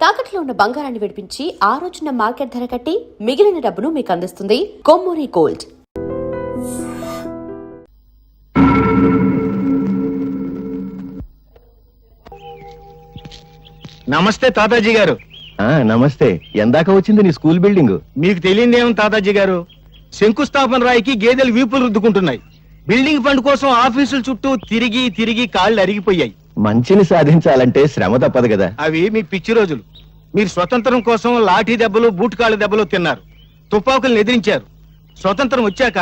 తాకట్లో ఉన్న బంగారాన్ని విడిపించి ఆ రోజున మార్కెట్ ధర కట్టి మిగిలిన డబ్బును మీకు అందిస్తుంది కొమ్మూరి గోల్డ్. నమస్తే తాతాజీ గారు. నమస్తే. ఎందాక వచ్చింది నీ స్కూల్ బిల్డింగ్? మీకు తెలియదేమో తాతాజీ గారు, శంకుస్థాపన రాయికి గేదెలు వీపులు రుద్దుకుంటున్నాయి. బిల్డింగ్ ఫండ్ కోసం ఆఫీసుల చుట్టూ తిరిగి తిరిగి కాళ్ళు అరిగిపోయాయి. మంచిని సాధించాలంటే శ్రమ తప్పదు కదా. అవి మీ పిచ్చి రోజులు. మీరు స్వతంత్రం కోసం లాఠీ దెబ్బలు బూట్ కాళ్ళ దెబ్బలు తిన్నారు, తుపాకులను ఎదిరించారు. స్వతంత్రం వచ్చాక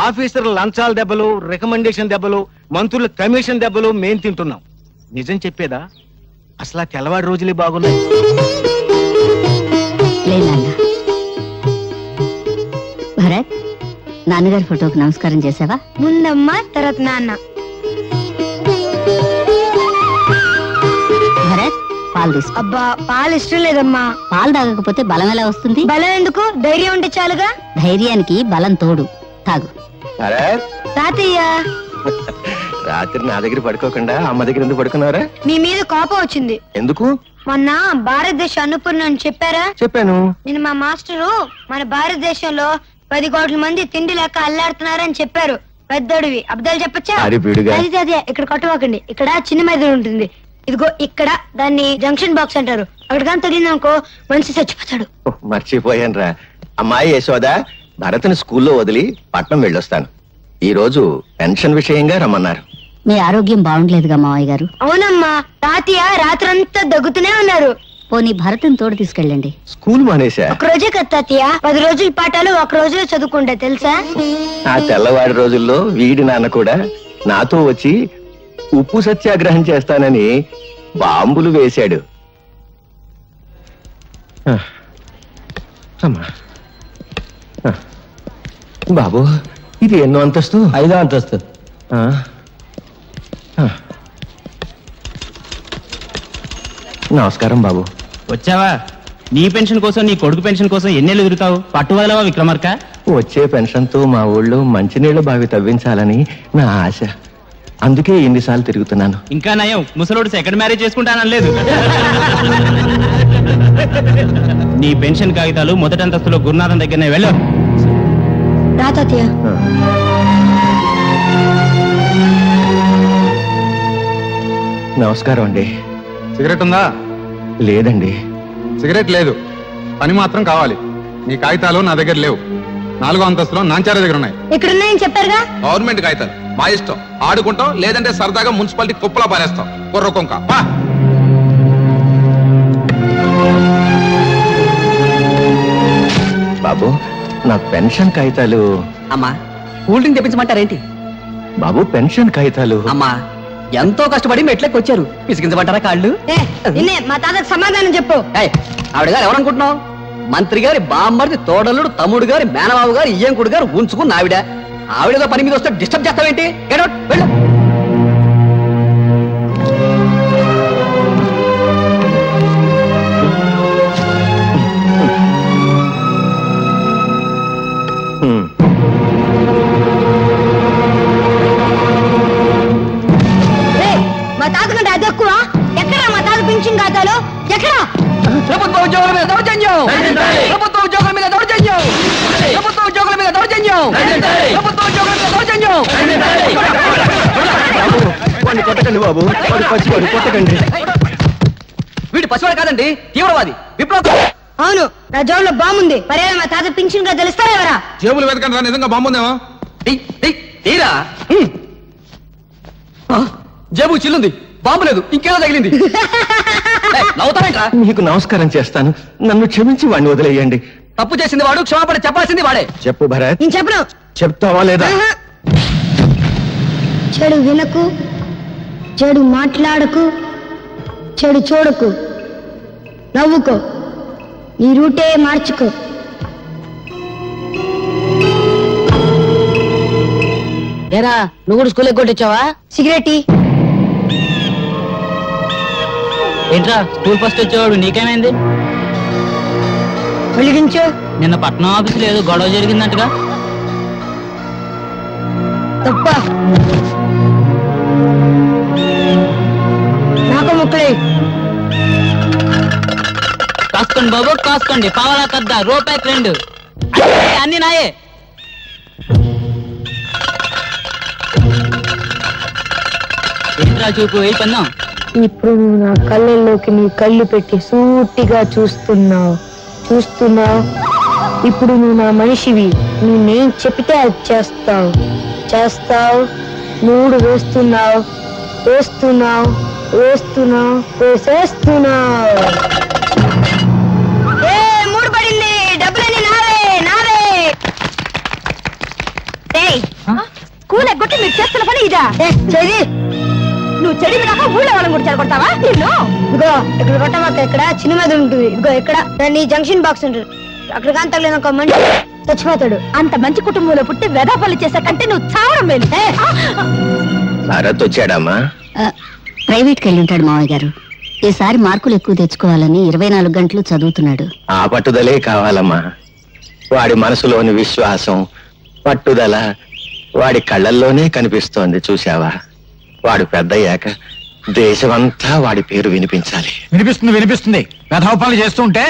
ఆఫీసర్ల లంచాల దెబ్బలు, రికమెండేషన్ దెబ్బలు, మంత్రుల కమిషన్ దెబ్బలు మేం తింటున్నాం. నిజం చెప్పేదా, అసలు ఆ తెల్లవాడి రోజులే బాగున్నాయి. భరత్, నాన్నగారి ఫోటోకి నమస్కారం చేసావా? ముందమ్మ, తర్వాత నాన్న. భరత్, పాలు తీసుకో. అబ్బా, పాలు ఇష్టం లేదమ్మా. పాలు తాగకపోతే బలం ఎలా వస్తుంది? బలం ఎందుకు, ధైర్యం ఉంటే చాలుగా. ధైర్యానికి బలం తోడు. తాగు. తాతయ్య, రాత్రి నా దగ్గర పడుకోకుండా అమ్మ దగ్గర ఎందుకు పడుకున్నారా? మీ మీద కోపం వచ్చింది. ఎందుకు? మొన్న భారతదేశ అన్నపూర్ణ అని చెప్పారా? చెప్పాను. నేను మా మాస్టరు మన భారతదేశంలో 10 కోట్ల మంది తిండి లెక్క అల్లాడుతున్నారని చెప్పారు. పెద్దోడివి అబద్ధాలు చెప్పచ్చా? అదే ఇక్కడ కొట్టవాకండి. ఇక్కడ చిన్న మెదడు ఉంటుంది, ఇదిగో ఇక్కడ. దాన్ని జంక్షన్ బాక్స్ అంటారు. అక్కడ కానీ తగిలిందనుకో మనిషి చచ్చిపోతాడు. మర్చిపోయాను రా. అమ్మాయి యశోద, భరత్ని స్కూల్లో వదిలి పట్నం వెళ్ళొస్తాను. ఈ రోజు పెన్షన్ విషయంగా రమ్మన్నారు. మీ ఆరోగ్యం బాగుండలేదుగా మావయ్య గారు? అవునమ్మా, తాతయ్య రాత్రంతా దగ్గుతూనే ఉన్నారు. పోనీ భరత్ని తోడు తీసుకెళ్ళండి. స్కూల్ మానేశా? ఒక రోజే కదా తాతయ్య, 10 రోజుల పాఠాలు ఒక రోజులో చదువుకుంటా తెలుసా? ఆ తెల్లవాడి రోజుల్లో వీడి నాన్న కూడా నాతో వచ్చి ఉప్పు సత్యాగ్రహం చేస్తానని బాంబులు వేశాడు. బాబు, ఇది ఎన్నో అంతస్తు? 5వ అంతస్తు. నమస్కారం బాబు. వచ్చావా? నీ పెన్షన్ కోసం, నీ కొడుకు పెన్షన్ కోసం ఎన్నేళ్ళు తిరుగుతావు? పట్టువదలవా విక్రమార్క? వచ్చే పెన్షన్ తో మా ఊళ్ళో మంచినీళ్ల బావి తవ్వించాలని నా ఆశ. అందుకే ఎన్నిసార్లు తిరుగుతున్నాను. ఇంకా నయం, ముసలోడు సెకండ్ మ్యారేజ్ చేసుకుంటానలేదు. నీ పెన్షన్ కాగితాలు మొదటి అంతస్తులో గురునాథం దగ్గరనే వెళ్ళు. రా తాతయ్య. నమస్కారం అండి. సిగరెట్ ఉందా? లేదండి. సిగరెట్ లేదు, పని మాత్రం కావాలి. నీ కాగితాలు నా దగ్గర లేవు. 4వ అంతస్తులో నాంచార దగ్గర ఉన్నాయి. ఇక్కడున్నాయని చెప్పారుగా. గవర్నమెంట్ కాగితాలు మా ఇష్టం. ఆడుకుంటాం, లేదంటే సరదాగా మున్సిపాలిటీ కుప్పలా పారేస్తాం. కుర్ర కొంక. బాబు, నా పెన్షన్ కాగితాలు. అమ్మా, కూల్ డ్రింక్ తెప్పించమంటారేంటి? బాబు, పెన్షన్ కాగితాలు. అమ్మా, ఎంతో కష్టపడి మెట్లకి వచ్చారు, పిసికించమంటారా కాళ్ళు? మా తాతకు సమాధానం చెప్పు. ఆవిడ గారు ఎవరనుకుంటున్నావు? మంత్రి గారి బామ్మర్ది, తోడలుడు, తమ్ముడు గారి మేనబాబు గారు, ఇయ్యంకుడు గారు ఉంచుకున్న ఆవిడ. ఆవిడతో పని మీద వస్తే డిస్టర్బ్ చేస్తావేంటి? గెట్ అవుట్, వెళ్ళు. మా తాత కంటే అది ఎక్కువ. ఎక్కడ మా తాత పెన్షన్ ఖాతాలో? ఎక్కడ? ప్రభుత్వ ఉద్యోగుల మీద దౌర్జన్యం! ప్రభుత్వ ఉద్యోగుల మీద దౌర్జన్యం! ప్రభుత్వ ఉద్యోగుల మీద దౌర్జన్యం! ప్రభుత్వ ఉద్యోగుల మీద దౌర్జన్యం! వాడిని కొట్టకండి బాబు, వాడు పచ్చివాడు, కొట్టకండి. వీడు పసివాడు కాదండి, తీవ్రవాది, విప్లవ. అవును, నా జోబులో బాగుంది. మరే మా తాత పెన్షన్ ఖాతాలు ఇస్తారా ఎవరా? జేబులు వెతకండి రా, నిజంగా బాగుందేమో. తీరా. జేబు చిల్లుంది, బాంబు లేదు, ఇంకేదో తగిలింది. నవ్వుతావేంట్రా? మీకు నమస్కారం చేస్తాను, నన్ను క్షమించి వాడిని వదిలేయండి. తప్పు చేసింది వాడు, క్షమాపణ చెప్పాల్సింది వాడే. చెప్పు భరత్. నేను చెప్పను. చెప్తావా లేదా? చెడు వినకు, చెడు మాట్లాడకు, చెడు చూడకు, నవ్వుకో, నీ రూటే మార్చుకో. ఏరా, నువ్వు కూడా స్కూల్ ఎగ్గొట్టొచ్చావా? సిగరెట్ ఏంట్రా, స్కూల్ ఫస్ట్ వచ్చేవాడు, నీకేమైంది? వెలిగించు. నిన్న పట్నం ఆఫీసులో ఏదో గొడవ జరిగిందంటగా? తప్ప నాకు ముక్కలే. కాసుకోండి బాబు కాసుకోండి, పావలా కద్ద రూపాయికి 2 అన్ని నాయే. ఏంట్రా చూపు ఏ పన్నాం? ఇప్పుడు నువ్వు నా కళ్ళల్లోకి నీ కళ్ళు పెట్టి సూటిగా చూస్తున్నావు. ఇప్పుడు నువ్వు నా మనిషివి. నేనేం చెప్తే అది చేస్తావు. 3 వేస్తున్నావు. వేసేస్తున్నావు. 3 పడింది. డబ్బులన్నీ నావే. స్కూల్ ఎగ్గొట్టి మీరు చేస్తున్న పని ఇదా? చెడి నువ్వు చెడి కాక ఊళ్ళో వాళ్ళని కూడా చెడగొడతావా? నిన్ను ఇదిగో ఇక్కడ కొట్టమాక. ఇక్కడ చిన్న మీద ఉంటుంది. ఇదిగో ఇక్కడ నీ జంక్షన్ బాక్స్ ఉంటుంది. అక్కడ కానీ తగ్గలేదు ఒక మనిషి చచ్చిపోతాడు. అంత మంచి కుటుంబంలో పుట్టి వెదాపల్లి చేసే కంటే నువ్వు చావడం మేలు. భరత్ వచ్చాడమ్మా? ప్రైవేట్కి వెళ్ళి ఉంటాడు మావయ్య గారు. ఈసారి మార్కులు ఎక్కువ తెచ్చుకోవాలని 24 గంటలు చదువుతున్నాడు. ఆ పట్టుదలే కావాలమ్మా. వాడి మనసులోని విశ్వాసం, పట్టుదల వాడి కళ్ళల్లోనే కనిపిస్తోంది. చూశావా? వాడు పెద్దయ్యాక దేశమంతా వాడి పేరు వినిపించాలి. వినిపిస్తుంది. వెధవపాలు చేస్తుంటే.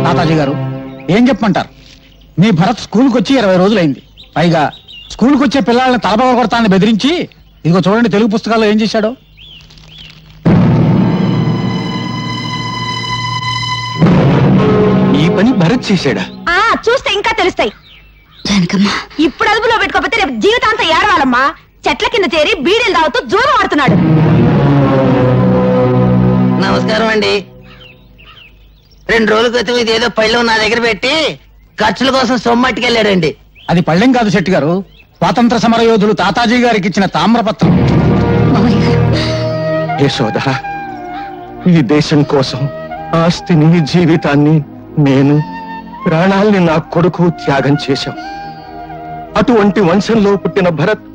తాతాజీ గారు ఏం చెప్పమంటారు? మీ భరత్ స్కూల్కి వచ్చి 20 రోజులైంది. పైగా స్కూల్కి వచ్చే పిల్లల్ని తలపగ కొడతానని బెదిరించి, ఇదిగో చూడండి తెలుగు పుస్తకాల్లో ఏం చేశాడో. ఈ పని భరత్ చేశాడా? చూస్తే ఇంకా తెలుస్తాయి. జానకమ్మా, ఇప్పుడు అదుపులో పెట్టుకోకపోతే రేపు జీవితాంతం ఏడవాలమ్మా. చెట్ల కింద చేరి బీడీలు తాగుతూ జూదం ఆడుతున్నాడు. నమస్కారం అండి. 2 రోజుల క్రితం ఇదేదో పళ్ళు నా దగ్గర పెట్టి ఖర్చుల కోసం సొమ్మట్టుకెళ్ళాడండి. అది పళ్ళెం కాదు శెట్టి గారు, స్వాతంత్ర సమర యోధులు తాతాజీ గారికి ఇచ్చిన తామ్రపత్రం. మావయ్య గారు, యశోద, ఈ దేశం కోసం ఆస్తిని, జీవితాన్ని, నేను ప్రాణాల్ని నా కొడుకు త్యాగం చేశాం. అటువంటి వంశంలో పుట్టిన భరత్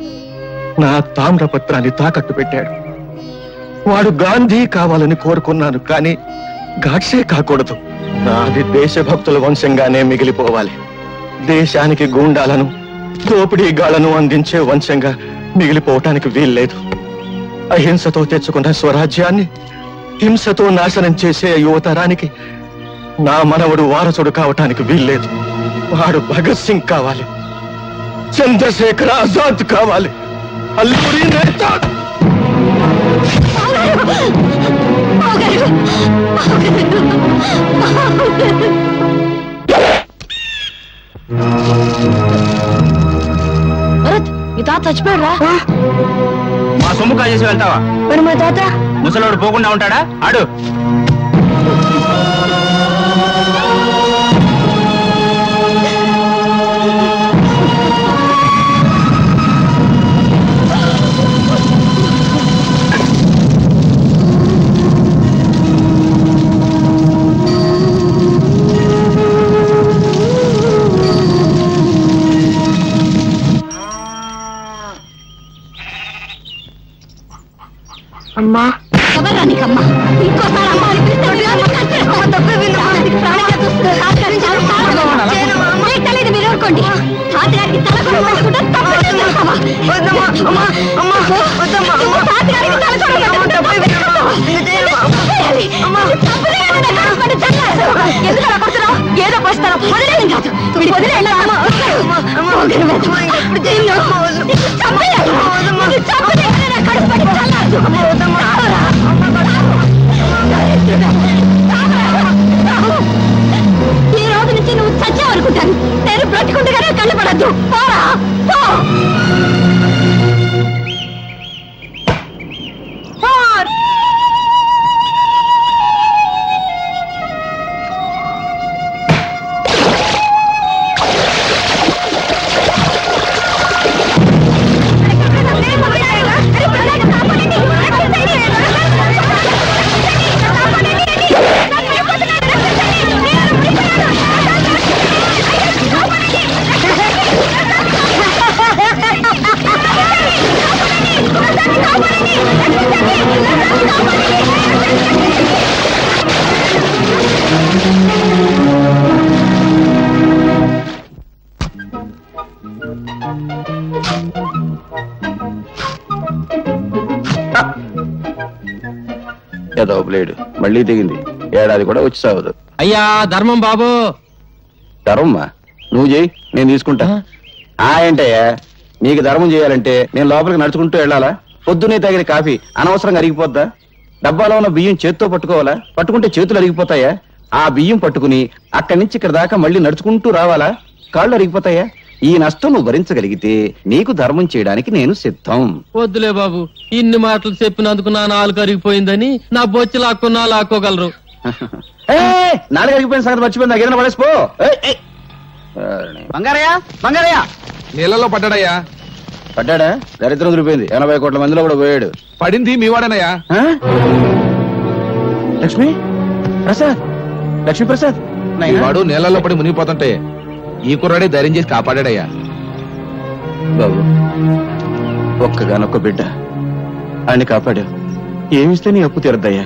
నా తామ్రపత్రాన్ని తాకట్టు పెట్టాడు. వాడు గాంధీ కావాలని కోరుకున్నాను, కానీ గాడ్సే కాకూడదు. నాది దేశభక్తుల వంశంగానే మిగిలిపోవాలి. దేశానికి గూండాలను, దోపిడీగాళ్లను అందించే వంశంగా మిగిలిపోవటానికి వీల్లేదు. అహింసతో తెచ్చుకున్న స్వరాజ్యాన్ని హింసతో నాశనం చేసే యువతరానికి నా మనవడు వారసుడు కావటానికి వీల్లేదు. వాడు భగత్ సింగ్ కావాలి, చంద్రశేఖర్ ఆజాద్ కావాలి, అల్లూరి నేతా. భరత్, మీ తాత చచ్చిపోయాడా? మా సొమ్ము కాజేసి వెళ్తావా? మరి మా తాత ముసలోడు పోకుండా ఉంటాడా? ఆడు. అమ్మా, ఎవరానికమ్మా? ఇంకోసారి అమ్మ అని పిలిస్తే మీకు తెలియదు, మీరు ఊరుకోండి. తాతగారికి తల కూడా పడకుండా తప్పు చేస్తావా? తాతగారికి తల కూడా పడకుండా తప్పు చేస్తావా? ఎందుకు అలా కొడుతున్నావు? ఏదో పోస్తాను. వదిలేను కాదు, వదిలేను. ఈ రోజు నుంచి నువ్వు చచ్చావనుకుంటాను. నేను బ్రతికుండగానే కళ్ళపడద్దు. పోరా, పో. ఏదో బ్లేడ్ మళ్ళీ దిగింది. ఏడాది కూడా వచ్చి సాగదు. అయ్యా ధర్మం బాబు. ధర్మమ్మా నువ్వు చేయి, నేను తీసుకుంటా. ఏంటయ్యా నీకు ధర్మం చేయాలంటే నేను లోపలికి నడుచుకుంటూ వెళ్ళాలా? పొద్దునే తాగిన కాఫీ అనవసరంగా అరిగిపోద్దా? డబ్బాలో ఉన్న బియ్యం చేత్తో పట్టుకోవాలా? పట్టుకుంటే చేతులు అరిగిపోతాయా? ఆ బియ్యం పట్టుకుని అక్కడి నుంచి ఇక్కడ దాకా మళ్ళీ నడుచుకుంటూ రావాలా? కాళ్ళు అరిగిపోతాయా? ఈ నష్టం నువ్వు భరించగలిగితే నీకు ధర్మం చేయడానికి నేను సిద్ధం. వద్దులే బాబు, ఇన్ని మాటలు చెప్పినందుకు నా నాలుగు అరిగిపోయిందని నా బొచ్చి లాక్కున్నా లాక్కోగలరు. నాలుగు అరిగిపోయిన సంగతి మర్చిపోయింది, నాకు ఏదైనా పడేసిపో. బంగారయ్య బంగారయ్య నీళ్ళలో పడ్డాడయ్యా. పడ్డాడా? దరిద్రం దొరికిపోయింది. 80 కోట్ల మందిలో కూడా పోయాడు. పడింది మీ వాడనయ్యా. లక్ష్మి ప్రసాద్, లక్ష్మీ ప్రసాద్ వాడు నీళ్ళలో పడి మునిగిపోతుంటే ఈ కుర్రాడే ధైర్యం చేసి కాపాడాడయ్యా. బాబు ఒక్కగానొక్క బిడ్డ, ఆయన్ని కాపాడావు. ఏమిస్తే నీ అప్పు తీరద్దయ్యా.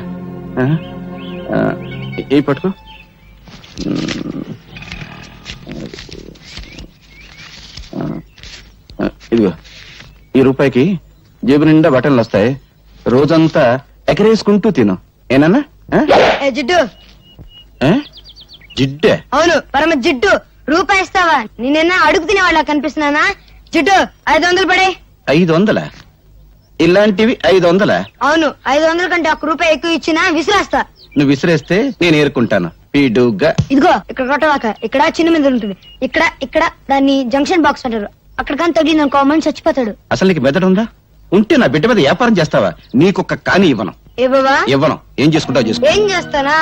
ఏ పట్టుకో. ఇదిగో ఈ రూపాయికి జేబు నిండా బట్టలు వస్తాయి. రోజంతా ఎకరేసుకుంటూ తిను. ఏనన్నా? జిడ్డు. జిడ్డే? అవును, పరమ జిడ్డు. రూపాయి ఇస్తావా? నిన్న అడుగు తినే వాళ్ళ కనిపిస్తున్నానా? జిడ్డు 500 పడే. 500? ఇలాంటివి 500? అవును, 500 కంటే 1 రూపాయి ఎక్కువ ఇచ్చినా విసిరేస్తా. నువ్వు విసిరేస్తే నేను ఏరుకుంటాను. పీడుగా ఇదిగో ఇక్కడ కొట్టవాక. ఇక్కడ చిన్న మీద ఉంటుంది. ఇక్కడ ఇక్కడ దాన్ని జంక్షన్ బాక్స్ అంటారు. అక్కడ కానీ తగిలింది అనుకో మనిషి చచ్చిపోతాడు. అసలు నీకు మెదడు ఉందా? ఉంటే నా బిడ్డ మీద వ్యాపారం చేస్తావా? నీకొక్క కాని ఇవ్వను. ఏ బాబా? ఇవ్వను. ఏం చేసుకుంటావు చేసుకో. ఏం చేస్తానా?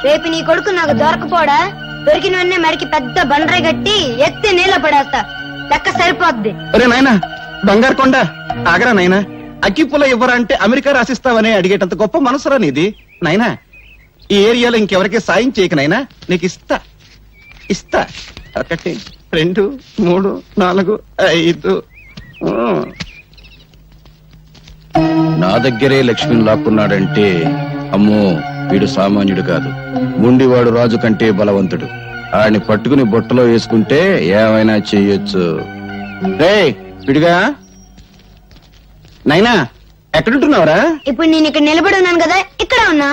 రేపు నీ కొడుకు నాకు దొరకపోడా? దొరికిన వెంటనే మడికి పెద్ద బండరాయి కట్టి ఎత్తి నీళ్ళ పడేస్తా. లెక్క సరిపోద్ది. ఒరే నాయనా, బంగారు కొండ ఆగరా నాయనా. అగ్గిపుల్ల ఇవ్వరా అంటే అమెరికా రాసిస్తావనే అడిగేటంత గొప్ప మనసురా నీది నాయనా. ఈ ఏరియాలో ఇంకెవరికి సాయం చేయక నాయనా. నీకు ఇస్తా ఇస్తా. 1 2 3 4 5. నా దగ్గరే లక్ష్మిని లాక్కున్నాడంటే అమ్మో వీడు సామాన్యుడు కాదు. గుండివాడు రాజు కంటే బలవంతుడు. ఆడిని పట్టుకుని బొట్టలో వేసుకుంటే ఏమైనా చెయ్యొచ్చు. రే విడిగా నైనా, ఎక్కడుంటున్నావురా? ఇప్పుడు నేను ఇక్కడ నిలబడి ఉన్నాను కదా, ఇక్కడ ఉన్నా.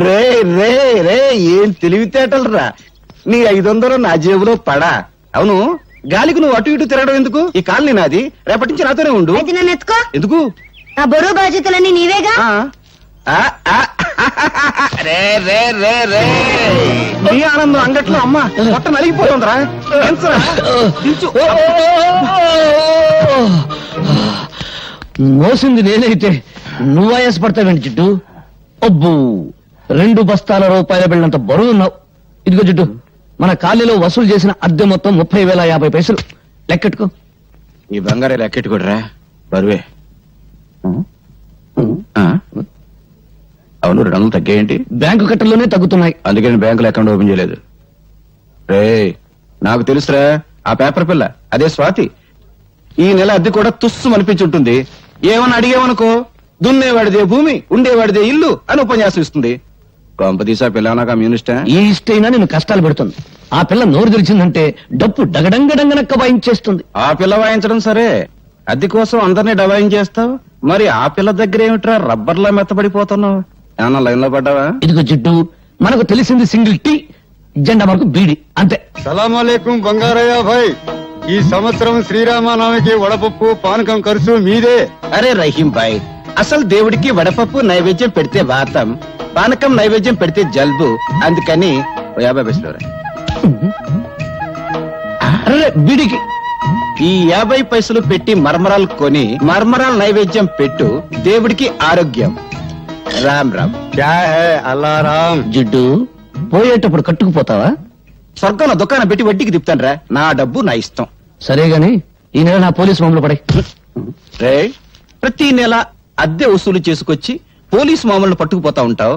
రే రే రే ఏం తెలివితేటలు రా. నీ 500 నా జేబులో పడా. అవును, గాలికి నువ్వు అటు ఇటు తిరగడం ఎందుకు? ఈ కాలనీ నాది, రేపటి నుంచి నాతోనే ఉండు. అయితే నన్ను ఎత్తుకో. ఎందుకు? నా బరువు బాధ్యతలన్నీ నీవేగా. రే రే రే రే నీ ఆనందం అంగట్లో అమ్మ మొట్ట నలిగిపోతుందిరా. మోసింది నేనైతే నువ్వు ఆయాసపడతావేంటి జిడ్డు? అబ్బు 2 బస్తాల రూపాయల బిళ్ళంత బరువు ఉన్నావు. ఇదిగో జిడ్డు, మన కాలనీలో వసూలు చేసిన అద్దె మొత్తం 30,050 పైసలు. లెక్కెట్టుకో. ఈ బంగారే లెక్కెట్టుకోడరా, బరువే. అవును, 200 తగ్గాయేంటి? బ్యాంకు కట్టల్లోనే తగ్గుతున్నాయి. అందుకే నేను బ్యాంకులో అకౌంట్ ఓపెన్ చేయలేదు. రే నాకు తెలుసురా, ఆ పేపర్ పిల్ల అదే స్వాతి. ఈ నెల అద్దె కూడా తుస్సు అనిపించుంటుంది. ఏమన్నా అడిగేవనుకో, దున్నేవాడిదే భూమి ఉండేవాడిదే ఇల్లు అని ఉపన్యాసం ఇస్తుంది. కొంపదీసా పిల్ల నా కమ్యూనిస్టా? ఈ ఇష్టైనా నేను కష్టాలు పెడుతుంది. ఆ పిల్ల నోరు తెరిచిందంటే డప్పు డగడంగడంగనక్క వాయించేస్తుంది. ఆ పిల్ల వాయించడం సరే, అద్దె కోసం అందరినీ డబాయించేస్తావు. మరి ఆ పిల్ల దగ్గర ఏమిట్రా రబ్బర్లా మెత్తబడిపోతున్నావు? ఏమన్నా లైన్ లో పడ్డావా? ఇదిగో జిడ్డు, మనకు తెలిసింది సింగిల్ టీ, జెండా మనకు బీడి, అంతే. సలాంలేకం బంగారయ్య భాయ్, ఈ సంవత్సరం శ్రీరామనవమికి వడపప్పు పానకం ఖర్చు మీదే. అరే రహీం భాయ్, అసలు దేవుడికి వడపప్పు నైవేద్యం పెడితే వాతం, పానకం నైవేద్యం పెడితే జల్బు. అందుకని 50 పైసలు. అరే బీడికి ఈ 50 పైసలు పెట్టి మర్మరాలు కొని మర్మరాలు నైవేద్యం పెట్టు, దేవుడికి ఆరోగ్యం. రామ్ రామ్. క్యా హై అల్లారాం. జిడ్డు, పోయేటప్పుడు కట్టుకుపోతావా? స్వర్గంలో దుకాణం పెట్టి వడ్డీకి తిప్పుతాను రా. నా డబ్బు నా ఇష్టం. సరే గాని ఈ నెల నా పోలీసు మామూలు పడే. రే ప్రతి నెల అద్దె వసూలు చేసుకొచ్చి పోలీసు మామూలు పట్టుకుపోతా ఉంటావు.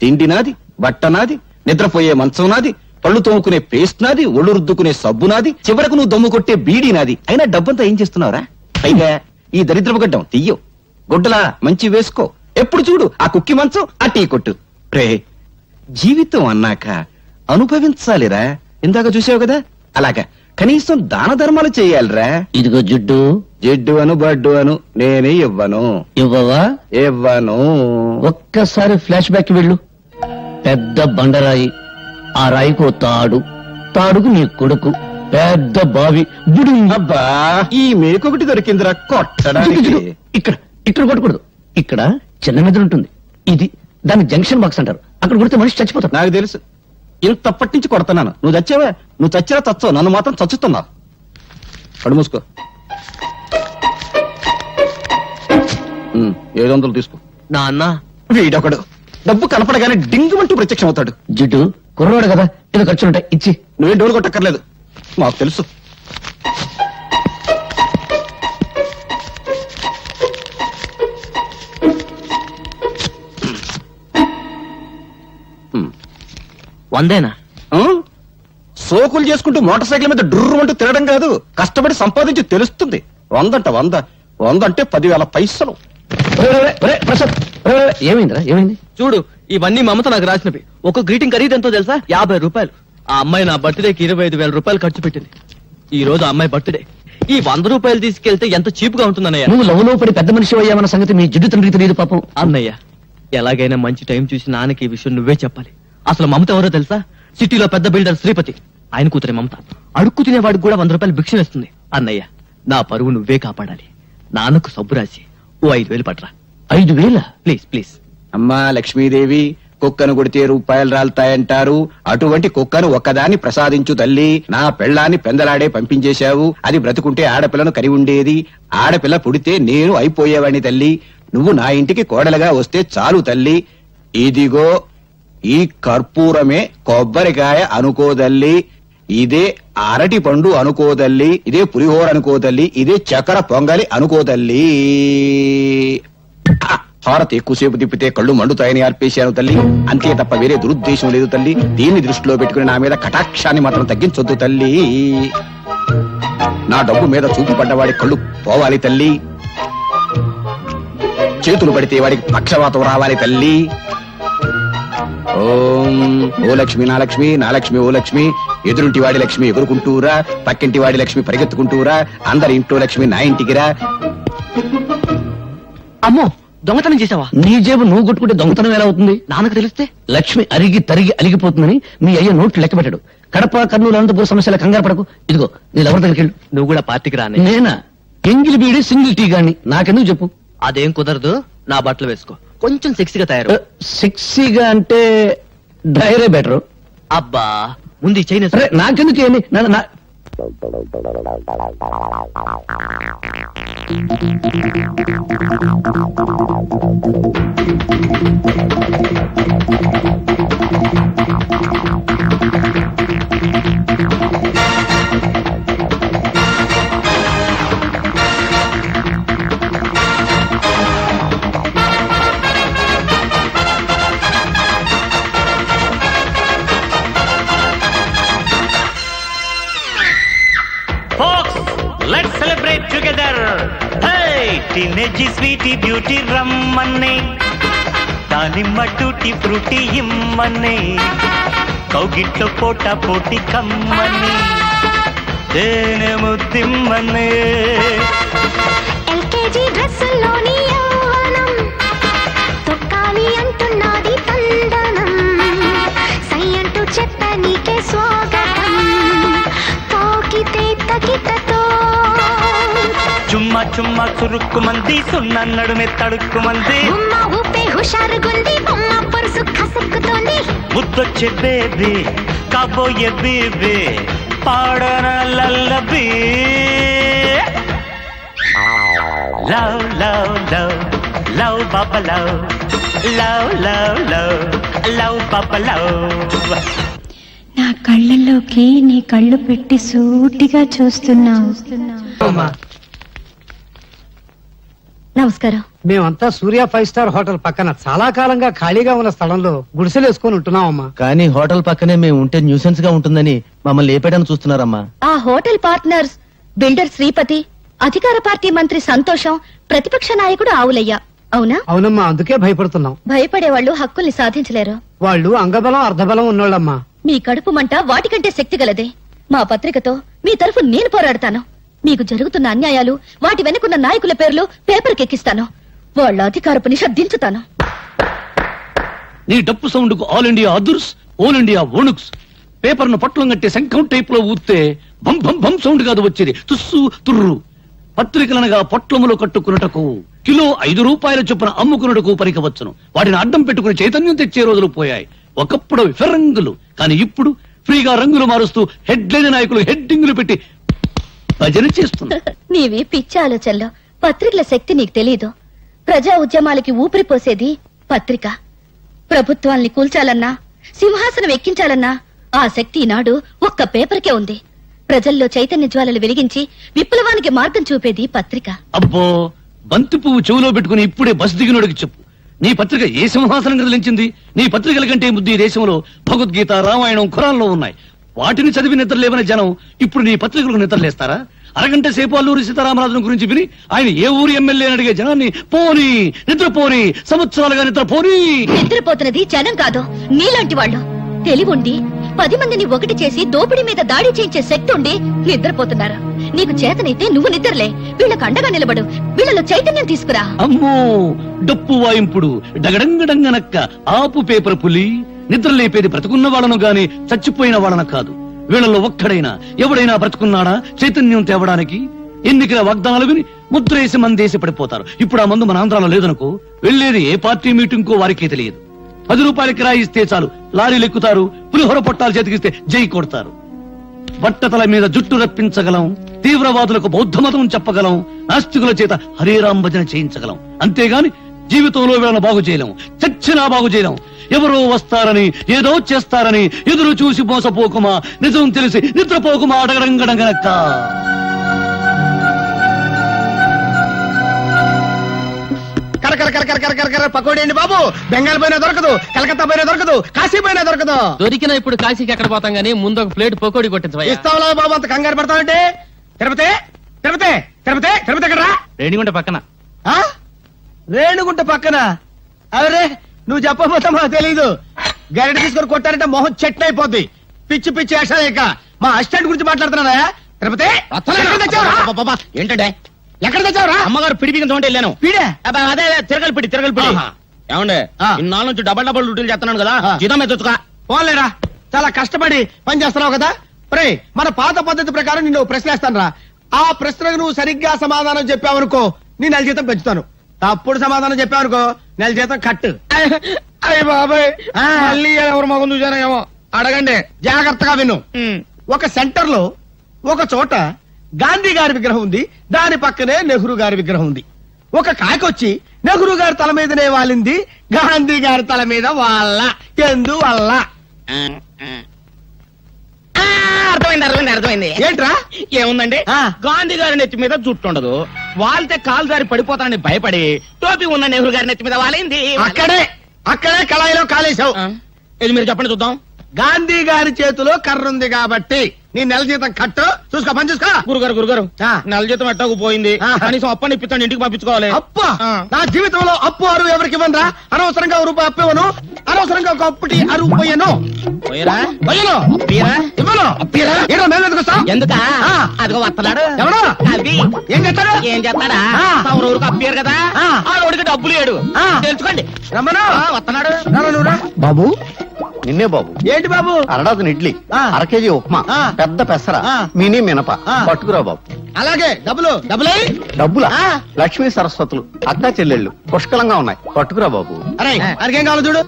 తిండి నాది, బట్ట నాది, నిద్రపోయే మంచం నాది, పళ్ళు తోముకునే పేస్ట్ నాది, ఒళ్ళు రుద్దుకునే సబ్బు నాది, చివరకు నువ్వు దమ్ము కొట్టే బీడీ నాది. అయినా డబ్బంతా ఏం చేస్తున్నావురా? పైగా ఈ దరిద్రపు గడ్డం తీయవు. గుడ్డలా మంచి వేసుకో. ఎప్పుడు చూడు ఆ కుక్కి మంచం, ఆ టీ కొట్టు. రే జీవితం అన్నాక అనుభవించాలిరా. ఇందాక చూసావు కదా, అలాగా కనీసం దాన ధర్మాలు చేయాలిరా. ఇదిగో జిడ్డు, జిడ్డు అను బడ్డు అను నేనే ఇవ్వను. ఇవ్వవా? ఇవ్వను. ఒక్కసారి ఫ్లాష్ బ్యాక్ వెళ్ళు. పెద్ద బండరాయి, ఆ రాయికి ఓ తాడు, తాడుకు నీ కొడుకు, పెద్ద బావి, బుడు. అబ్బా ఈ మేకొకటి దొరికిందిరా కొట్టడానికి. ఇక్కడ ఇక్కడ కొట్టకూడదు, ఇక్కడ చిన్న మెదడు ఉంటుంది, ఇది దాన్ని జంక్షన్ బాక్స్ అంటారు, అక్కడ కొడితే మనిషి చచ్చిపోతాడు. నాకు తెలుసు, ఇంతప్పటి నుంచి కొడుతున్నాను. నువ్వు చచ్చావా? నువ్వు చచ్చినా చచ్చావు, నన్ను మాత్రం చచ్చుతున్నావు. కడు మూసుకో. 700 తీసుకో. నాన్న వీడొకడు డబ్బు కనపడగానే డింగుమంటూ ప్రత్యక్షం అవుతాడు. జిడ్డు కుర్రోడు కదా, ఏదో ఖర్చులుంటాయి, ఇచ్చి. నువ్వే డోలు కొట్టక్కర్లేదు, మాకు తెలుసు. వందేనా? ఆ? సోకులు చేసుకుంటూ మోటార్ సైకిల్ మీద డుర్రు అంటూ తిరగడం కాదు, కష్టపడి సంపాదించి తెలుస్తుంది. 100 అంటే 10,000 పైసలు. ప్రసాద్, ఏమైందిరా? ఏమైంది? చూడు, ఇవన్నీ మమత నాకు రాసినవి. ఒక గ్రీటింగ్ ఖరీదు ఎంతో తెలుసా? 50 రూపాయలు. ఆ అమ్మాయి నా బర్త్డేకి 25,000 రూపాయలు ఖర్చు పెట్టింది. ఈ రోజు ఆ అమ్మాయి బర్త్డే. ఈ 100 రూపాయలు తీసుకెళ్తే ఎంత చీప్ గా ఉంటుందన్నయ్య. నువ్వు లవ్లో పడి పెద్ద మనిషి అయ్యామన్న సంగతి మీ జిడ్డు తండ్రికి తెలియదు పాపం. అన్నయ్య, ఎలాగైనా మంచి టైం చూసి నాన్నకి ఈ విషయం నువ్వే చెప్పాలి. అసలు మమత ఎవరో తెలుసా? సిటీలో పెద్ద బిల్డర్ శ్రీపతి, ఆయన కూతురే మమత. అడుక్కు తినేవాడికి కూడా 100 రూపాయలు భిక్ష వేస్తుంది. అన్నయ్య, నా పరువు నువ్వే కాపాడాలి. నాన్నకు సబ్బు రాసి ఓ 5,000 పట్రా. 5,000? Please please. అమ్మా లక్ష్మీదేవి, కుక్కను కొడితే రూపాయలు రాలుతాయంటారు. అటువంటి కుక్కను ఒక్కదాన్ని ప్రసాదించు తల్లి. నా పెళ్ళాన్ని పెందలాడే పంపించేశావు. అది బ్రతుకుంటే ఆడపిల్లను కరి ఉండేది. ఆడపిల్ల పుడితే నేను అయిపోయేవాడిని తల్లి. నువ్వు నా ఇంటికి కోడలుగా వస్తే చాలు తల్లి. ఇదిగో ఈ కర్పూరమే కొబ్బరికాయ అనుకోదల్లి, ఇదే అరటి పండు అనుకోదల్లి, ఇదే పులిహోర అనుకోదల్లి, ఇదే చక్కెర పొంగలి అనుకోదల్లి. హారతి ఎక్కువసేపు తిప్పితే కళ్ళు మండుతాయని అర్పేశాను తల్లి. అంతే తప్ప వేరే దురుద్దేశం లేదు తల్లి. దీన్ని దృష్టిలో పెట్టుకుని నా మీద కటాక్షాన్ని మాత్రం తగ్గించొద్దు తల్లి. నా డబ్బు మీద చూపు పడ్డవాడి కళ్ళు పోవాలి తల్లి. చేతులు పడితే వాడికి పక్షవాతం రావాలి తల్లి. ఓం ఓ లక్ష్మి నా లక్ష్మి, నా లక్ష్మి ఓ లక్ష్మి. ఎదురుంటి వాడి లక్ష్మి ఎగురుకుంటూరా, పక్కింటి వాడి లక్ష్మి పరిగెత్తుకుంటూరా, అందరి ఇంట్లో లక్ష్మి నా ఇంటికిరా. అమ్మో, దొంగతనం చేసావా? నీ జేబు నువ్వు కొట్టుకుంటే దొంగతనం ఎలా అవుతుంది? నాన్నకు తెలిస్తే లక్ష్మి అరిగి తరిగి అలిగిపోతుందని మీ అయ్య నోట్లు లెక్క పెట్టాడు. కడప, కర్నూలు, అనంతపురం సమస్యల కంగారు పడకు. ఇదిగో నీ ఎవరి దగ్గరికి వెళ్ళు. నువ్వు కూడా పార్టీకి రానే. నేనా? ఎంగిలి బీడి సింగిల్ టీ గాని, నాకెందుకు చెప్పు. అదేం కుదరదు, నా బట్టలు వేసుకో, కొంచెం సెక్సీగా తయారు. సెక్సీగా అంటే డైరే బెటర్. అబ్బా, ముందు ఈ చైనా. సరే నాకెందుకు ఏమి Let's celebrate together. Hey, teenage sweetie beauty రమ్మన్నే, దానిమ్మ టూటీ ఫ్రూటీ ఇమ్మన్నే, కౌగిట్లో పోటా పోటీ కమ్మని, తేనె ముద్దిమ్మన్నే. ఎల్కేజీ డ్రెస్సుల్లోని యవ్వనం తొక్కాలి అంటున్నది తందనం, సై అంటూ చెప్ప నీకే స్వాగతం, తాకితే తకితతో చుమ్మా చుమ్మా చురుక్కు మంది, సున్నా నడుమే తడుక్కు మంది, బొమ్మ ఊపే హుషారుగుంది, బొమ్మ పరుసు కసుక్కుతోంది, ముద్దొచ్చే బేబీ కాబోయే బేబీ, పాడన lullaby. Love love love love బాబా love, love love love love బాబా లవ్. నా కళ్ళల్లోకి నీ కళ్ళు పెట్టి సూటిగా చూస్తున్నావు. నమస్కారం. మేమంతా సూర్య 5 స్టార్ హోటల్ పక్కన చాలా కాలంగా ఖాళీగా ఉన్న స్థలంలో గుడిసెలు వేసుకుని ఉంటున్నామమ్మా. కానీ హోటల్ పక్కనే మేము ఉంటే న్యూసెన్స్ గా ఉంటుందని మమ్మల్ని లేపేయడానికి చూస్తున్నారమ్మా. ఆ హోటల్ పార్ట్నర్స్ బిల్డర్ శ్రీపతి, అధికార పార్టీ మంత్రి సంతోషం, ప్రతిపక్ష నాయకుడు ఆవులయ్య. అవునా? అవునమ్మా, అందుకే భయపడుతున్నాం. భయపడే వాళ్ళు హక్కుల్ని సాధించలేరు. వాళ్ళు అంగబలం అర్ధబలం ఉన్నోళ్ళమ్మా. మీ కడుపు మంట వాటికంటే శక్తి గలదే. మా పత్రికతో మీ తరఫు నేను పోరాడతాను. మీకు జరుగుతున్న అన్యాయాలు, వాటి వెనుకున్న నాయకుల పేర్లు పేపర్కి ఎక్కిస్తాను. వాళ్ళ అధికారపు నిష దించుతాను. నీ డప్పు సౌండ్ కు ఆల్ ఇండియా అదుర్స్, ఆల్ ఇండియా ఓనుక్స్. పేపర్ ను పట్లం కట్టి శంఖం టైప్ లో ఊస్తే భం భం భం సౌండ్ కాదు వచ్చేది, తుస్సు తుర్రు. పత్రికలనగా పొట్లములు కట్టుకున్నటకు కిలో 5 రూపాయల చొప్పున అమ్ముకున్నటకు పనికవచ్చును. వాటిని అడ్డం పెట్టుకుని చైతన్యం తెచ్చే రోజులు పోయాయి. ఒకప్పుడు ఫిరంగులు, కానీ ఇప్పుడు ఫ్రీగా రంగులు మారుస్తూ హెడ్లైన్ నాయకులు హెడ్డింగులు పెట్టి భజన చేస్తున్నారు. నీవి పిచ్చి ఆలోచనలో. పత్రికల శక్తి నీకు తెలీదు. ప్రజా ఉద్యమాలకి ఊపిరి పోసేది పత్రిక. ప్రభుత్వాల్ని కూల్చాలన్నా, సింహాసనం ఎక్కించాలన్నా ఆ శక్తి ఈనాడు ఒక్క పేపర్కే ఉంది. ప్రజల్లో చైతన్య జ్వాలలు వెలిగించి విప్లవానికి మార్గం చూపేది పత్రిక. అబ్బో, బంతి పువ్వు చెవులో పెట్టుకుని ఇప్పుడే బస్ దిగినోడికి చెప్పు, నీ పత్రిక ఏ సింహాసనం కదిలించింది? నీ పత్రికల కంటే ముద్దు ఈ దేశంలో భగవద్గీత, రామాయణం, ఖురాన్లో ఉన్నాయి. వాటిని చదివి నిద్రలేవని జనం ఇప్పుడు నీ పత్రికలకు నిద్రలేస్తారా? అరగంట సేపు అల్లూరి సీతారామరాజును గురించి విని ఆయన ఏ ఊరి ఎమ్మెల్యే అని అడిగే జనాన్ని పోనీ నిద్రపోని, సంవత్సరాలుగా నిద్రపోని. నిద్రపోతున్నది జనం కాదు, నీలాంటి వాళ్ళు. తెలివుండి 10 మందిని ఒకటి చేసి దోపిడీ మీద దాడి చేయించే శక్తి ఉండి నిద్రపోతున్నారు. నీకు చేతనైతే నువ్వు నిద్రలే, వీళ్ళకు అండగా నిలబడు, వీళ్ళలో చైతన్యం తీసుకురా. అమ్మో, డప్పు వాయింపుడు డగడంగడంగనక్క ఆపు పేపర్ పులి. నిద్ర లేపేది బ్రతుకున్న వాళ్ళను గాని చచ్చిపోయిన వాళ్ళను కాదు. వీళ్ళలో ఒక్కడైనా ఎవడైనా బ్రతుకున్నాడా చైతన్యం తేవడానికి? ఎన్నికల వాగ్దానాలు విని ముద్రేసి మందేసి పడిపోతారు. ఇప్పుడు ఆ మందు మన ఆంధ్రాలో లేదనుకో, వెళ్లేది ఏ పార్టీ మీటింగ్ కో వారికే తెలియదు. 10 రూపాయల కిరాయి ఇస్తే చాలు లారీలు ఎక్కుతారు, పులిహోర పొట్టాలు చేతికిస్తే జై కొడతారు. బట్టతల మీద జుట్టు రప్పించగలం, తీవ్రవాదులకు బౌద్ధ మతం చెప్పగలం, నాస్తికుల చేత హరేరాం భజన చేయించగలం. అంతేగాని జీవితంలో వీళ్ళను బాగు చేయలేం, చచ్చినా బాగు చేయలేం. ఎవరో వస్తారని, ఏదో చేస్తారని ఎదురు చూసి మోసపోకుమా, నిజం తెలిసి నిద్రపోకుమా అడగడంగడంగనక్క. పకోడీ అండి బాబు. బెంగాల్ పోయినా దొరకదు, కలకత్తా పోయినా దొరకదు, కాశీ పోయినా దొరకదు. దొరికిన ఇప్పుడు కాశీకి ఎక్కడ పోతాం గానీ ముందు ఒక ప్లేట్ పకోడీ కొట్టించవయ్యా. ఇస్తావులా బాబు, అంత కంగారు పడతావంటే. తిరుపతి తిరుపతి తిరుపతి తిరుపతి ఎక్కడ? రేణిగుంట పక్కన. రేణుగుంట పక్కన? అరే, నువ్వు చెప్పబోతా మాకు తెలీదు. గరిట తీసుకొని కొట్టారంటే మొహం చెట్టు అయిపోద్ది. పిచ్చి పిచ్చి వేషాలేక మా అసిస్టెంట్ గురించి మాట్లాడుతున్నారా? తిరుపతి ఏంటంటే ఎక్కడ తెచ్చావురా? అమ్మగారు పిడిపికి తోంటే వెళ్ళాను. పీడే అదే తిరగలి పిడి. ఏమండే, ఇన్నాళ్ళ నుంచి డబల్ డ్యూటీలు చేస్తున్నాను కదా, జీతం మీద తెచ్చుకో. పోలేరా, చాలా కష్టపడి పని చేస్తున్నావు కదా. ప్రే, మన పాత పద్ధతి ప్రకారం నిన్ను ప్రశ్న వేస్తాను రా. ఆ ప్రశ్నకు నువ్వు సరిగ్గా సమాధానం చెప్పావనుకో, నీ నెల జీతం పెంచుతాను. తప్పుడు సమాధానం చెప్పావనుకో, నెల జీతం కట్టు. అయ్య బాబాయ్, మళ్ళీ ఎవరు మగం చూసానో ఏమో. అడగండి, జాగ్రత్తగా విను. ఒక సెంటర్ లో ఒక చోట గాంధీ గారి విగ్రహం ఉంది, దాని పక్కనే నెహ్రూ గారి విగ్రహం ఉంది. ఒక కాకొచ్చి నెహ్రూ గారి తల మీదనే వాలింది, గాంధీ గారి తల మీద వాళ్ళ. ఎందువల్ల? అర్థమైంది. ఏంట్రా? ఏముందండి, గాంధీ గారి నెత్తి మీద జుట్టు ఉండదు, వాళ్తే కాలు జారి పడిపోతానని భయపడి టోపీ ఉన్న నెహ్రూ గారి నెత్తి మీద వాలింది. అక్కడే కళాయిలో కాలేశావు. ఇది మీరు చెప్పండి చూద్దాం. గాంధీ గారి చేతిలో కర్ర ఉంది కాబట్టి నీ నెల జీతం కట్టు. చూసుకో, పని చూసుకో. గురుగారు నెల జీతం ఎట్టాకు పోయింది, కనీసం అప్పని ఇప్పించండి, ఇంటికి పంపించుకోవాలి. అప్ప? నా జీవితంలో అప్పు అరువు ఎవరికి ఇవ్వనరా. అనవసరంగా ₹1 అప్పు ఇవ్వను, అనవసరంగా ఒక అప్పుటి అరువు పోయాను. ఎందుకా? అదిగో వస్తున్నాడు. ఎవడు? అది ఏం చేస్తాడు? ఏం చేస్తాడా? ఊరికి అప్పారు కదా, ఆ రోడ్డుకి డబ్బులు లేడు. తెలుసుకోండి. రమ్మను. వస్తున్నాడు. బాబు, నిన్నే బాబు. ఏంటి బాబు? అరడాది ఇడ్లీ, 1 కేజీ ఉప్మా, పెద్ద పెసర, మినీ మినప పట్టుకురా బాబు. అలాగే. డబ్బులు డబ్బులా? లక్ష్మీ సరస్వతులు అక్కా చెల్లెళ్ళు పుష్కలంగా ఉన్నాయి, పట్టుకురా బాబు. అరే, అడిగేం కావాలి చూడు.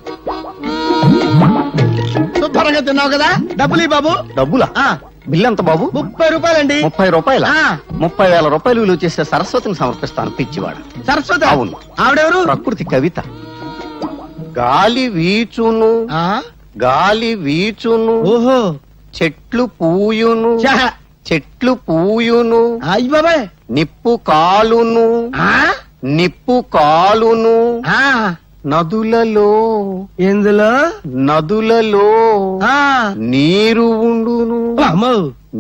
శుభ్రంగా తిన్నావు కదా, డబ్బులు బాబు. డబ్బులా? బిల్లు ఎంత బాబు? 30 రూపాయలండి. 30 రూపాయల? 30,000 రూపాయలు విలువ చేసే సరస్వతిని సమర్పిస్తాను, పిచ్చివాడు. సరస్వతి? అవును. ఆవిడెవరు? ప్రకృతి కవిత. గాలి వీచును, గాలి వీచును, ఓహో, చెట్లు పూయును, చెట్లు పూయును, అయ్య బాబాయ్, నిప్పు కాలును, నిప్పు కాలును, నదులలో, ఎందులో? నదులలో నీరు ఉండును,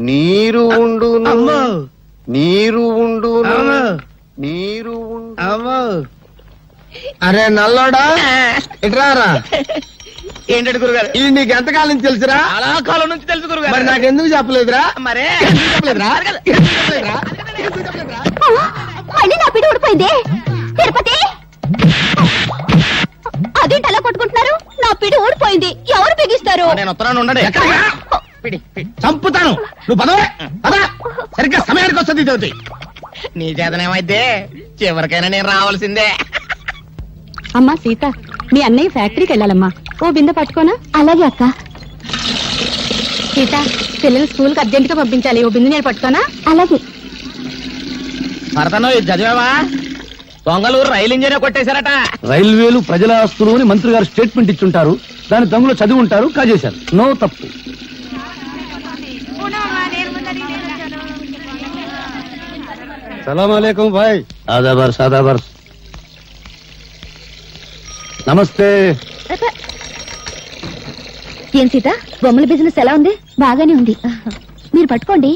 నీరు ఉండును, నీరు ఉండును, నీరు ఉండును. అరే నల్లోడా, ఇట్రారా. ఏంటంటే గురుగారు, ఇది నీకు ఎంతకాలం నుంచి తెలుసురా? చాలా కాలం నుంచి తెలుసు గురుగారు. మరి నాకెందుకు చెప్పలేదురా? మరే మళ్ళీ నా పిడి ఊడిపోయింది. తిరుపతి, అదేంటి అలా కొట్టుకుంటున్నారు? నా పిడి ఊడిపోయింది. ఎవరు బిగిస్తారు? నేను ఉత్తరాన్ని ఉండండి. చంపుతాను. నువ్వు పదవే పద. సరిగ్గా సమయానికి వస్తుంది జ్యోతి. నీ చేతనేమైతే చివరికైనా నేను రావాల్సిందే. అమ్మా సీత, మీ అన్నయ్య ఫ్యాక్టరీకి వెళ్ళాలమ్మా. ఓ బిందె పట్టుకోనా? అలాగే అక్క. సీత, పిల్లలు స్కూల్ కి అర్జెంట్ గా పంపించాలి. ఓ బిందె నేను పట్టుకోనా? అలాగే. భరతను ఇది చదివావా? దొంగలూరు రైలు ఇంజనే కొట్టేశారట. రైల్వేలు ప్రజల ఆస్తులు అని మంత్రి గారు స్టేట్మెంట్ ఇచ్చుంటారు. దాని దొంగలు చదివి ఉంటారు, కాజేశారు. నో తప్పు. సలాం అలైకుం భాయ్. ఆదాబర్స్ ఆదాబర్స్. నమస్తే. ఏం సీత, బొమ్మల బిజినెస్ ఎలా ఉంది? బాగానే ఉంది. మీరు పట్టుకోండి.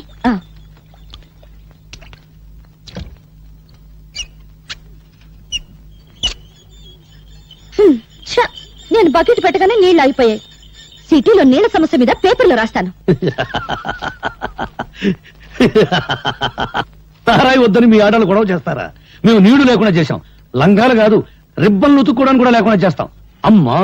నేను బకెట్ పెట్టగానే నీళ్లు అయిపోయాయి. సిటీలో నీళ్ల సమస్య మీద పేపర్లో రాస్తాను. తారాయి వద్దని మీ ఆడలు గొడవ చేస్తారా? మేము నీళ్లు లేకుండా చేశాం. లంగాలు కాదు, రిబ్బన్లు ఉతుక్కోవడానికి కూడా లేకుండా చేస్తాం. అమ్మా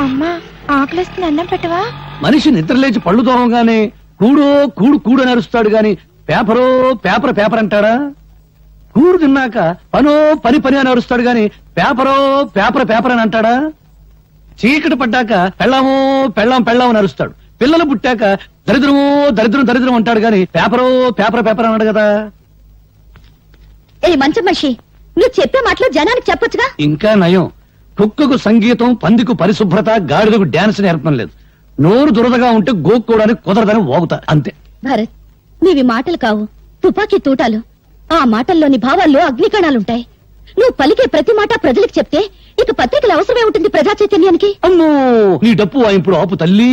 అమ్మా, ఆకలిస్తుంది, అన్నం పెట్టవా? మనిషి నిద్రలేచి పళ్ళు తోమగానే కూడో కూడు కూడు అని అరుస్తాడు గాని పేపరో పేపర్ పేపర్ అంటాడా? కూడు తిన్నాక పనో పని పని అని అరుస్తాడు గాని పేపరో పేపర్ పేపర్ అని అంటాడా? చీకటి పడ్డాక పెళ్ళామో పెళ్ళాం పెళ్ళాం అని అరుస్తాడు. పిల్లలు పుట్టాక దరిద్రమో దరిద్రం దరిద్రం అంటాడు గాని పేపరో పేపర్ పేపర్ అన్నాడు కదా. ఏ మంచి మనిషి, నువ్వు చెప్పే మాటలు జనానికి చెప్పొచ్చుగా. ఇంకా నయం, కుక్కకు సంగీతం, పందికు పరిశుభ్రత, గాడిదకు డాన్స్ నేర్పడం లేదు. నోరు దురదగా ఉంటే గోక్కోవడానికి కుదరదని వాగుతా అంతే. భరత్, నీవి మాటలు కావు, తుపాకీ తూటాలు. ఆ మాటల్లోని భావాల్లో అగ్నికణాలుంటాయి. నువ్వు పలికే ప్రతి మాట ప్రజలకు చెప్తే ఇక పత్రికల అవసరమే ఉంటుంది ప్రజా చైతన్యానికి. అమ్మో, నీ డప్పు ఇప్పుడు ఆపు తల్లి.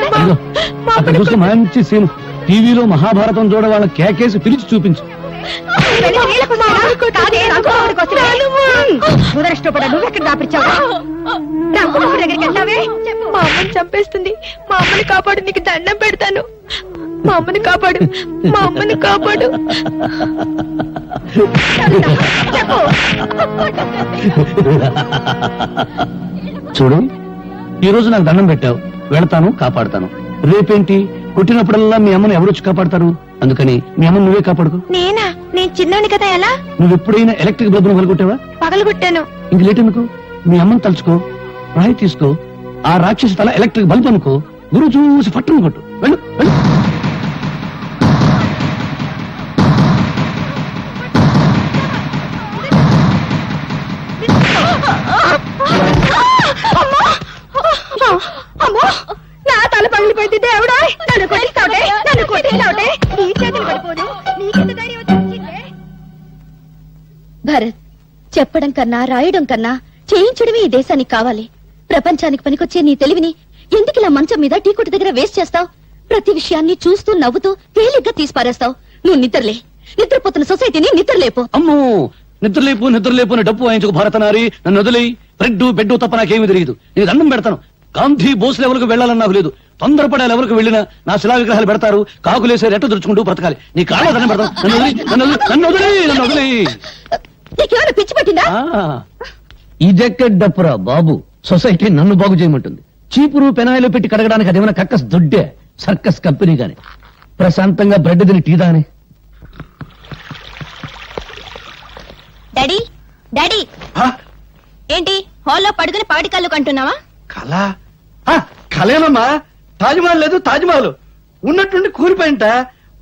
అదిగో, అక్కడ చూస్తే మంచి సీన్. టీవీలో మహాభారతం చూడ వాళ్ళ కేకేసి పిలిచి చూపించు. మా అమ్మని చంపేస్తుంది. మా అమ్మని కాపాడు, నీకు దండం పెడతాను. మా అమ్మని కాపాడు, మా అమ్మని కాపాడు. చూడు, ఈ రోజు నాకు దండం పెట్టావు, వెళతాను, కాపాడతాను. రేపేంటి, కొట్టినప్పుడల్లా మీ అమ్మని ఎవరొచ్చి కాపాడతారు? అందుకని మీ అమ్మని నువ్వే కాపాడుకో. నేనా? నేను చిన్నోని కదా. ఎలా? నువ్వు ఎప్పుడైనా ఎలక్ట్రిక్ బల్బ్ పగలగొట్టావా? పగలగొట్టాను. ఇంక లేట్ ఎందుకు? మీ అమ్మని తలుచుకో, రాయి తీసుకో, ఆ రాక్షసి తల ఎలక్ట్రిక్ బల్బ్ అనుకో, గురువు చూసి పట్టును కొట్టు. వెళ్ళు వెళ్ళు. అమ్మో, నా తల పగిలిపోయింది. దేవుడా, నన్ను కొట్టిస్తావుటే, నన్ను కొట్టిస్తావుటే. నీ చేతులు పడిపోను. నీకెంత ధైర్యం వచ్చిందే? భరత్, చెప్పడం కన్నా రాయడం కన్నా చేయించడమే ఈ దేశానికి కావాలి. ప్రపంచానికి పనికొచ్చే నీ తెలివిని ఎందుకు ఇలా మంచం మీద టీ కొట్టు దగ్గర వేస్ట్ చేస్తావు? ప్రతి విషయాన్ని చూస్తూ నవ్వుతూ తేలిగ్గా తీసిపారేస్తావు. నువ్వు నిద్రలే. నిద్రపోతున్న సొసైటీని నిద్రలేపు. అమ్మో, నిద్రలేపు నిద్రలేపు అని డప్పు వాయించుకు భారతనారి. నన్ను వదిలి బ్రెడ్ బెడ్ తప్ప నాకేమీ తెలియదు. నేను దండం పెడతాను. గాంధీ బోస్ లెవెల్కు వెళ్ళాలని నాకు లేదు. తొందరపడే లెవెల్కు వెళ్ళినా నా శిలా విగ్రహాలు పెడతారు. కాకులేసే రెట్ట దురుచుకుంటూ బ్రతకాలి. నీ కాళ్ళ దండం పెడతాను. నన్ను వదిలి, నన్ను వదిలి, నన్ను వదిలి, నన్ను వదిలి. నీకేమైనా పిచ్చి పట్టిందా? ఇదెక్కడ డప్పురా బాబు. సొసైటీ నన్ను బాగు చేయమంటుంది. చీపురు పెనాయిలో పెట్టి కడగడానికి అదేమైనా కక్కస్ దొడ్డే సర్కస్ కంపెనీ గాని. ప్రశాంతంగా బ్రెడ్ తిని టీ దాని. డాడీ, డాడీ, ఏంటి హాల్లో పడుకుని పాటి కళ్ళు కంటున్నావా? కళ కళేనమ్మా. తాజ్మహల్ లేదు, తాజ్మహల్ ఉన్నట్టుండి కూలిపోయింట.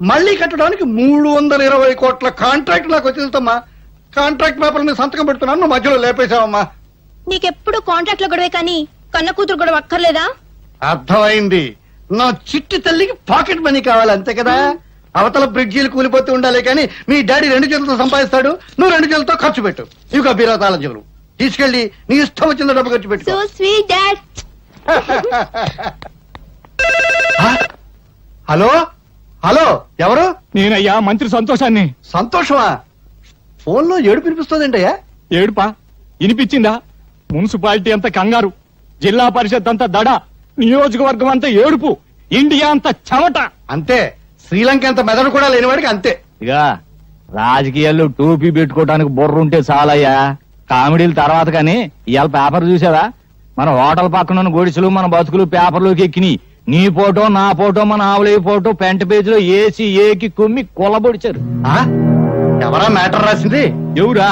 మళ్ళీ కట్టడానికి 320 కోట్ల కాంట్రాక్ట్ నాకు వచ్చేస్తామ్మా. కాంట్రాక్ట్ పేపర్ ని సంతకం పెడుతున్నాను, నువ్వు మధ్యలో లేపేశావమ్మా. నీకెప్పుడు కాంట్రాక్ట్ లో గొడవే కానీ కన్న కూతురు గొడవ అక్కర్లేదా? అర్థమైంది. నా చిట్టి తల్లికి పాకెట్ మనీ కావాలి అంతే కదా. అవతల బ్రిడ్జీలు కూలిపోతూ ఉండాలి కానీ మీ డాడీ 2 చేతులతో సంపాదిస్తాడు, నువ్వు 2 చేతులతో ఖర్చు పెట్టు. ఇవి బీరా తాళం తీసుకెళ్లి నీ ఇష్టం వచ్చిన డబ్బు ఖర్చు పెట్టు. So sweet dad. Hello hello, ఎవరు? నేనయ్యా మంత్రి సంతోషాన్ని. సంతోషమా? ఫోన్ లో ఏడుపు వినిపిస్తుందంటయ్యా. ఏడుపా వినిపించిందా? మున్సిపాలిటీ అంతా కంగారు, జిల్లా పరిషత్ అంతా దడ, నియోజకవర్గం అంతా ఏడుపు, ఇండియా అంతా చెమట. అంతే, శ్రీలంక అంత మెదడు కూడా లేనివాడికి అంతే. ఇక రాజకీయాల్లో టోపీ పెట్టుకోవడానికి బుర్ర ఉంటే చాలయ్యా, కామెడీల తర్వాత కానీ ఇవాళ పేపర్ చూసావా? మన హోటల్ పక్కన గొడిసెలు మన బతుకులు పేపర్లోకి ఎక్కినాయి. నీ ఫోటో నా ఫోటో మన ఆవులయ్య ఫోటో ఫ్రంట్ పేజ్ లో ఏసి ఏకి కుమ్మి కొల్లబొడిచారు. ఎవరా మ్యాటర్ రాసింది? ఎవరా?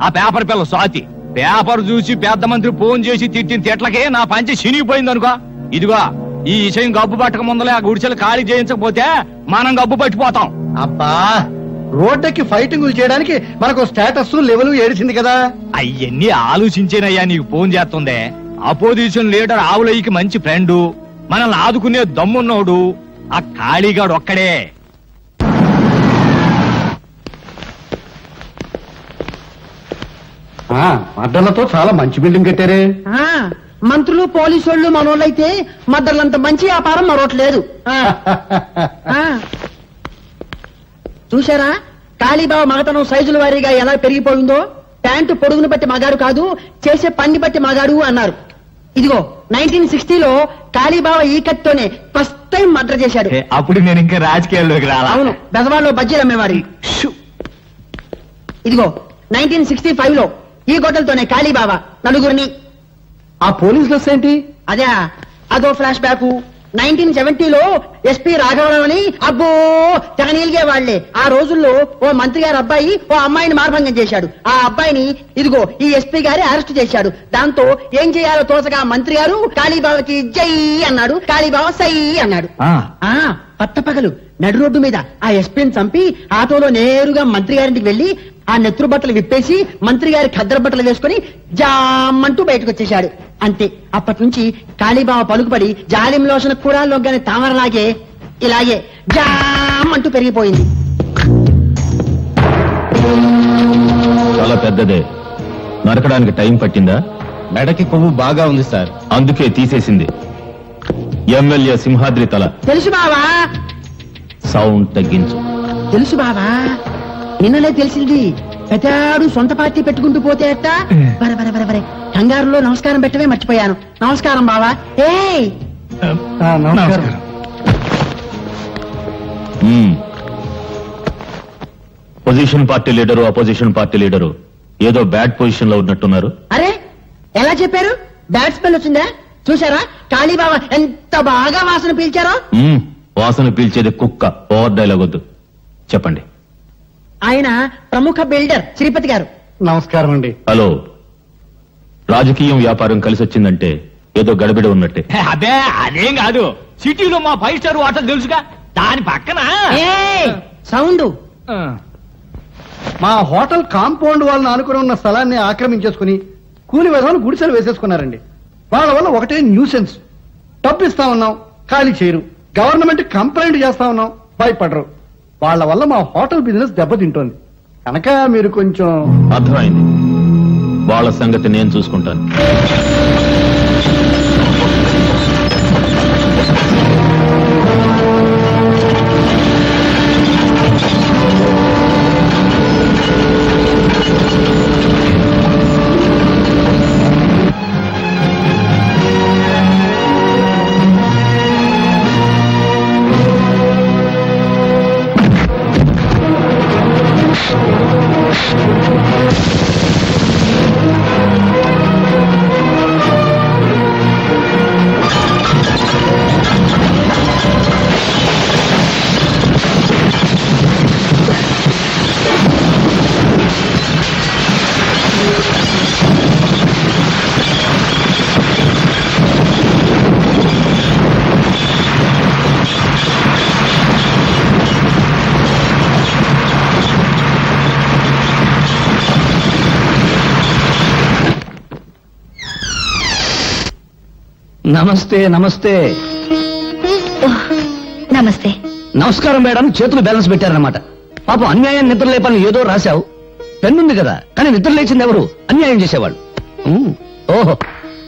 ఆ పేపర్ పిల్ల స్వాతి. పేపర్ చూసి పెద్ద మంత్రి ఫోన్ చేసి తిట్టిన తిట్లకే నా పంచి చినిగిపోయింది అనుకో. ఇదిగో ఈ విషయం గబ్బు పట్టక ముందలే ఆ గుడిసెలు ఖాళీ చేయించకపోతే మనం గబ్బు పట్టిపోతాం. అబ్బా, రోడ్డెక్కి ఫైటింగులు చేయడానికి మనకు స్టేటస్ లెవెల్ ఏడిచింది కదా. అయ్యన్ని ఆలోచించేనయ్యా నీకు ఫోన్ చేస్తుందే. అపోజిషన్ లీడర్ ఆవులయ్యకి మంచి ఫ్రెండు, మనల్ని ఆదుకునే దమ్మున్నోడు ఆ ఖాళీగాడు ఒక్కడే. అడ్డలతో చాలా మంచి బిల్డింగ్ కట్టారే. మంత్రులు పోలీసు వాళ్ళు మనోళ్ళైతే మద్దర్లంత మంచి వ్యాపారం మరొకట్లేదు. చూసారా కాళీబాబు మగతనం సైజుల వారీగా ఎలా పెరిగిపోయిందో? ప్యాంటు పొడుగును బట్టి మగాడు కాదు, చేసే పని బట్టి మగాడు అన్నారు. ఇదిగో 1960లో కాళీబాబా ఈ కత్తోనే ఫస్ట్ టైం మర్డర్ చేశాడు. అప్పుడు నేను ఇంకా రాజకీయాల్లోకి రాలా. అవును, బెజవాడలో బజ్జీలు అమ్మేవారి. ఇదిగో 1965లో ఈ గొడ్డలతోనే కాళీబాబా నలుగురిని. ఆ పోలీస్ డ్రెస్ ఏంటి? అదే అదో ఫ్లాష్ బ్యాక్. 1970లో ఎస్పీ రాఘవరావు అని అబ్బో తెగనీలిగే వాళ్లే. ఆ రోజుల్లో ఓ మంత్రి గారి అబ్బాయి ఓ అమ్మాయిని మార్భంగం చేశాడు. ఆ అబ్బాయిని ఇదిగో ఈ ఎస్పీ గారి అరెస్ట్ చేశాడు. దాంతో ఏం చేయాలో తోచగా మంత్రి గారు కాళీబాబాకి జై అన్నాడు, కాళీబాబా సై అన్నాడు. పట్టపగలు నడు రోడ్డు మీద ఆ ఎస్పీని చంపి ఆటోలో నేరుగా మంత్రి గారింటికి వెళ్లి ఆ నెత్తురు బట్టలు విప్పేసి మంత్రి గారి ఖద్దర బట్టలు వేసుకుని జామంటూ బయటకు వచ్చేశాడు. అంతే, అప్పటి నుంచి కాళీబాబా పలుకుపడి జాలిం లోషణ కూడా లొగ్గని తామరలాగే ఇలాగే జామంటూ పెరిగిపోయింది. చాలా పెద్దదే. నరకడానికి టైం పట్టిందా? మెడకి కొవ్వు బాగా ఉంది సార్, అందుకే తీసేసింది. ఎమ్మెల్యే సింహాద్రి తల. తెలుసు బావా. సౌండ్ తగ్గించు. తెలుసు బావా, నిన్ననే తెలిసింది. పెద్దాడు సొంత పార్టీ పెట్టుకుంటూ పోతే అట్ట. బరే బరే బరే బరే కంగారులో నమస్కారం పెట్టవే మర్చిపోయాను. నమస్కారం బావా. ఏయ్ నమస్కారం. Position party leader opposition party leader ఏదో బ్యాడ్ పొజిషన్ లో ఉన్నట్టున్నారు. అరే ఎలా చెప్పారు? బ్యాడ్ స్మెల్ వచ్చిందా? చూసారా కాళీబాబా ఎంత బాగా వాసన పీల్చారో? వాసన పీల్చేది కుక్క. ఓవర్ డైలాగ్ వద్దు, చెప్పండి. ఆయన ప్రముఖ బిల్డర్ శ్రీపతి గారు. నమస్కారం అండి. హలో, రాజకీయం వ్యాపారం కలిసి వచ్చిందంటే ఏదో గడబిడ ఉన్నట్టే. అదే అదేం కాదు, సిటీలో మా 5 స్టార్ హోటల్ తెలుసుగా, దాని పక్కన సౌండ్. మా హోటల్ కాంపౌండ్ వాళ్ళని ఆనుకుని ఉన్న స్థలాన్ని ఆక్రమించేసుకుని కూలి విధాలు గుడిసెలు వేసేసుకున్నారండి. వాళ్ళ వల్ల ఒకటే న్యూసెన్స్. డబ్బు ఇస్తా ఉన్నాం, ఖాళీ చేయరు. గవర్నమెంట్ కంప్లైంట్ చేస్తా ఉన్నాం, భయపడరు. వాళ్ళ వల్ల మా హోటల్ బిజినెస్ దెబ్బతింటోంది. కనుక మీరు కొంచెం. అర్థమైంది, వాళ్ళ సంగతి నేను చూసుకుంటాను. నమస్తే. నమస్తే నమస్తే. నమస్కారం మేడం. చేతులు బ్యాలెన్స్ పెట్టారన్నమాట. పాపం అన్యాయం నిద్ర లేపని ఏదో రాశావు. పెన్నుంది కదా, కానీ నిద్ర లేచింది ఎవరు? అన్యాయం చేసేవాళ్ళు. ఓహో,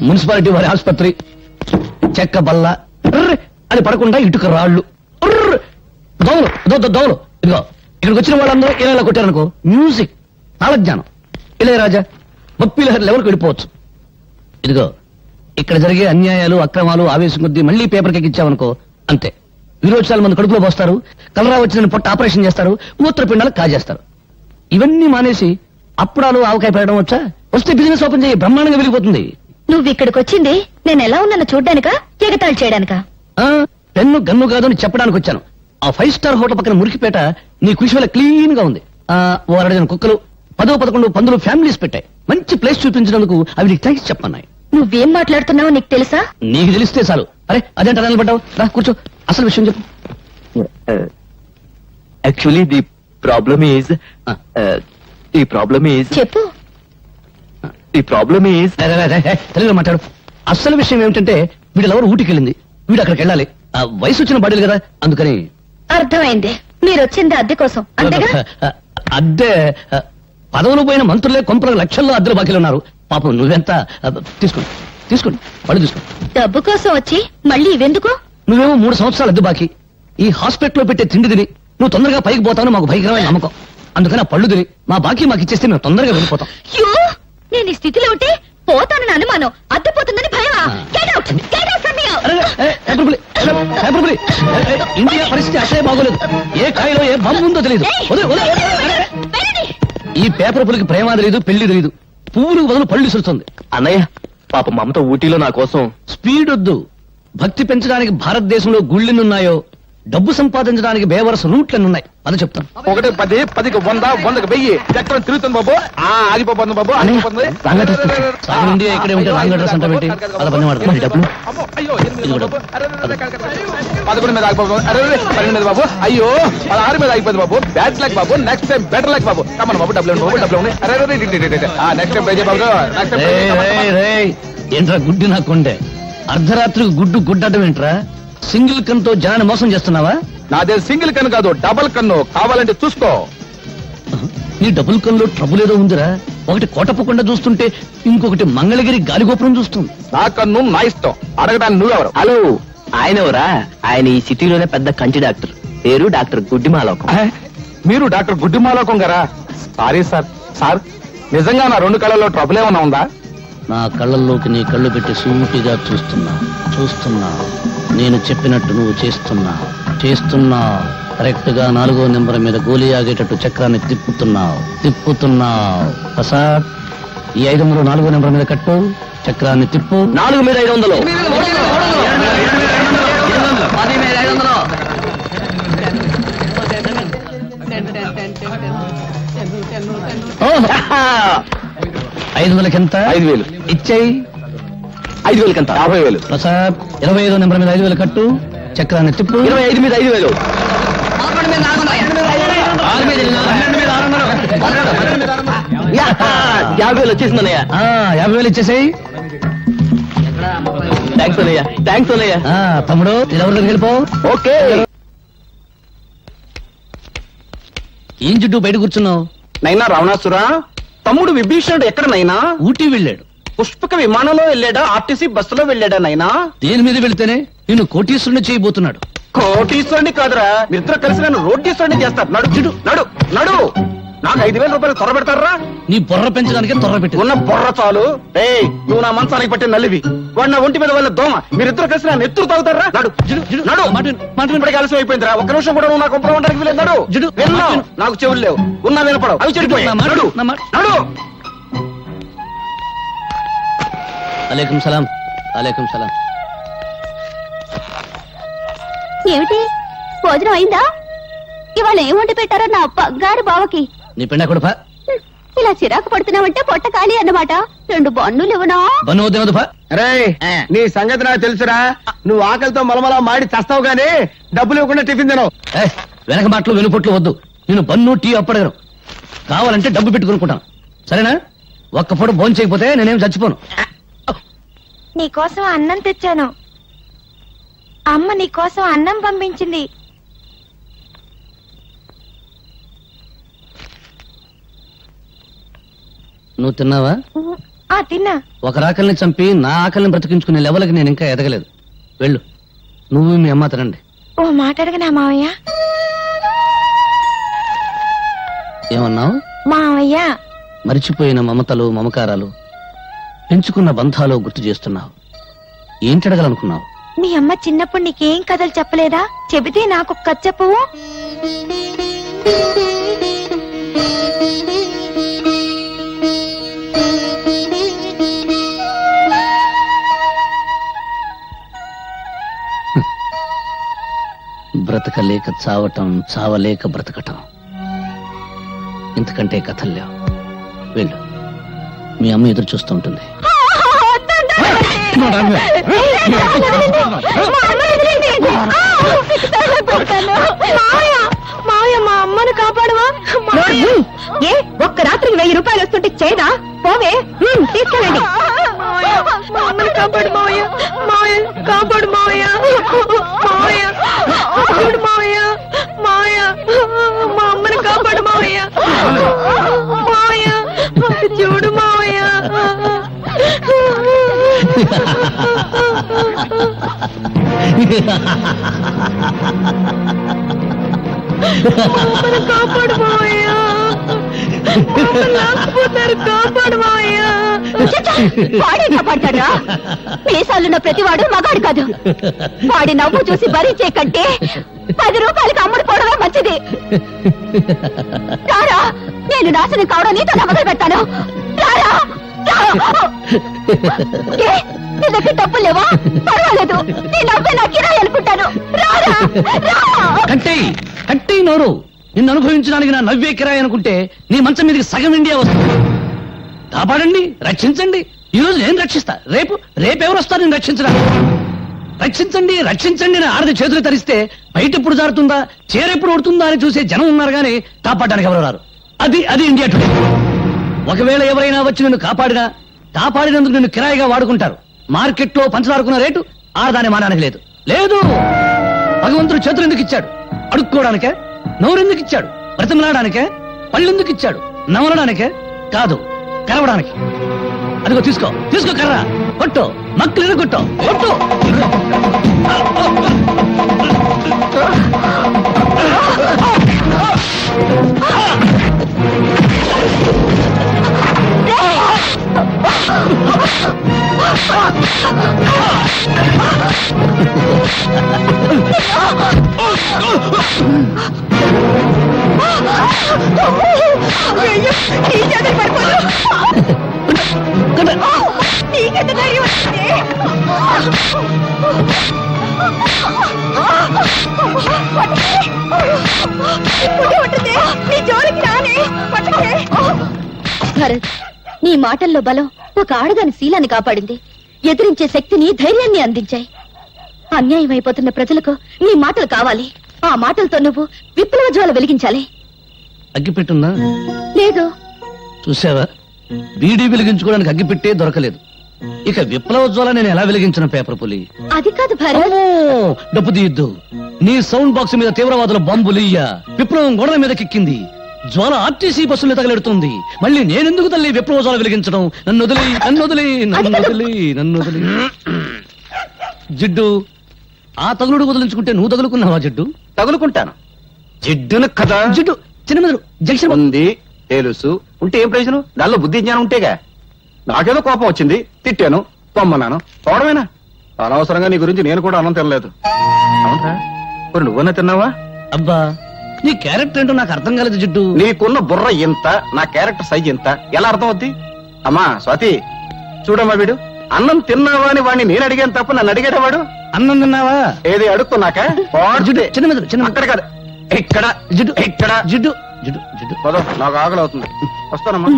మున్సిపాలిటీ వారి ఆసుపత్రి, చెక్క బల్ల అని పడకుండా ఇటుక రాళ్ళు, దోమలు దోమలు. ఇదిగో ఇక్కడికి వచ్చిన వాళ్ళందరూ ఇలా కొట్టారనుకో, మ్యూజిక్, తాళజ్ఞానం, ఇళయరాజా, బొప్పిలహరి లెవెల్కి వెళ్ళిపోవచ్చు. ఇదిగో ఇక్కడ జరిగే అన్యాయాలు అక్రమాలు ఆవేశం కొద్దీ మళ్ళీ పేపర్కి ఎక్కించామనుకో, అంతే. విరోచనాలు మంది కడుపులో పోస్తారు, కలరా వచ్చిన పొట్ట ఆపరేషన్ చేస్తారు, మూత్రపిండాలు కాజేస్తారు. ఇవన్నీ మానేసి అప్పుడాలు ఆవకాయ పెట్టడం వచ్చా? వస్తే బిజినెస్ ఓపెన్ చేయి, బ్రహ్మాండంగా వెలిగిపోతుంది. నువ్వు ఇక్కడికి వచ్చింది నేను ఎలా ఉన్నాను చూడ్డానికా, ఎగతాళి చేయడానికా? ఆ, పెన్ను గన్ను కాదు అని చెప్పడానికి వచ్చాను. ఆ 5 స్టార్ హోటల్ పక్కన మురికిపేట నీ కృషి వల్ల క్లీన్ గా ఉంది. ఓ 2 కుక్కలు, 10-11 పందులు ఫ్యామిలీస్ పెట్టాయి. మంచి ప్లేస్ చూపించినందుకు అవి నీకు థ్యాంక్స్ చెప్పన్నాయి. నువ్వేం మాట్లాడుతున్నావో నీకు తెలుసా? నీకు తెలిస్తే చాలు. అరే అదేంట నిలబడ్డావు, రా కూర్చో, అసలు విషయం చెప్పు. యాక్చువల్లీ ది ప్రాబ్లమ్ ఈజ్ చెప్పు. తెలుగులో మాట్లాడు. అసలు విషయం ఏమిటంటే వీళ్ళెవరు ఊటికి వెళ్ళింది, వీడు అక్కడికి వెళ్ళాలి. వయసు వచ్చిన బడులు కదా, అందుకని. అర్థమైంది, మీరు వచ్చింది అద్దె కోసం అంతేగా? అద్దె పదవులు పోయిన మంత్రులే కొంపలకు లక్షల్లో అద్దెలు బాకీలు ఉన్నారు. పాపం నువ్వెంత తీసుకోండి, తీసుకోండి, పళ్ళు తీసుకోండి. డబ్బు కోసం వచ్చి మళ్ళీ ఇవెందుకు? నువ్వేమో 3 సంవత్సరాలు అద్దె బాకీ. ఈ హాస్పిటల్లో పెట్టే తిండి తిని నువ్వు తొందరగా పైకి పోతావు మాకు భయంకరమైన నమ్మకం. అందుకని ఆ పళ్ళు తిని మా బాకీ మాకు ఇచ్చేస్తే మేము తొందరగా వెళ్ళిపోతాం. అయ్యో, నేను ఈ స్థితిలో ఉంటే పోతానని అనుమానం, అద్దెపోతుందని భయమా? Get out! Get out from here! India పరిస్థితి అసలే బాగోలేదు. ఏ కాయలో ఏ బొమ్మ ఉందో తెలియదు. ఈ పేపర్ పులికి ప్రేమ తెలియదు, పెళ్లి తెలియదు. పువ్వులకు బదులు పళ్ళు విసురుతుంది. అన్నయ్య పాప మమత ఊటీలో నా కోసం. స్పీడ్ వద్దు. భక్తి పెంచడానికి భారతదేశంలో గుళ్ళెన్నున్నాయో, డబ్బు సంపాదించడానికి బేవరస రూట్లెన్నున్నాయి. అది చెప్తాను. 1 10 10కి 100 100కి 1000 చక్రం తిరుగుతుంది బాబు. ఆగిపోతుంది బాబు, ఆగిపోతుంది. ఇండియా ఇక్కడే ఉంటే రాంగ్ అడ్రస్ అంటే అలా పని వాడుతుంది. డబ్బులు అయ్యో 11 మీద ఆగిపోతుంది. 12 మీద బాబు. అయ్యో 16 మీద ఆగిపోతుంది బాబు. బ్యాడ్ లక్ బాబు, నెక్స్ట్ టైం బెటర్ లక్ బాబు. కమన్ బాబు, డబ్బులు బాబు, డబ్బులు నెక్స్ట్ టైం బాబు, నెక్స్ట్ టైం. ఏంట్రా గుడ్డి నా కొండే, అర్ధరాత్రికి గుడ్డు గుడ్డటం ఏంట్రా? సింగిల్ కన్తో జనాన్ని మోసం చేస్తున్నావా? నాదే సింగిల్ కన్ను కాదు, డబుల్ కన్ను. కావాలంటే చూసుకో. నీ డబుల్ కన్నులో ట్రబుల్ ఏదో ఉందిరా. ఒకటి కోటప్పకుండా చూస్తుంటే ఇంకొకటి మంగళగిరి గాలిగోపురం చూస్తుంది. నా కన్ను నా ఇష్టం, అడగడానికి నువ్వెవరు? హలో, ఆయన ఎవరా? ఆయన ఈ సిటీలోనే పెద్ద కంచి డాక్టర్, పేరు డాక్టర్ గుడ్డిమాలోకం. మీరు డాక్టర్ గుడ్డిమాలోకం గారా? Sorry sir. సార్ నిజంగా నా 2 కళ్ళల్లో ట్రబుల్ ఏమన్నా ఉందా? నా కళ్ళల్లోకి నీ కళ్ళు పెట్టి సూటిగా చూస్తున్నా. నేను చెప్పినట్టు నువ్వు చేస్తున్నా. కరెక్ట్ గా 4వ నెంబర్ మీద గోలీ ఆగేటట్టు చక్రాన్ని తిప్పుతున్నావు. ప్రసాద్, ఈ 500 4వ నెంబర్ మీద కట్టు, చక్రాన్ని తిప్పు. 4 మీద 500. ఓహ్, 500కి ఎంత? 5000 ఇచ్చేయి. 5000 ఎంత? 50000. ప్రసాద్, 25వ నెంబర్ మీద 5000 కట్టు, చక్రాన్ని తిప్పు. 25 మీద 5000. 50,000 వచ్చేసిందన్నయ్య. 50,000 ఇచ్చేసేయి. థ్యాంక్స్ అన్నయ్య. తమ్ముడు, ఎవరి దగ్గరికి వెళ్ళిపో. ఓకే. ఏం చుట్టూ బయట కూర్చున్నావు? నైనా రావణాసురా, తమ్ముడు విభీషణుడు ఎక్కడ నైనా? ఊటీ వెళ్ళాడు. పుష్పక విమానంలో వెళ్ళాడా, ఆర్టీసీ బస్సులో వెళ్ళాడా నైనా? దేని మీద వెళ్తేనే నిన్ను కోటీశ్వరుని చేయబోతున్నాడు. కోటీశ్వరుని కాదురా, నిద్ర కలిసి నన్ను రోడ్డీశ్వరుని చేస్తారు. నడు నడు నడు. నాకు 5,000 రూపాయలు త్వర పెడతారా? నీ బుర్ర పెంచడానికి త్వర పెట్టి ఉన్న బుర్ర చాలు. నువ్వు నా మంచానికి పట్టిన నల్లివి, వాడు నా ఒంటి మీద వాళ్ళ దోమ. మీరిద్దరు కలిసి నా నెత్తురు తాగుతారా? నడు నడు. ఇప్పటికి ఆలస్యం అయిపోయిందిరా. 1 నిమిషం కూడా నువ్వు నా కొంపలో ఉండడానికి వీలేదు. నడు. విన్నావు? నాకు చెవులు లేవు, ఉన్నా వినపడవు, అవి చెడిపోయాయి. నడు నడు. అలైకుం సలాం. ఏమిటి, భోజనం అయిందా? ఇవాళ ఏం వండి పెట్టారో నా బంగారు బావకి. నీ పెండ కొడుపా. ఇలా చిరాకు పడుతున్నావంటే పొట్ట ఖాళీ అన్నమాట. 2 బన్నులు ఇవ్వనా? బన్ను వద్దు. రే, నీ సంగతి నాకు తెలుసురా. నువ్వు ఆకలితో మలమలా మాడి చస్తావు గానీ డబ్బులు ఇవ్వకుండా టిఫిన్ తినవు. వెనక మాటలు వెనుపొట్లు వద్దు. నేను బన్ను టీ అప్పడగను. కావాలంటే డబ్బు పెట్టుకునుకుంటాను, సరేనా? ఒక్క పూట భోజనం చేయకపోతే నేనేం చచ్చిపోను. నీకోసం అన్నం తెచ్చాను. అమ్మ నీకోసం అన్నం పంపించింది. నువ్వు తిన్నావా? తిన్నా. ఒక ఆకలిని చంపి నా ఆకలిని బ్రతికించుకునే లెవెల్కి నేను ఇంకా ఎదగలేదు. వెళ్ళు, నువ్వు మీ అమ్మ తినండి. ఓ మాట అడగనా మావయ్య? ఏమన్నావు? మావయ్య, మరిచిపోయిన మమతలు, మమకారాలు, పెంచుకున్న బంధాలు గుర్తు చేస్తున్నావు. ఏంటడగలనుకున్నావు? మీ అమ్మ చిన్నప్పుడు నీకేం కథలు చెప్పలేదా? చెబితే నాకు కథ చెప్పవు. బ్రతకలేక చావటం, చావలేక బ్రతకటం. ఇంతకంటే కథలు లేవు. వెళ్ళు, మీ అమ్మ ఎదురు చూస్తూ ఉంటుంది. మా అమ్మను కాపాడవా? ఏ ఒక్క రాత్రికి 1000 రూపాయలు వస్తుంటే చేయదా? పోవే, తీసుకెళ్ళండి. మా అమ్మను కాపాడు మావయ్య, మావయ్య కాపాడు మావయ్య, మావయ్య చూడు మావయ్య, మావయ్య మా అమ్మను కాపాడు మావయ్య, మావయ్య చూడు మావయ్య. కాపాడు మావయ్య, లేకపోతారు, కాపాడు మావయ్య. వాడే కాపాడతాడా? మీసాలున్న ప్రతివాడు మగాడు కాదు. వాడి నవ్వు చూసి భరించే కంటే 10 రూపాయలకి అమ్ముడు పోవడమే మంచిది. రారా, నేను నాశనం కావడం నీతో మొదలు పెడతాను. రారా. ఏ, నీ దగ్గర డబ్బులు లేవా? పర్వాలేదు, నీ నవ్వే నా కిరాయి అనుకుంటాను. రారా. కంటే నోరు. నిన్ను అనుభవించడానికి నా నవ్వే కిరాయి అనుకుంటే నీ మంచం మీదకి సగం ఇండియా వస్తుంది. కాపాడండి, రక్షించండి. ఈ రోజు నేను రక్షిస్తా, రేపెవరు వస్తారు నేను రక్షించడానికి? రక్షించండి, రక్షించండి నా ఆడది చేతులు తరిస్తే బయట ఎప్పుడు జారుతుందా, చేరెప్పుడు ఉడుతుందా అని చూసే జనం ఉన్నారు గానీ కాపాడడానికి ఎవరు రారు. అది ఇండియా టుడే. ఒకవేళ ఎవరైనా వచ్చి నిన్ను కాపాడినందుకు నిన్ను కిరాయిగా వాడుకుంటారు. మార్కెట్లో పంచదారుకున్న రేటు ఆడదాని మానానికి లేదు. లేదు, భగవంతుడు చేతులు ఎందుకు ఇచ్చాడు? అడుక్కోవడానికే? నోరెందుకు ఇచ్చాడు? బ్రతిమలాడానికే? పళ్ళెందుకు ఇచ్చాడు? నమలడానికే కాదు, కరవడానికి. అదిగో తీసుకో కర్ర, కొట్టు, మక్కలు కొట్టు, కొట్టు. భరత్, నీ మాటల్లో బలం ఒక ఆడదాని శీలాన్ని కాపాడింది. ఎదిరించే శక్తిని, ధైర్యాన్ని అందించాయి. అన్యాయం అయిపోతున్న ప్రజలకు నీ మాటలు కావాలి. ఆ మాటలతో నువ్వు విప్లవ జ్వాల వెలిగించాలి. అగ్గిపెట్టుందా? లేదు. చూసావా, బీడీ వెలిగించుకోవడానికి అగ్గిపెట్టే దొరకలేదు. ఇక విప్లవ జ్వాల నేను ఎలా వెలిగించిన? పేపర్ పులి. అది కాదు భరత్. డబ్బు తీయద్దు. నీ సౌండ్ బాక్స్ మీద తీవ్రవాదుల బాంబులియ్య విప్లవం గోడల మీద కెక్కింది. జ్వాల ఆర్టీసీ బస్సులు తగలెడుతుంది. మళ్ళీ నేనెందుకు తల్లి విప్లవ జ్వాల వెలిగించడం? నన్ను వదిలి. జిడ్డు, ఆ తగులుడు వదిలించుకుంటే నువ్వు తగులుకున్నావా? జిడ్డు, తగులుకుంటాను. జిడ్డును కదా. జిడ్డు చిన్న జంక్షన్ ఉంది, తెలుసు. ఉంటే ఏం ప్రయోజనం? దానిలో బుద్ధి జ్ఞానం ఉంటేగా. నాకేదో కోపం వచ్చింది, తిట్టాను, పొమ్మన్నాను, పోవడమేనా? అనవసరంగా నీ గురించి నేను కూడా అన్నం తినలేదు. అవునరా, మరి నువ్వన్నా తిన్నావా? అబ్బా, నీ క్యారెక్టర్ ఏంటో నాకు అర్థం కాలేదు జిడ్డు. నీకున్న బుర్ర ఇంత, నా క్యారెక్టర్ సైజ్ ఇంత, ఎలా అర్థం అవుద్ది? అమ్మా స్వాతి, చూడమ్మా, వీడు అన్నం తిన్నావా అని వాడిని నేను అడిగాను తప్ప నన్ను అడిగాడు వాడు. అన్నం తిన్నావా ఏది అడుగుతున్నాక? చిన్న అక్కడ కాదు, ఇక్కడ జిడ్డు, ఇక్కడ జిడ్డు జిడ్డు జిడ్డు పదో, నాకు ఆకలి అవుతుంది, వస్తానమ్మా.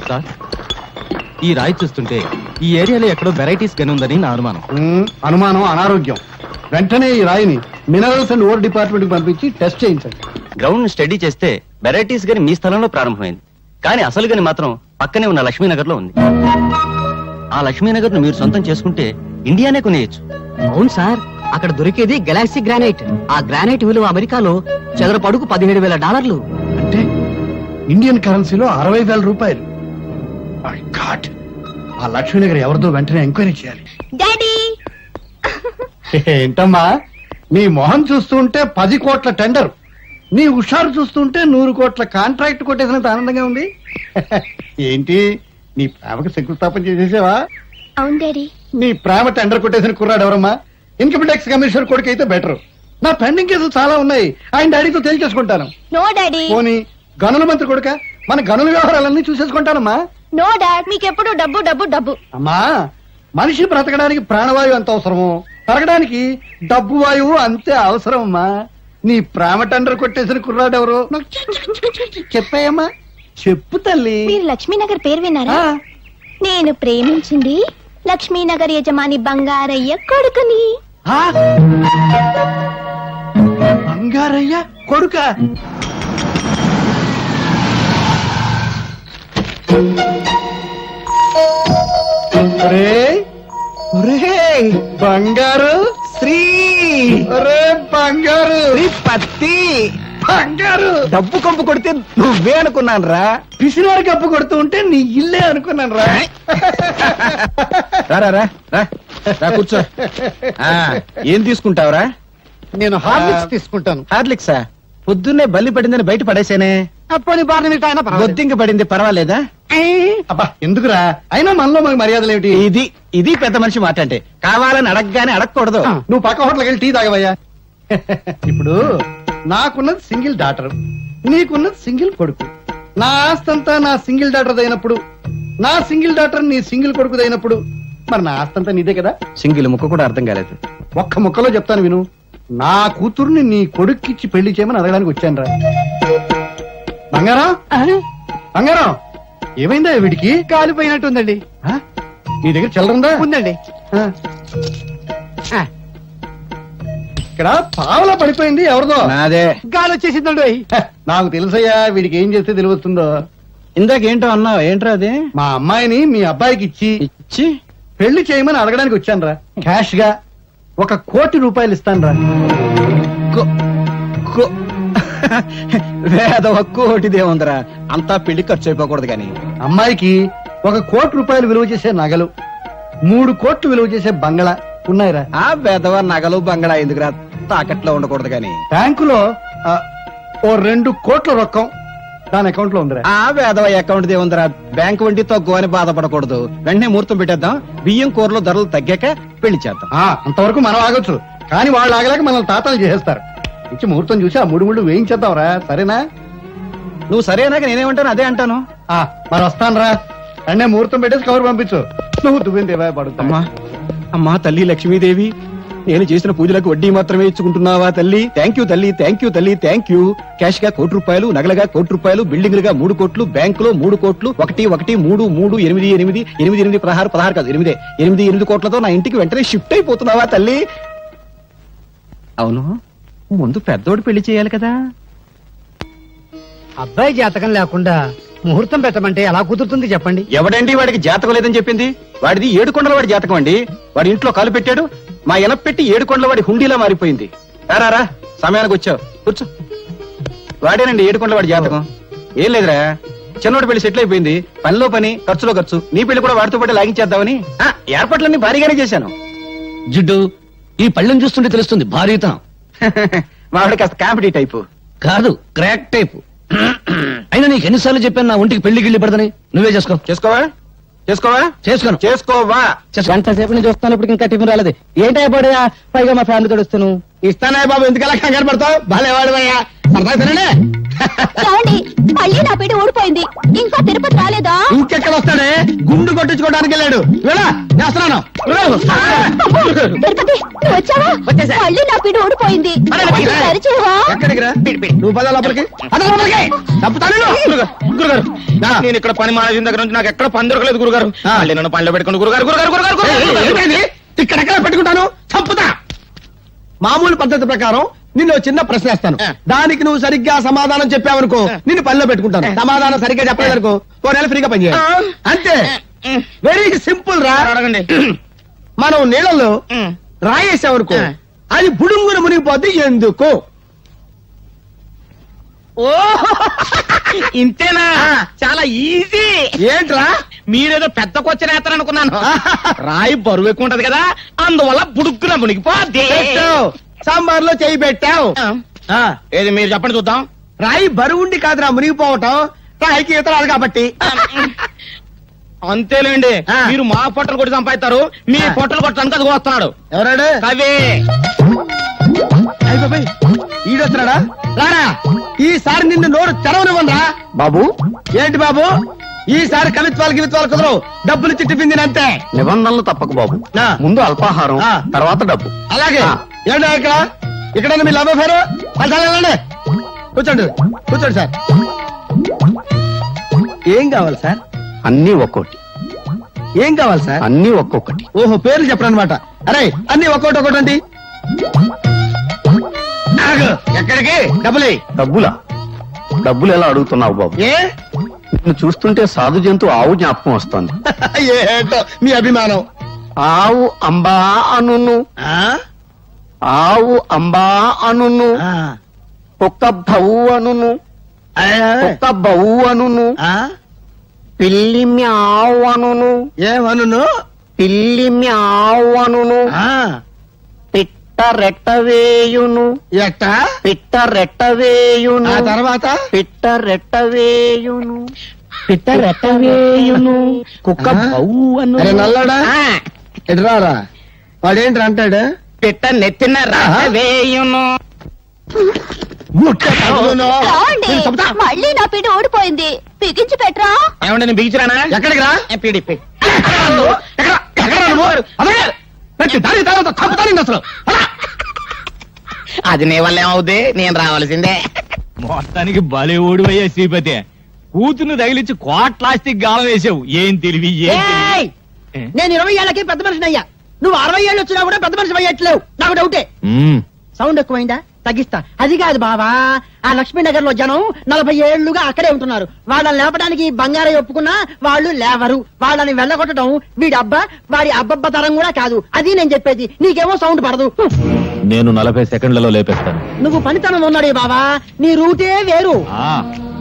సార్, ఈ రాయి చూస్తుంటే ఈ ఏరియాలో ఎక్కడో వెరైటీస్ గని ఉందని నా అనుమానం. అనుమానం అనారోగ్యం. వెంటనే ఈ రాయిని మినరల్స్ అండ్ ఓర్ డిపార్ట్మెంట్ కి పంపించి టెస్ట్ చేయించండి. గ్రౌండ్ స్టడీ చేస్తే వెరైటీస్ గని మీ స్థలంలో ప్రారంభమైంది, కానీ అసలు గని మాత్రం పక్కనే ఉన్న లక్ష్మీనగర్ లో ఉంది. ఆ లక్ష్మీనగర్ ను మీరు సొంతం చేసుకుంటే ఇండియానే కొనేయచ్చు. అవును సార్, అక్కడ దొరికేది గెలాక్సీ గ్రానైట్. ఆ గ్రానైట్ విలువ అమెరికాలో చదరపు అడుగు $17,000. అంటే ఇండియన్ కరెన్సీలో 60,000 రూపాయలు. మై గాడ్, ఆ లక్ష్మీనగర్ ఎవరిదో వెంటనే ఎంక్వైరీ చేయాలి. డాడీ, ఏంటమ్మా, నీ మొహం చూస్తుంటే 10 కోట్ల టెండర్, నీ హుషారు చూస్తుంటే 100 కోట్ల కాంట్రాక్ట్ కొట్టేసినంత ఆనందంగా ఉంది. ఏంటి, నీ ప్రేమకు శంకుస్థాపన చేసేసావా? అవును డాడీ. నీ ప్రేమ టెండర్ కొట్టేసిన కుర్రాడు ఎవరమ్మా? ఇన్కమ్ ట్యాక్స్ కమిషనర్ కొడుకు అయితే బెటర్. నా పెండింగ్ కేసులు చాలా ఉన్నాయి, ఆయన డాడీతో తేల్చేసుకుంటాను. No daddy. పోనీ గనుల మంత్రి కొడుక, మన గనుల వ్యవహారాలన్నీ చూసేసుకుంటానమ్మా. నో డాడ్, మీకెప్పుడు డబ్బు డబ్బు డబ్బు. అమ్మా, మనిషి బ్రతకడానికి ప్రాణవాయువు ఎంత అవసరమో తరగడానికి డబ్బు వాయువు అంతే అవసరం అమ్మా. నీ ప్రేమ టెండర్ కొట్టేసిన కుర్రాడెవరో నాకు చెప్పాయమ్మా. చెప్పు తల్లి. మీరు లక్ష్మీనగర్ పేరు విన్నారా? నేను ప్రేమించింది లక్ష్మీనగర్ యజమాని బంగారయ్య కొడుకుని. బంగారయ్య కొడుక? బంగారు శ్రీ ఒరే బంగారు పత్తి బంగారు డబ్బు కంపు కొడితే నువ్వే అనుకున్నాను రా. పిసినారు కప్పు కొడుతూ ఉంటే నీ ఇల్లే అనుకున్నాను రా. రా రా రా రా, రా కూర్చో. ఏం తీసుకుంటావురా? నేను హార్లిక్స్ తీసుకుంటాను. హార్లిక్సా? పొద్దున్నే బల్లి పడిందని బయట పడేసానే. అప్పని బార్నమిటా అయినా పర్వాలేదు. బొద్దింక పడింది, పర్వాలేదా? అబ్బా ఎందుకురా, అయినా మనలో మనకి మర్యాదలు ఏమిటి? ఇది పెద్ద మనిషి మాట అంటే. కావాలని అడగగానే అడగకూడదు. నువ్వు పక్క హోటల్కి వెళ్ళి టీ తాగవయ్యా. ఇప్పుడు నాకున్నది సింగిల్ డాటర్, నీకున్నది సింగిల్ కొడుకు. నా ఆస్తంతా నా సింగిల్ డాటర్ అయినప్పుడు, నా సింగిల్ డాటర్ నీ సింగిల్ కొడుకు అయినప్పుడు, మరి నా ఆస్తంతా నీదే కదా. సింగిల్ ముక్క కూడా అర్థం కాలేదు. ఒక్క ముక్కలో చెప్తాను విను. నా కూతుర్ని నీ కొడుక్కిచ్చి పెళ్లి చేయమని అడగడానికి వచ్చాను రా. బంగారం బంగారం, ఏమైందా వీడికి? కాలిపోయినట్టుందండి. నీ దగ్గర చిల్లరుందా? ఉందండి. ఇక్కడ పావలా పడిపోయింది ఎవరిదో. నాదే. గాలి వచ్చేసిందండి. నాకు తెలుసయ్యా వీడికి ఏం చేస్తే తెలివస్తుందో. ఇందాకేంటో అన్నావు, ఏంట్రా అది? మా అమ్మాయిని మీ అబ్బాయికి ఇచ్చి పెళ్లి చేయమని అడగడానికి వచ్చాను రా. క్యాష్ గా 1 కోటి రూపాయలు ఇస్తాను రా. వేదవ కోటిదేముందరా, అంతా పెళ్లి ఖర్చు అయిపోకూడదు కానీ. అమ్మాయికి 1 కోటి రూపాయలు విలువ చేసే నగలు, 3 కోట్లు విలువ చేసే బంగళా ఉన్నాయిరా. ఆ వేదవ నగలు బంగళా ఎందుకురా, తాకట్లో ఉండకూడదు కానీ. బ్యాంకులో ఓ 2 కోట్ల రొక్కం దాని అకౌంట్ లో ఉందిరా. ఆ వేదవ అకౌంట్ దేముందరా, బ్యాంకు వడ్డీ తక్కువ అని బాధపడకూడదు. వెంటనే ముహూర్తం పెట్టేద్దాం. బియ్యం కూరలో ధరలు తగ్గాక పెళ్లి చేద్దాం. అంతవరకు మనం ఆగొచ్చు, కానీ వాళ్ళు ఆగలేక మనల్ని తాతాలు చేసేస్తారు. ఇచ్చి ముహూర్తం చూసి ఆ 3 ముళ్ళు వేయించేద్దాంరా, సరేనా? నువ్వు సరేనాక నేనేమంటాను అదే అంటాను. మరి వస్తాను రా. అన్నే ముహూర్తం పెట్టేసి కవర్ పంపించు. నువ్వు దువ్విందేవా పడుతా. అమ్మా తల్లి లక్ష్మీదేవి, నేను చేసిన పూజలకు వడ్డీ మాత్రమే ఇచ్చుకుంటున్నావా తల్లి? థ్యాంక్ యూ తల్లి, థ్యాంక్ యూ తల్లి, థ్యాంక్ యూ. క్యాష్ గా 1 కోటి రూపాయలు, నగలుగా 1 కోటి రూపాయలు, బిల్డింగ్లుగా 3 కోట్లు, బ్యాంకులో 3 కోట్లు, 1 1 3 3 8 8 8 8 16 కాదు 8 కోట్లతో నా ఇంటికి వెంటనే షిఫ్ట్ అయిపోతున్నావా తల్లి? అవును, ముందు పెద్దోడు పెళ్లి చేయాలి కదా. అబ్బాయి జాతకం లేకుండా ముహూర్తం పెట్టమంటే ఎలా కుదురుతుంది చెప్పండి? ఎవడండి వాడికి జాతకం లేదని చెప్పింది? వాడిది 7 కొండల వాడి జాతకం అండి. వాడి ఇంట్లో కాలు పెట్టాడు, మా ఎనపెట్టి 7 కొండల వాడి హుండీలా మారిపోయింది. రారా, సమయానికి వచ్చావు, కూర్చో. వాడేనండి 7 కొండల వాడి జాతకం. ఏం లేదురా, చిన్నోడి పెళ్లి సెటిల్ అయిపోయింది. పనిలో పని, ఖర్చులో ఖర్చు. నీ పెళ్లి కూడా వాడితో పాటు లాగించేద్దామని ఏర్పాట్లన్నీ భారీగానే చేశాను. జిడ్డు, ఈ పళ్ళెం చూస్తుంటే తెలుస్తుంది భారీతనం. వాడి కాస్త కామెడీ టైపు కాదు, క్రాక్ టైపు. అయినా నీకు ఎన్నిసార్లు చెప్పాను నా ఒంటికి పెళ్లి గిళ్ళి పడదని. నువ్వే చేసుకో. చేసుకోవా? గంట సేపు నుంచి వస్తాను, ఇప్పుడు ఇంకా టిఫిన్ రాలేదు. ఏంటో పడయా, పైగా మా ఫ్యామిలీ తోడుస్తాను. ఇస్తానా బాబు, ఎందుకలా కంగారు పడతావు? బాలేవాడు మళ్ళీ నా పీట ఊడిపోయింది. ఇంకా తిరుపతి రాలేదా? ఇంకెక్కడ వస్తాడే, గుండు కొట్టించుకోవడానికి వెళ్ళాడు. చేస్తున్నాను. తిరుపతి, నువ్వు వచ్చావా? మళ్ళీ నా పీట ఊడిపోయింది. సరిచేవా? ఎక్కడికి రా, నువ్వు పద లోపలికి. నేను ఇక్కడ పని మానేసిన దగ్గర నుంచి నాకు ఎక్కడ పని దొరకలేదు గురుగారు. మళ్ళీ నన్ను పనిలో పెట్టుకుని గురుగారు. ఇక్కడెక్కడ పెట్టుకుంటాను, చంపుతా. మామూలు పద్ధతి ప్రకారం నిన్ను చిన్న ప్రశ్న వేస్తాను, దానికి నువ్వు సరిగ్గా సమాధానం చెప్పావనుకో నిన్ను పనిలో పెట్టుకుంటాను. సమాధానం సరిగ్గా చెప్పలేదనుకో 4 నెలలు ఫ్రీగా పనిచేయాలి. అంతే, వెరీ సింపుల్ రా. అడగండి. మనం నీళ్ళలో రాయేసామనుకో అది బుడుంగున మునిగిపోద్ది. ఎందుకు? ఓ ఇంతేనా? చాలా ఈజీ. ఏంట్రా, మీరేదో పెద్ద కొచ్చిన వేస్తారు అనుకున్నాను. రాయి బరువు ఎక్కువ ఉంటది కదా, అందువల్ల బుడుక్కున మునిగిపోద్ది. సాంబార్లో చేయి పెట్టావు. ఏది మీరు చెప్పండి చూద్దాం. రాయి బరువుండి కాదురా మునిగిపోవటం, రాయికి ఈత రాదు కాబట్టి. అంతేలేండి ఆ. మీరు మా పొట్టలు కొట్టి సంపాదిస్తారు మీ ఆ. పొట్టలు కొట్టడానికి అది వస్తున్నాడు ఎవరాడు కవి ఈడొస్తున్నాడా రారా ఈసారి నిన్ను నోరు తెరవనివ్వనరా బాబు ఏంటి బాబు ఈసారి కవిత్వాలు కుదరవు డబ్బులు చిట్టిపింది అంతే నిబంధనలు తప్పక బాబు ఆ. ముందు అల్పాహారం ఆ. తర్వాత డబ్బు అలాగే ఆ. ఏంటో ఇక్కడ మీ లవ్ అఫేరు కూర్చోండి సార్ ఏం కావాలి సార్ అన్ని ఒక్కోటి ఏం కావాలి సార్ అన్ని ఒక్కొక్కటి ఓహో పేర్లు చెప్పరనమాట అరే అన్ని ఒక్కోటి అండి ఎక్కడికి డబ్బులు డబ్బులా డబ్బులు ఎలా అడుగుతున్నావు బాబు ఏ నిన్ను చూస్తుంటే సాధు జంతు ఆవు జ్ఞాపకం వస్తుంది ఏంటో మీ అభిమానం ఆవు అంబా అనును ఆ? ఆవు అంబా అనును ఆ. కుక్క భౌ అనును ఆ. కుక్క బౌ అనును ఆ? పిల్లి మ్యావ్ అనును ఏమను పిల్లి మ్యావ్ అనును ఆ. పిట్ట రెట్టవేయును ఎట్టా పిట్ట రెట్టవేయును ఆ తర్వాత పిట్ట రెట్టవేయును పిట్ట రెట్టవేయును కుక్క బౌ అను అరే నల్లాడా ఎటు రారా వాడేంటి అంటాడు పిట్ట నెత్తిన రెట్టవేయును మళ్ళీ నా పిండి ఓడిపోయింది బిగించి పెట్టరా ఏమంటే నేను బిగించరానా ఎక్కడికి రా పిడిపి అసలు అది నీ వల్ల ఏమవుద్ది నేను రావాల్సిందే మొత్తానికి భలే ఓడిపోయా శ్రీపతి కూతురు తగిలించి కోట్లాస్టిక్ గాలం వేసావు ఏం తెలివి ఏయ్! నేను 20 ఏళ్ళకి పెద్ద మనిషిని అయ్యా నువ్వు 60 ఏళ్ళు వచ్చినా కూడా పెద్ద మనిషి అయ్యట్లేవు నాకు డౌటే సౌండ్ ఎక్కువైందా తగ్గిస్తా అది కాదు బావా ఆ లక్ష్మీనగర్ లో జనం 40 ఏళ్లుగా అక్కడే ఉంటున్నారు వాళ్ళని లేపడానికి బంగారం ఒప్పుకున్నా వాళ్ళు లేవరు వాళ్ళని వెళ్ళగొట్టడం వీడి అబ్బా వాడి అబ్బబ్బ తరం కూడా కాదు అది నేను చెప్పేది నీకేమో సౌండ్ పడదు నేను 40 సెకండ్లలో లేపేస్తాను నువ్వు పనితనం ఉన్నాడే బావా నీ రూటే వేరు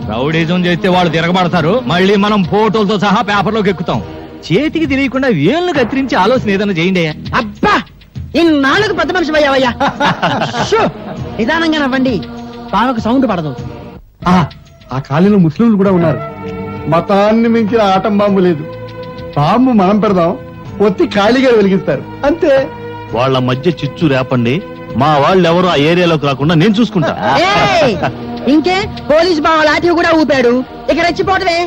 రౌడీజం చేస్తే వాళ్ళు తిరగబడతారు మళ్ళీ మనం ఫోటోలతో సహా పేపర్లోకి ఎక్కుతాం చేతికి తెలియకుండా వేళ్ళు కత్తిరించి ఆలోచన ఏదైనా చేయండి అబ్బా ఇన్నాళ్ళకు పెద్ద మనిషి అయ్యావయ్యా షూ! నిదానంగా నవ్వండి బావకు సౌండ్ పడదు ఆ కాలనీలో ముస్లింలు కూడా ఉన్నారు మతాన్ని మించిన ఆటం బాంబు లేదు బాంబు మనం పెడదాం ఒత్తి ఖాళీగా వెలిగిస్తారు అంతే వాళ్ళ మధ్య చిచ్చు రేపండి మా వాళ్ళు ఎవరు ఆ ఏరియాలోకి రాకుండా నేను చూసుకుంటా ఏయ్! ఇంకే పోలీస్ బావ లాఠీ కూడా ఊపాడు ఇక రెచ్చిపోవటమే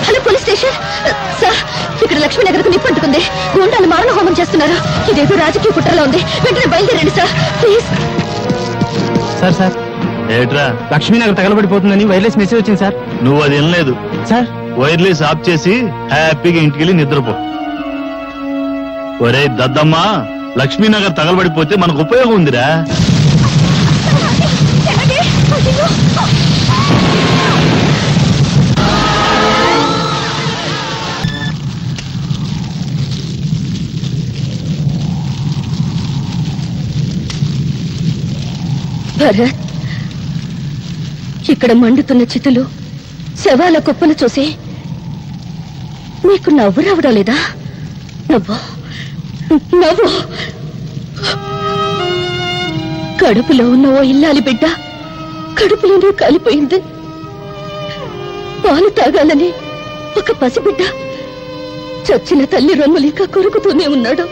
హలో పోలీస్ స్టేషన్ సార్ ఇక్కడ లక్ష్మీనగర్ కు నిప్పంటుకుంది గుండాలు మారణ హోమం చేస్తున్నారు ఇదేదో రాజకీయ కుట్రలో ఉంది వెంటనే బయలుదేరండి సార్ ప్లీజ్ సార్ సార్ ఏట్రా లక్ష్మీనగర్ తగలబడిపోతుందని వైర్లెస్ మెసేజ్ వచ్చింది సార్ నువ్వు అది వినలేదు సార్ వైర్లెస్ ఆఫ్ చేసి హ్యాపీగా ఇంటికి వెళ్ళి నిద్రపో ఒరే దద్దమ్మా లక్ష్మీనగర్ తగలబడిపోతే మనకు ఉపయోగం ఉందిరా భరత్ ఇక్కడ మండుతున్న చితులు శవాల కుప్పలు చూసి నీకు నవ్వు రావడం లేదా నవ్వు నవ్వు కడుపులో ఉన్న ఓ ఇల్లాలి బిడ్డ కడుపులోనే కాలిపోయింది పాలు తాగాలని ఒక పసిబిడ్డ చచ్చిన తల్లి రొమ్ములు ఇంకా కొరుకుతూనే ఉన్నాడు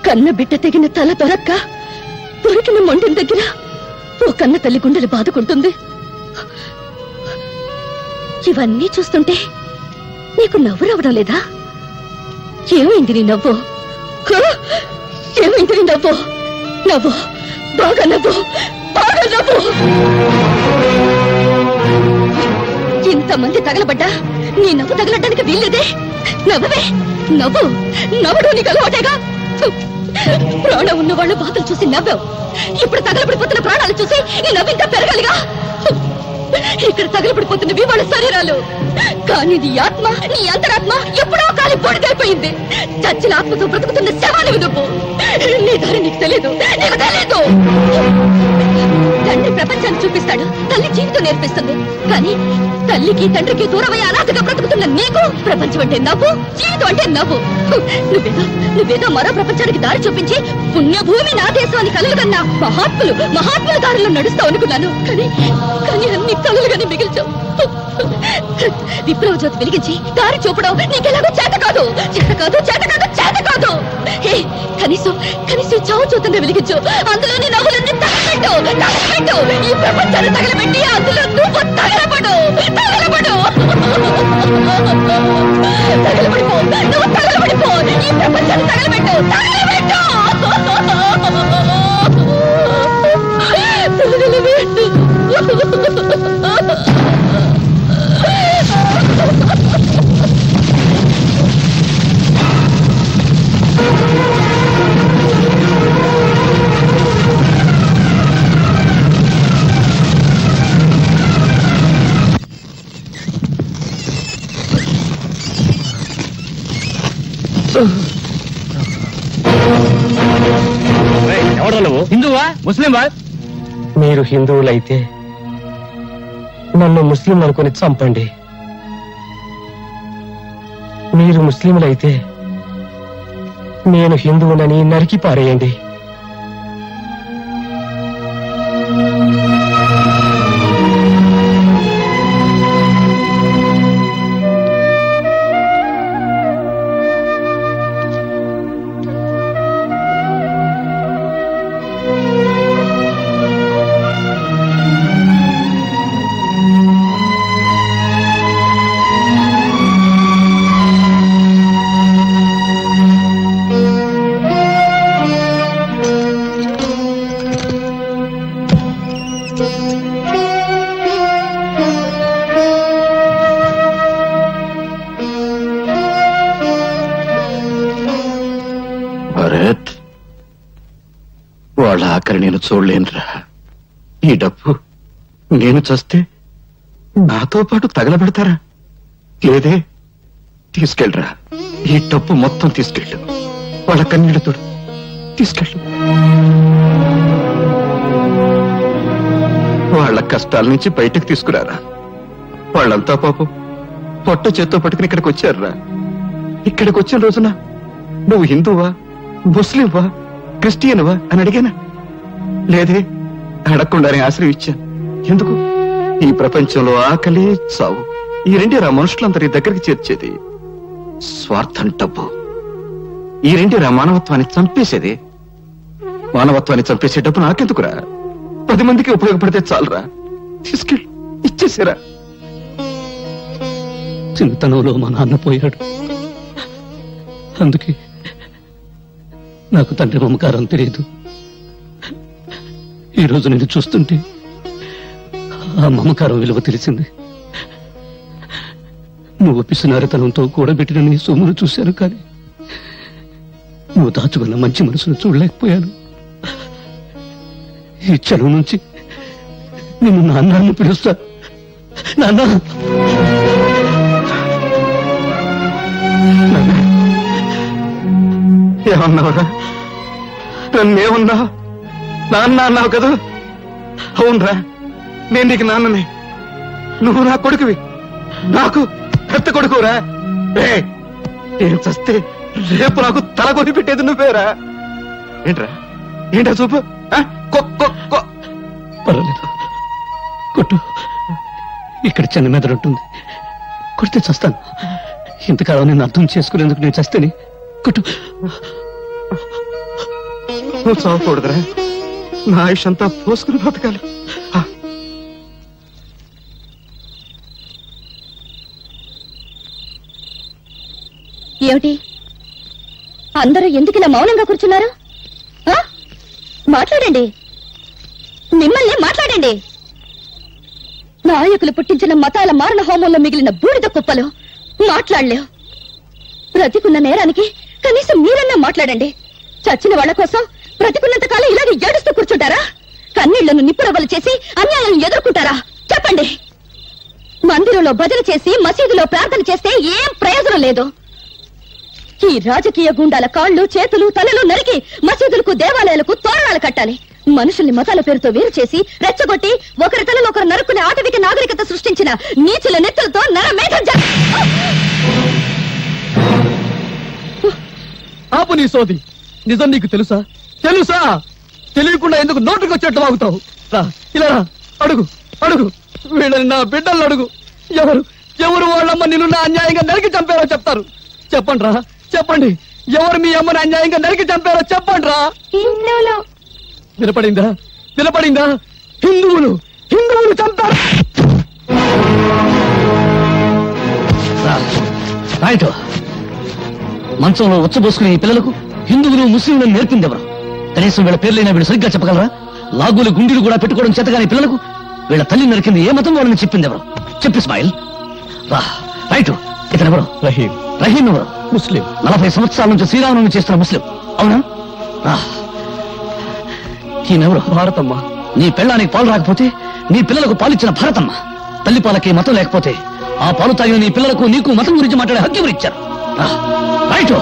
కన్న బిడ్డ తెగిన తల దొరక్క దొరికిన మొండిన దగ్గర ఓ కన్న తల్లి గుండెలు బాదుకుంటుంది. ఇవన్నీ చూస్తుంటే నీకు నవ్వు రావడం లేదా? ఏమైంది నీ నవ్వు? హ? ఏమైంది నీ నవ్వు? నవ్వు, బాగా నవ్వు, బాగా నవ్వు. ఇంతమంది తగలబడ్డా నీ నవ్వు తగలడానికి వీల్లేదే. నవ్వవే, నవ్వు. నవ్వడం నీకు అలవాటేగా. ప్రాణం ఉన్న వాళ్ళ బాధలు చూసి నవ్వావు. ఇప్పుడు తగలబడిపోతున్న ప్రాణాలు చూసి నీ నవ్వింకా పెరగాలిగా. ఇక్కడ తగలబడిపోతున్నవి వాళ్ళ శరీరాలు, కానీ నీ ఆత్మ, నీ అంతరాత్మ ఎప్పుడో కాలి బొడిదైపోయింది. చచ్చిన ఆత్మతో బ్రతుకుతున్న శవానివి నువ్వు. నీ దారి నీకు తెలీదు, నీకు తెలీదు. తండ్రి ప్రపంచాన్ని చూపిస్తాడు, తల్లి జీవితం నేర్పిస్తుంది. కానీ తల్లికి తండ్రికి దూరమై అనాథగా బ్రతుకుతున్న నీకు ప్రపంచం అంటే నవ్వు, జీవితం అంటే నవ్వు. నువ్వేదో మరో ప్రపంచానికి దారి చూపించి పుణ్యభూమి నా దేశం అని కలుగుదన్నా మహాత్ముల దారిలో నడుస్తావు అనుకున్నాను. కానీ అన్ని కలులుగానే మిగిల్చావు. విప్లవ జ్యోతి వెలిగించి దారి చూపడం నీకెలాగో చేత కాదు. కనీసం చావు చూతంగా వెలిగించు. అందులో నీ నవ్వులన్నీ తగలబెట్టు. ఈ ప్రపంచాన్ని తగలబెట్టి అందులో నువ్వు తగలబడు. నువ్వు తగలబడిపో. ఈ ప్రపంచాన్ని తగలబెట్టు. ఎవరు నువ్వు? హిందువా ముస్లింవా? మీరు హిందువులైతే నన్ను ముస్లిం అనుకుని చంపండి. మీరు ముస్లింలైతే నేను హిందువునని నరికి పారేయండి. భరత్, వాళ్ళ ఆఖరి నేను చూడలేనురా. ఈ డబ్బు నేను చస్తే నాతో పాటు తగలబెడతారా? లేదే, తీసుకెళ్ళరా. ఈ డబ్బు మొత్తం తీసుకెళ్ళు. వాళ్ళ కన్నీళ్లతో తీసుకెళ్ళు. వాళ్ళ కష్టాల నుంచి బయటకు తీసుకురారా. వాళ్ళంతా పాపం పొట్ట చేత్తో పట్టుకుని ఇక్కడికి వచ్చారురా. ఇక్కడికి వచ్చిన రోజున నువ్వు హిందువా, ముస్లింవా, క్రిస్టియన్వా అని అడిగానా? లేదే, అడగకుండానే ఆశ్రయించాను. ఎందుకు? ఈ ప్రపంచంలో ఆకలి, చావు ఈ రెండేరా మనుషులందరి దగ్గరికి చేర్చేది. స్వార్థం, డబ్బు ఈ రెండేరా మానవత్వాన్ని చంపేసేది. మానవత్వాన్ని చంపేసే డబ్బు నాకెందుకురా? 10 మందికి ఉపయోగపడితే చాలరా. తీసుకెళ్ళి ఇచ్చేసారా. చిన్నతనంలో మా నాన్న పోయాడు. అందుకే నాకు తండ్రి మమకారం తెలియదు. ఈరోజు నేను చూస్తుంటే ఆ మమకారం విలువ తెలిసింది. నువ్వు పిసినారితనంతో కూడబెట్టిన నీ సొమ్మును చూశాను, కానీ నువ్వు దాచుకున్న మంచి మనసును చూడలేకపోయాను. ఈ క్షణం నుంచి నిన్ను నాన్న పిలుస్తా. నాన్న, ఏమన్నావురా? నన్నేమన్నా? నాన్న అన్నావు కదా? అవునరా, నేను నీకు నాన్ననే. నువ్వు నా కొడుకువి, నాకు పెద్ద కొడుకురా. నేను చస్తే రేపు నాకు తల కొని పెట్టేది నువ్వేరా. ఏంట్రా చూపు? పర్వాలేదు, కొట్టు. ఇక్కడ చిన్న మెదడు ఉంటుంది, కొడితే చస్తాను. ఇంతకాలం నేను అర్థం చేసుకునేందుకు నేను చస్తేనే. కొట్టు. నువ్వు చావకూడదురా, నా ఆయుష్ అంతా పోసుకుని బతకాలి. ఏమిటి అందరూ ఎందుకు ఇలా మౌనంగా కూర్చున్నారు? ఆ? మాట్లాడండి, మిమ్మల్ని మాట్లాడండి. నాయకులు పుట్టించిన మతాల మారణ హోమంలో మిగిలిన బూడిద కుప్పలు మాట్లాడలేవు. బ్రతికున్న నేరానికి కనీసం మీరన్నా మాట్లాడండి. చచ్చిన వాళ్ళ కోసం బ్రతికున్నంత కాలం ఇలాగే ఏడుస్తూ కూర్చుంటారా? కన్నీళ్లను నిప్పురవ్వలు చేసి అన్యాయాలను ఎదుర్కొంటారా? చెప్పండి. మందిరంలో భజన చేసి మసీదులో ప్రార్థన చేస్తే ఏం ప్రయోజనం లేదు. ఈ రాజకీయ గుండాల కాళ్ళు చేతులు తలలు నరికి మసీదులకు దేవాలయాలకు తోరణాలు కట్టాలి. మనుషుల్ని మతాల పేరుతో వేరు చేసి రెచ్చగొట్టి ఒకరి తలలో ఒకరు నరుకునే ఆటవిక నాగరికత సృష్టించిన నీచుల నెత్తులతో నరమేధం ఆపు నీ సోది. నిజం నీకు తెలుసా? తెలుసా? తెలియకుండా ఎందుకు నోటుకు వచ్చేట్లు వాగుతావు? రా, ఇలా రా, అడుగు అడుగు, వీళ్ళని నా బిడ్డలను అడుగు. ఎవరు ఎవరు వాళ్ళమ్మ నిన్ను నా అన్యాయంగా నరికి చంపారో చెప్తారు. చెప్పండి రా, చెప్పండి. ఎవరు మీ అమ్మని అన్యాయంగా నరికి చంపారో చెప్పండి రా. వినపడిందా? వినపడిందా? హిందువులు హిందువులు చంపారు. రైట్. మంచంలో ఉచ్చబోసుకునే ఈ పిల్లలకు హిందువులు ముస్లింలను నేర్పింది ఎవరు? కనీసం వీళ్ళ పేర్లైనా వీళ్ళు సరిగ్గా చెప్పగలరా? లాగులు గుండీలు కూడా పెట్టుకోవడం చేతగాని పిల్లలకు వీళ్ళ తల్లి నరికింది ఏ మతం వాళ్ళని చెప్పింది ఎవరు? చెప్పి స్మైల్. రా, రైట్. ఇతను ఎవరు? రహీం. రహీం ఎవరు? ముస్లిం. 40 సంవత్సరాల నుంచి శ్రీరాముని చేస్తున్న ముస్లిం. అవునా? రా. ఈయనెవరు? భారతమ్మ. నీ పెళ్ళానికి పాలు రాకపోతే నీ పిల్లలకు పాలిచ్చిన భారతమ్మ. తల్లి పాలకి మతం లేకపోతే ఆ పాలు తాగిన నీ పిల్లలకు నీకు మతం గురించి మాట్లాడే హక్కు ఎవరు ఇచ్చారు? రైట్.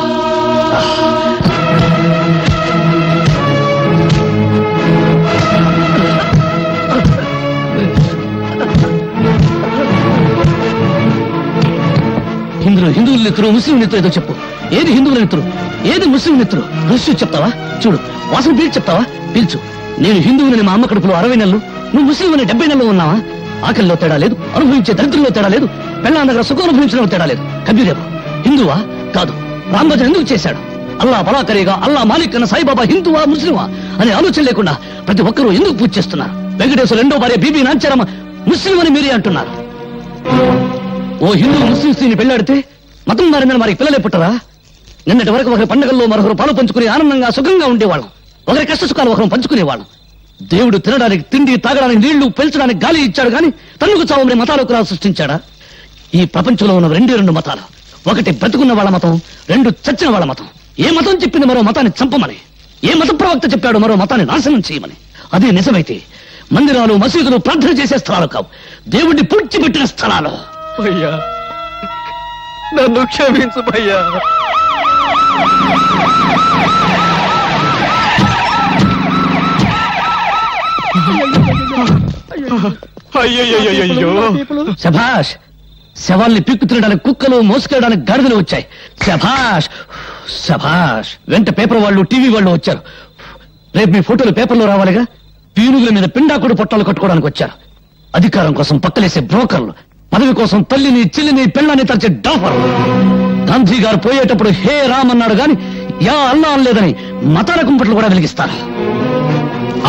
హిందువుల నెత్తురు ముస్లిం నెత్తురు ఏదో చెప్పు. ఏది హిందువుల నెత్తురు, ఏది ముస్లిం నెత్తురు? రహస్యం చెప్తావా? చూడు, వాసన పీల్చి చెప్తావా? పీల్చు. నేను హిందువులని మా అమ్మ కడుపులో 60 నెలలు, నువ్వు ముస్లిం అని 70 నెలలు ఉన్నావా? ఆకలిలో తేడా లేదు, అనుభవించే దరిద్రంలో తేడా లేదు, పెళ్ళాం దగ్గర సుఖం అనుభవించడంలో తేడా లేదు. కబీరేవు హిందువా? కాదు. రాంభజన్ ఎందుకు చేశాడు? అల్లా బలాకరిగా అల్లా మాలిక్ అన్న సాయిబాబా హిందువా ముస్లిమా అనే ఆలోచన లేకుండా ప్రతి ఒక్కరూ ఎందుకు పూజ చేస్తున్నారు? వెంకటేశ్వర రెండో భార్య బీబీ నాంచారమ్మ ముస్లిం అని మీరే అంటున్నారు. ఓ హిందూ ముస్లిం స్త్రీని పెళ్లాడితే మతం మారిందని మరి పిల్లలే పుట్టరా? నిన్నటి వరకు ఒకరి పండుగల్లో మరొకరు పాలు పంచుకుని ఆనందంగా సుఖంగా ఉండేవాళ్ళం. ఒకరి కష్ట సుఖాలు ఒకరు పంచుకునేవాళ్ళం. దేవుడు తినడానికి తిండి, తాగడానికి నీళ్లు, పెంచడానికి గాలి ఇచ్చాడు గాని తన్నుకు చావమని మతాలకు సృష్టించాడా? ఈ ప్రపంచంలో ఉన్న 2 మతాలు. ఒకటి బ్రతుకున్న వాళ్ళ మతం, 2 చచ్చిన వాళ్ళ మతం. ఏ మతం చెప్పింది మరో మతాన్ని చంపమని? ఏ మత ప్రవక్త చెప్పాడు మరో మతాన్ని నాశనం చేయమని? అదే నిజమైతే మందిరాలు మసీదులు ప్రార్థన చేసే స్థలాలు కావు, దేవుడిని పూడ్చిపెట్టిన స్థలాలు. భయ్యా, నన్ను క్షమించు భయ్యా. అయ్యో, శభాష్. శవాల్ని పిక్కు తినడానికి కుక్కలు, మోసుకెళ్ళడానికి గాడిదలు వచ్చాయి. శభాష్ శభాష్. వెంట పేపర్ వాళ్ళు, టీవీ వాళ్ళు వచ్చారు. రేపు మీ ఫోటోలు పేపర్లో రావాలిగా. పీనుగుల మీద పిండాకుడు పొట్టాలు కట్టుకోవడానికి వచ్చారు. అధికారం కోసం పక్కలేసే బ్రోకర్లు, పదవి కోసం తల్లిని, చెల్లిని, పెళ్ళాన్ని తరచే డాఫర్లు. గాంధీ గారు పోయేటప్పుడు హే రామ్ అన్నాడు గాని యా అల్లా అనలేదని మతాల కుంపట్లు కూడా వెలిగిస్తారు.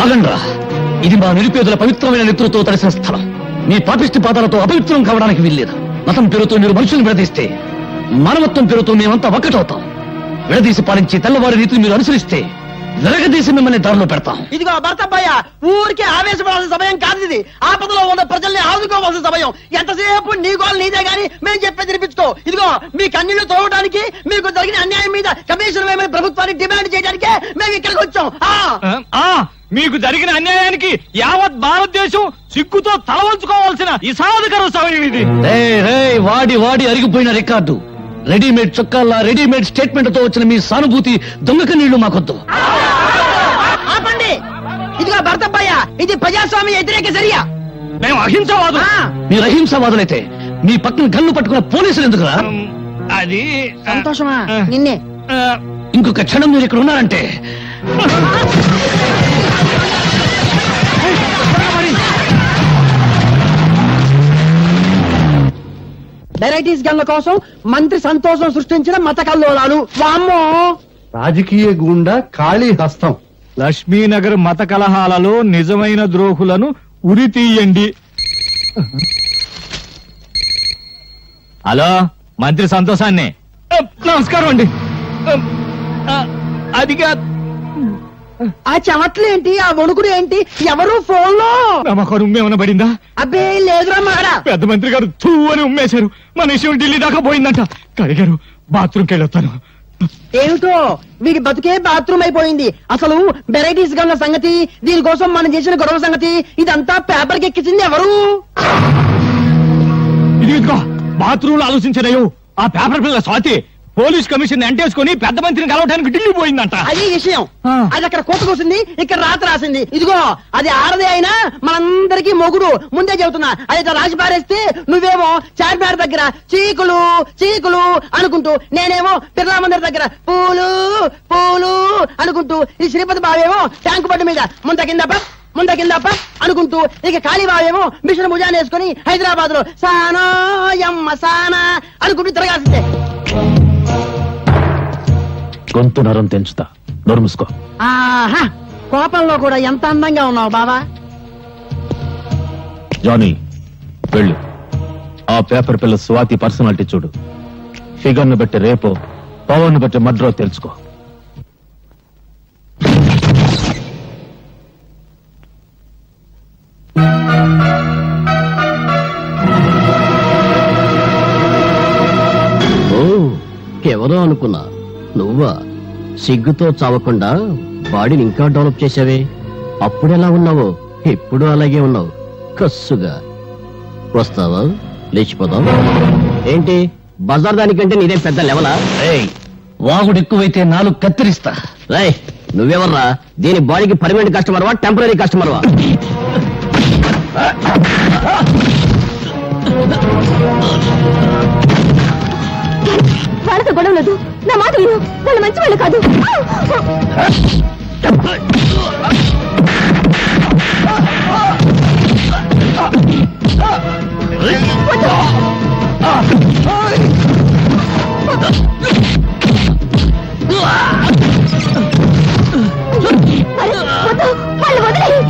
ఆగండ్రా, ఇది మా నిరుపేదల పవిత్రమైన నెత్తులతో తడిసిన స్థలం. మీ పాపిష్టి పాదాలతో అపవిత్రం కావడానికి వీల్లేదు. మతం పేరుతో మీరు మనుషులను విడదీస్తే మానవత్వం పేరుతో మేమంతా ఒక్కటవుతాం. విడదీసి పాలించి తెల్లవారి రీతిని మీరు అనుసరిస్తే విరగదీసి మిమ్మల్ని దారిలో పెడతాం. ఇదిగో భర్తబ్బయ్య, ఊరికే ఆవేశపడాల్సిన సమయం కాదు ఇది. ఆపదలో ఉన్న ప్రజల్ని ఆదుకోవాల్సిన సమయం. ఎంతసేపు నీ గోల్ నీదే గాని మేము చెప్పేది వినిపించుకో. ఇదిగో మీ కన్నీళ్లు తోవడానికి, మీకు జరిగిన అన్యాయం మీద కమిషన్ వేయమని ప్రభుత్వాన్ని డిమాండ్ చేయడానికే మేము ఇక్కడికి వచ్చాం. మీకు జరిగిన అన్యాయానికి యావత్ భారతదేశం సిగ్గుతో తలవంచుకోవాల్సిన ఇసాధకర సమయం ఇది. వాడి వాడి అరిగిపోయిన రికార్డు. రెడీమేడ్ చొక్కాల్లా రెడీమేడ్ స్టేట్మెంట్ తో వచ్చిన మీ సానుభూతి దొంగక నీళ్లు మాకొద్దు. ఆపండి. ఇదిగో భర్తబ్బయ్య, ఇది ప్రజాస్వామ్య వ్యతిరేక చర్య. మేము అహింసవాదు. మీరు అహింసవాదులైతే మీ పక్కన గన్ను పట్టుకున్న పోలీసులు ఎందుకురా? అది సంతోషమా? నిన్నే. ఇంకొక క్షణం మీరు ఇక్కడ ఉన్నారంటే వెరైటీస్ గన్ల కోసం మంత్రి సంతోషం సృష్టించిన మత కల్లోలాలు. వామ్మో! రాజకీయ గుండా ఖాళీ హస్తం లక్ష్మీనగర్ మత కలహాలలో నిజమైన ద్రోహులను ఉరి తీయండి. హలో, మంత్రి సంతోషాన్ని. నమస్కారం అండి. అదిగా ఆ చెమట్లు ఏంటి, ఆ వణుకుడు ఏంటి, ఎవరు ఫోన్ లో? నమ్మకం ఉమ్మేమన్నా పడిందా? అబ్బే లేదురా మాడా. పెద్ద మంత్రి గారు తూ అని ఉమ్మేశారు. మన విషయం ఢిల్లీ దాకా పోయిందంట. కడిగారు, బాత్రూమ్కి వెళ్ళొస్తాను. ఏమిటో వీడి బతుకే బాత్రూమ్ అయిపోయింది. అసలు వెరైటీస్ గా ఉన్న సంగతి, దీనికోసం మనం చేసిన గొడవ సంగతి, ఇదంతా పేపర్ కి ఎక్కించింది ఎవరు? ఇదిగో బాత్రూమ్ లో ఆలోచించలేవు. ఆ పేపర్ పిల్ల స్వాతి పోలీస్ కమిషన్ ఎంటేసుకుని పెద్ద మంత్రిని కలవడానికి ఢిల్లీ పోయిందంట. అది విషయం. అది అక్కడ కోత కూసింది, ఇక్కడ రాత రాసింది. ఇదిగో అది ఆడదే అయినా మనందరికీ మొగుడు. ముందే చెబుతున్నా. అది ఇట్లా రాసి పారేస్తే నువ్వేమో చార్మినార్ దగ్గర చీకులు చీకులు అనుకుంటూ, నేనేమో బిర్లా మందిర్ దగ్గర పూలు పూలు అనుకుంటూ, ఈ శ్రీపతి బావేమో ట్యాంకు బండి మీద ముంద కిందప్ప అనుకుంటూ, ఇక కాళీబావేమో మిషన్ భుజాన్ని వేసుకుని హైదరాబాద్ లో సానా యమ్మ సానా అనుకుంటూ తిరగాల్సిందే. గొంతు నరం తెంచుతా, నోరు మూసుకో. ఆహా, కోపంలో కూడా ఎంత అందంగా ఉన్నావు బావా. జానీ, వెళ్ళు. ఆ పేపర్ పిల్ల స్వాతి పర్సనాలిటీ చూడు. ఫిగర్ ను బట్టి రేపో, పవర్ ను బట్టి మడ్రో తెలుసుకో. ఎవరో అనుకున్నా, నువ్వా? సిగ్గుతో చావకుండా బాడీని ఇంకా డెవలప్ చేసావే. అప్పుడెలా ఉన్నావో ఇప్పుడు అలాగే ఉన్నావు, కస్సుగా. వస్తావా? లేచిపోదాం. ఏంటి బజార్ దానికంటే నీదే పెద్ద లెవలా? వాగుడు ఎక్కువైతే నాలుగు కత్తిరిస్తా. రేయ్, నువ్వెవర్రా? దీని బాడీకి పర్మనెంట్ కస్టమర్వా, టెంపరీ కస్టమర్వా? వాళ్ళతో గొడవలేదు. నా మాట విను, వాళ్ళు మంచి వాళ్ళు కాదు. వాళ్ళు వదిలేయ్.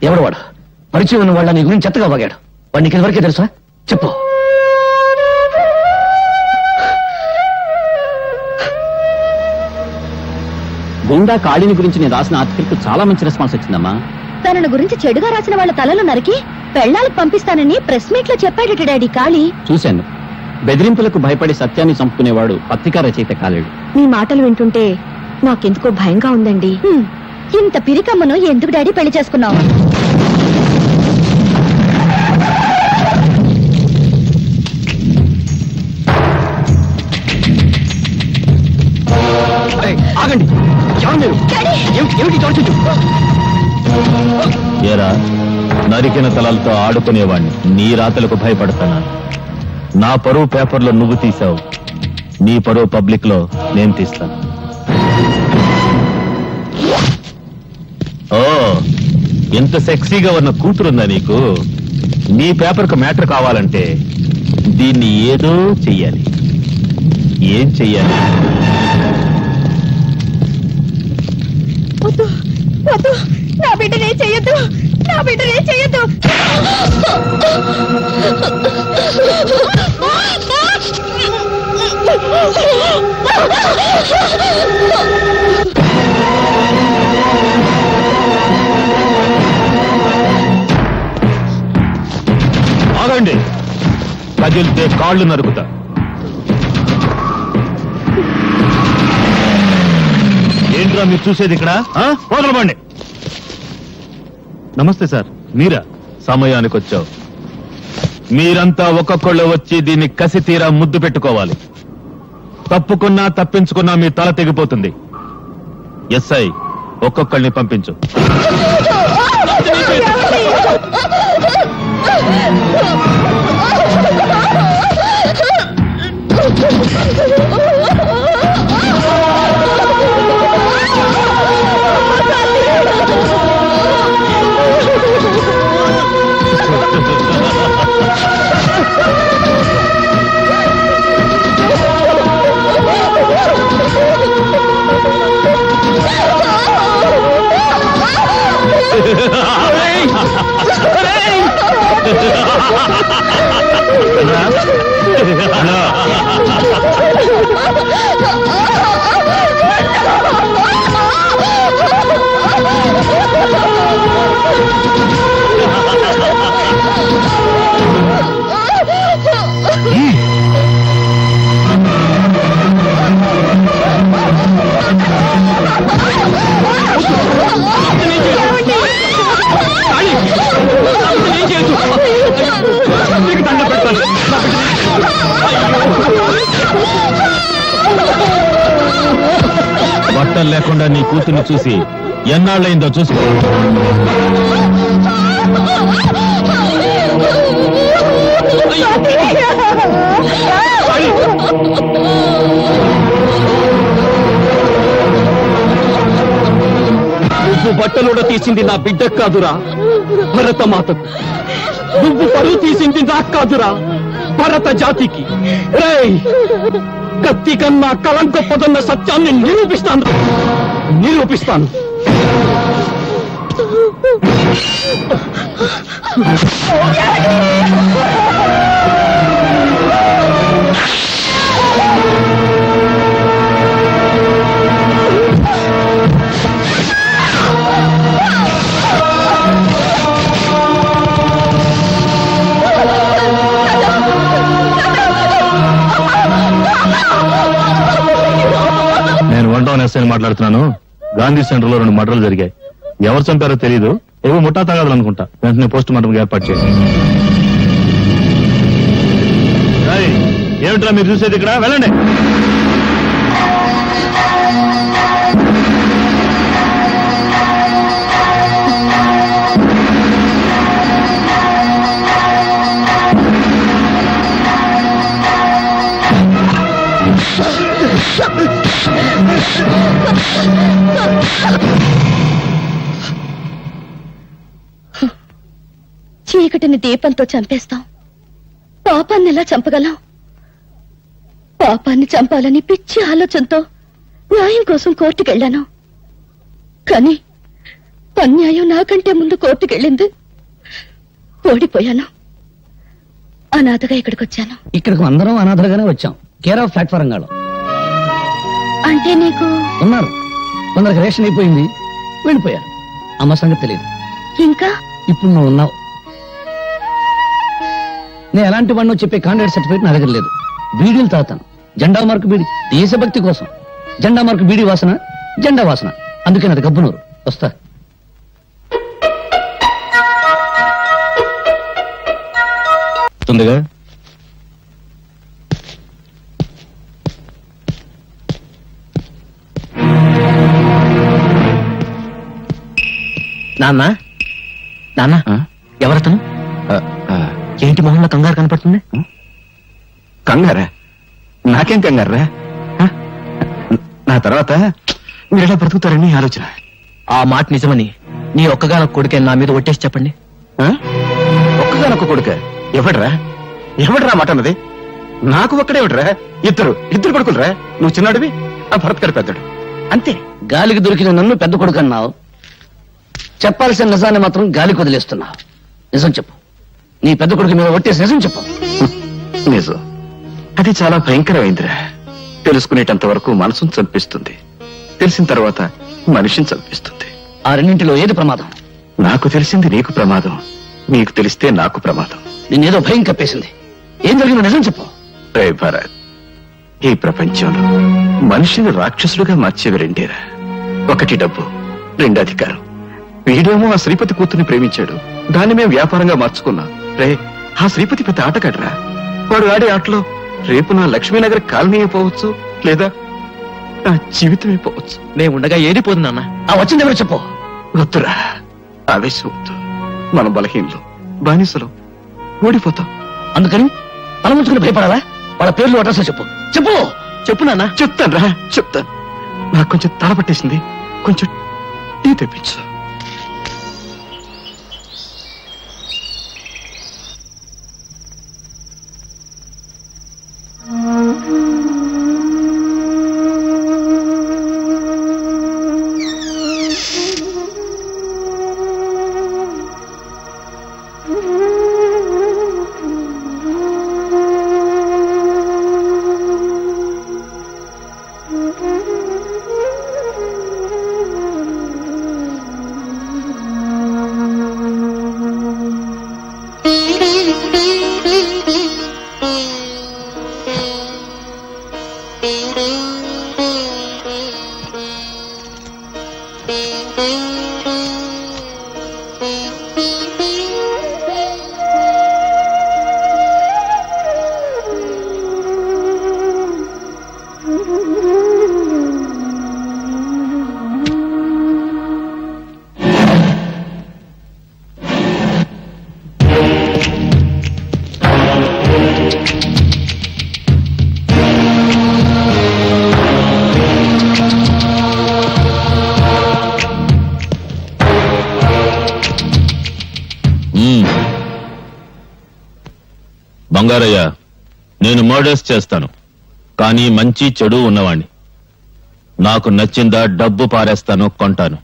ఎవడు వాడు? పరిచయం ఉన్న వాళ్ళ నీ గురించి చెత్తగా వాగాడు. వాడు నీకు ఎవరికే తెలుసా? చెప్పు. గుండా కాళీని గురించి నేను రాసిన ఆర్టికల్ చాలా మంచి రెస్పాన్స్ వచ్చిందమ్మా. తనను గురించి చెడుగా రాసిన వాళ్ళ తలలు నరికి పెళ్ళాలకు పంపిస్తానని ప్రెస్ మీట్ లో చెప్పాడట డాడీ కాళీ. చూశాను. బెదిరింపులకు భయపడి సత్యాన్ని చంపుకునేవాడు పత్రికా రచయిత కాలేడు. మీ మాటలు వింటుంటే నాకెందుకో భయంగా ఉందండి. ఇంత పిరికమ్మను ఎందుకు డాడీ పెళ్లి చేసుకున్నావు? ఆగండి. ఏమిటి చోటు? ఏరా, నరికిన తలలతో ఆడుకునేవాణ్ణి నీ రాతలకు భయపడతానా? నా పరువు పేపర్లో నువ్వు తీసావు, నీ పరువు పబ్లిక్ లో నేను తీస్తాను. ఓ, ఎంత సెక్సీగా ఉన్న కూతురుందా నీకు? నీ పేపర్కు మ్యాటర్ కావాలంటే దీన్ని ఏదో చెయ్యాలి. ఏం చెయ్యాలి? వద్దు వద్దు, నా బిడ్డనే చెయ్యొద్దు. నా బిడ్డను ఏం చెయ్యొద్దు. ఆగండి, కదిలితే కాళ్ళు నరుకుతా. ఏంట్రా మీరు చూసేది ఇక్కడ? వదలబండి. నమస్తే సార్, మీరా? సమయానికి వచ్చావు. మీరంతా ఒక్కొక్కళ్ళు వచ్చి దీన్ని కసి తీరా ముద్దు పెట్టుకోవాలి. తప్పుకున్నా తప్పించుకున్నా మీ తల తెగిపోతుంది. ఎస్ఐ, ఒక్కొక్కళ్ళని పంపించు. బట్టలు లేకుండా నీ కూతుర్ని చూసి ఎన్నాళ్ళైందో చూసుకో. నువ్వు బట్టలుడ తీసింది నా బిడ్డకు కాదురా, భరతమాతకు. నువ్వు పరువు తీసింది నాకు కాదురా, భరత జాతికి. రేయ్, కత్తి కన్నా కలం గొప్పదన్న సత్యాన్ని నిరూపిస్తాను. నేను 1 టౌన్ ఎస్ఐని మాట్లాడుతున్నాను. గాంధీ సెంటర్ లో 2 మర్డర్లు జరిగాయి. ఎవరు చంపారో తెలియదు. ఏవో ముఠా తగాదాలు అనుకుంటా. వెంటనే పోస్ట్ మార్టం ఏర్పాటు చేయండి. ఏమిట్రా మీరు చూసేది ఇక్కడ? వెళ్ళండి. చీకటిని దీపంతో చంపేస్తాం, పాపాన్ని ఎలా చంపగలం? పాపాన్ని చంపాలని పిచ్చి ఆలోచనతో న్యాయం కోసం కోర్టుకెళ్లాను. కానీ అన్యాయం నాకంటే ముందు కోర్టుకెళ్ళింది. ఓడిపోయాను. అనాథగా ఇక్కడికి వచ్చాను. ఇక్కడికి అందరం అనాథలుగానే వచ్చాం. కేర్ ఆఫ్ ప్లాట్ఫారం గాడు అంటే నీకు ఉన్నారు. కొందరికి రేషన్ అయిపోయింది, వెళ్ళిపోయారు. అమ్మ సంగతి తెలియదు. ఇంకా ఇప్పుడు నువ్వు ఉన్నావు. నేను ఎలాంటి వాడినో చెప్పే కాంట్రాక్ట్ సర్టిఫికేట్ నా దగ్గర లేదు. బీడీలు తాగుతాను. జెండా మార్కు బీడి, దేశభక్తి కోసం. జెండా మార్కు బీడీ వాసన, జెండా వాసన. అందుకే నాది గబ్బునూరు. వస్తా. తొందరగా నాన్న, నాన్న, ఎవరతను? ఏంటి మొహంలో కంగారు కనపడుతుంది? కంగారా? నాకేం కంగారా? నా తర్వాత మీరెలా బ్రతుకుతారని ఆలోచన. ఆ మాట నిజమని నీ ఒక్కగానొక్క కొడుకే నా మీద ఒట్టేసి చెప్పండి. ఒక్కగానొక్క కొడుక? ఎవడ్రా? ఎవడ్రా మాట అన్నది? నాకు ఒక్కడేవిడ్రా? ఇద్దరు కొడుకులరా. నువ్వు చిన్నాడివి, ఆ భరత్ గారి పెద్దడు. అంతే. గాలికి దొరికిన నన్ను పెద్ద కొడుకు అన్నావు. చెప్పాల్సిన నిజాన్ని మాత్రం గాలికి వదిలేస్తున్నా. నిజం చెప్పు, నీ పెద్ద కొడుకు మీద ఒట్టేసి నిజం చెప్పు. నిజం అది చాలా భయంకరమైందిరా. తెలుసుకునేటంత వరకు మనసును చంపిస్తుంది, తెలిసిన తర్వాత మనిషిని చంపిస్తుంది. ఆ రెండింటిలో ఏది ప్రమాదం? నాకు తెలిసింది నీకు ప్రమాదం, నీకు తెలిస్తే నాకు ప్రమాదం. నిన్నేదో భయం కప్పేసింది. ఏం జరిగిందో నిజం చెప్పు. రే భరత్, ఈ ప్రపంచంలో మనిషిని రాక్షసులుగా మార్చేవి రెండేరా. ఒకటి డబ్బు, రెండు అధికారం. వీడేమో ఆ శ్రీపతి కూతుర్ని ప్రేమించాడు, దాన్ని మేము వ్యాపారంగా మార్చుకున్నాం. రే, ఆ శ్రీపతి పెద్ద ఆటగాడరా. వాడు ఆడే ఆటలో రేపు నా లక్ష్మీనగర్ కాలనీ అయిపోవచ్చు, లేదా నా జీవితం అయిపోవచ్చు. నేను ఉండగా ఏది పోదు నాన్న. ఆ వచ్చింది ఎవరు చెప్పు. వద్దురా, ఆవేశం వద్దు. మనం బలహీనలు, బానిసలు, ఓడిపోతాం. అందుకని తల ముంచుకుని భయపడాలా? వాళ్ళ పేర్లు అడ్రస్ చెప్పు. చెప్పు చెప్పు నాన్న. చెప్తాను రా, చెప్తాను. నాకు కొంచెం తల పట్టేసింది, కొంచెం టీ తెప్పించు. బంగారయ్య, నేను మర్డర్స్ చేస్తాను, కానీ మంచి చెడు ఉన్నవాణ్ణి. నాకు నచ్చిందా డబ్బు పారేస్తాను, కొంటాను.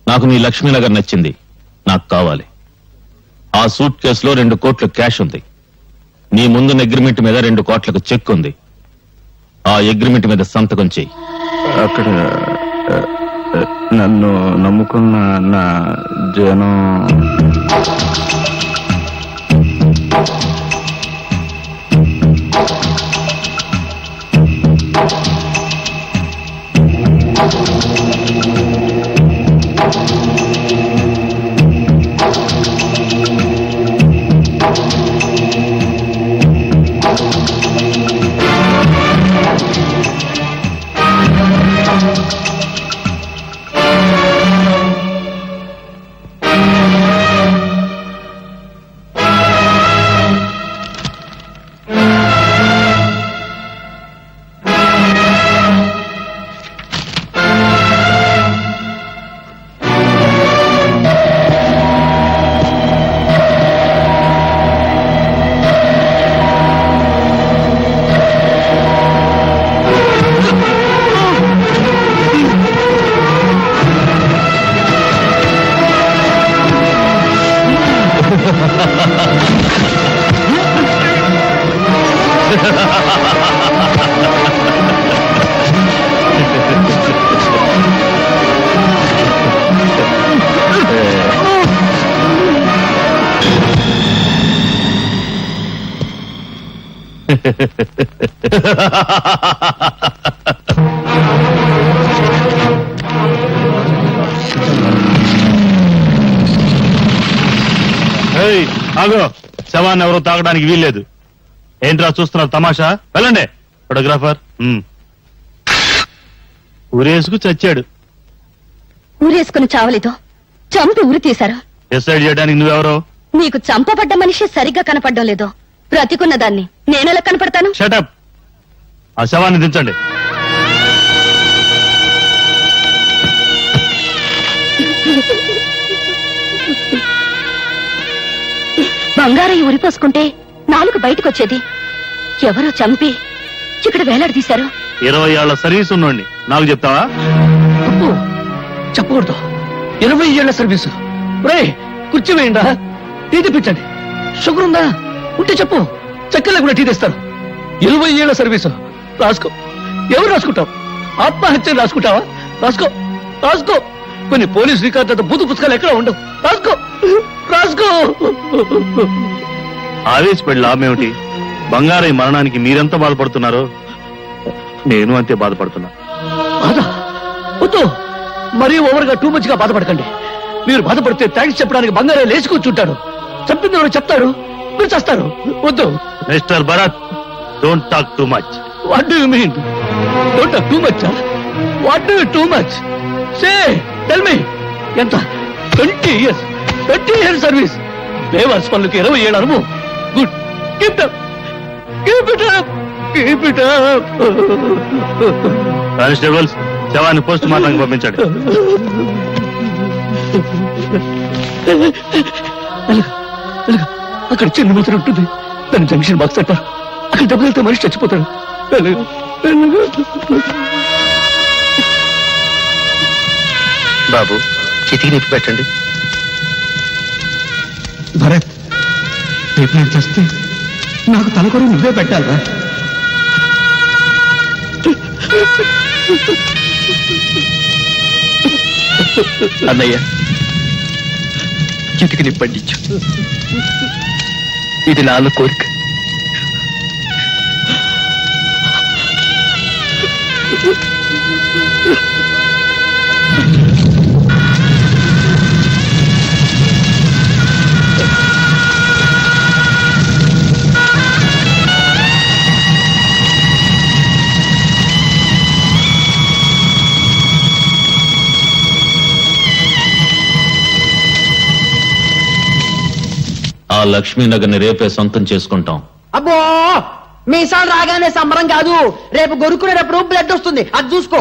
నాకు నీ లక్ష్మీనగర్ నచ్చింది, నాకు కావాలి. ఆ సూట్ కేసులో 2 కోట్లు క్యాష్ ఉంది. నీ ముందున్న అగ్రిమెంట్ మీద 2 కోట్లకు చెక్ ఉంది. ఆ అగ్రిమెంట్ మీద సంతకం చెయ్యి. అక్కడ నన్ను నమ్ముకున్న నా జనం ఆగో, శవాన్ని ఎవరో తాగడానికి వీల్లేదు. ఏంట్రా చూస్తున్నారు తమాషా? వెళ్ళండి. ఫోటోగ్రాఫర్ ఊరేసుకు చచ్చాడు. ఊరేసుకుని చావలేదు, చంపి ఉరి తీశారు. డిసైడ్ చేయడానికి నువ్వెవరో? నీకు చంపబడ్డ మనిషి సరిగ్గా కనపడడం లేదు. బ్రతికున్న దాన్ని నేనెలా కనపడతాను? షటప్. ఆ శవాన్ని దించండి. బంగారయ్య ఉరిపోసుకుంటే నాలుగు బయటకొచ్చేది. ఎవరో చంపి ఇక్కడ వేలాడదీశారు. 20 ఏళ్ల సర్వీస్ ఉన్నోండి నాకు చెప్తావా? చెప్పకూడదు. 20 ఏళ్ల సర్వీసు. రే కుర్చీ వేయండా, టీ తెప్పించండి. షుగర్ ఉందా ఉంటే చెప్పు, చక్కెర కూడా టీ తెస్తారు. 20 ఏళ్ల సర్వీసు. రాసుకో. ఎవరు రాసుకుంటావు? ఆత్మహత్య రాసుకుంటావా? రాసుకో రాసుకో. కొన్ని పోలీస్ రికార్డు బూతు పుస్తకాలు ఎక్కడ ఉండవు. రాసుకో రాసుకో. ఆవేశపడి లాభమేమిటి? బంగారయ్య మరణానికి మీరెంత బాధపడుతున్నారో నేను అంతే బాధపడుతున్నా. బాధ వద్దు, మరీ ఓవర్గా టూ మచ్ గా బాధపడకండి. మీరు బాధపడితే థ్యాంక్స్ చెప్పడానికి బంగారయ్య లేచి కూర్చుంటాడు. చెప్పింది ఎవరు చెప్తాడు, మీరు చేస్తారు. వద్దు. Mister Bharat, don't talk too much. What do you mean? Don't talk too much. What do you too much? Say tell me. ఎంత? 20 years. 20 years service. బేవర్స్ పనులకి 20 ఏళ్ళ అనుభవం. Good. Keep it up. Keep it up. Keep it up. Constables, శవాన్ని post మార్టంకి పంపించండి. అక్కడ చిన్న మూతలు ఉంటుంది, దాన్ని జంక్షన్ బాక్స్ అంటారు. అక్కడ దెబ్బతితే మనిషి చచ్చిపోతాడు. బాబు, చితికి నిప్పి పెట్టండి. భరత్, రేపు నేను చేస్తే నాకు తలకొర నువ్వే పెట్టాలరా. అన్నయ్య, చితికి నిప్పండించు. ఇది నాన్న కోరిక. ఆ లక్ష్మీనగర్ ని రేపే సొంతం చేసుకుంటాం. అబ్బో, మీసాలు రాగానే సంబరం కాదు, రేపు గొరుకునేటప్పుడు బ్లడ్ వస్తుంది, అది చూసుకో.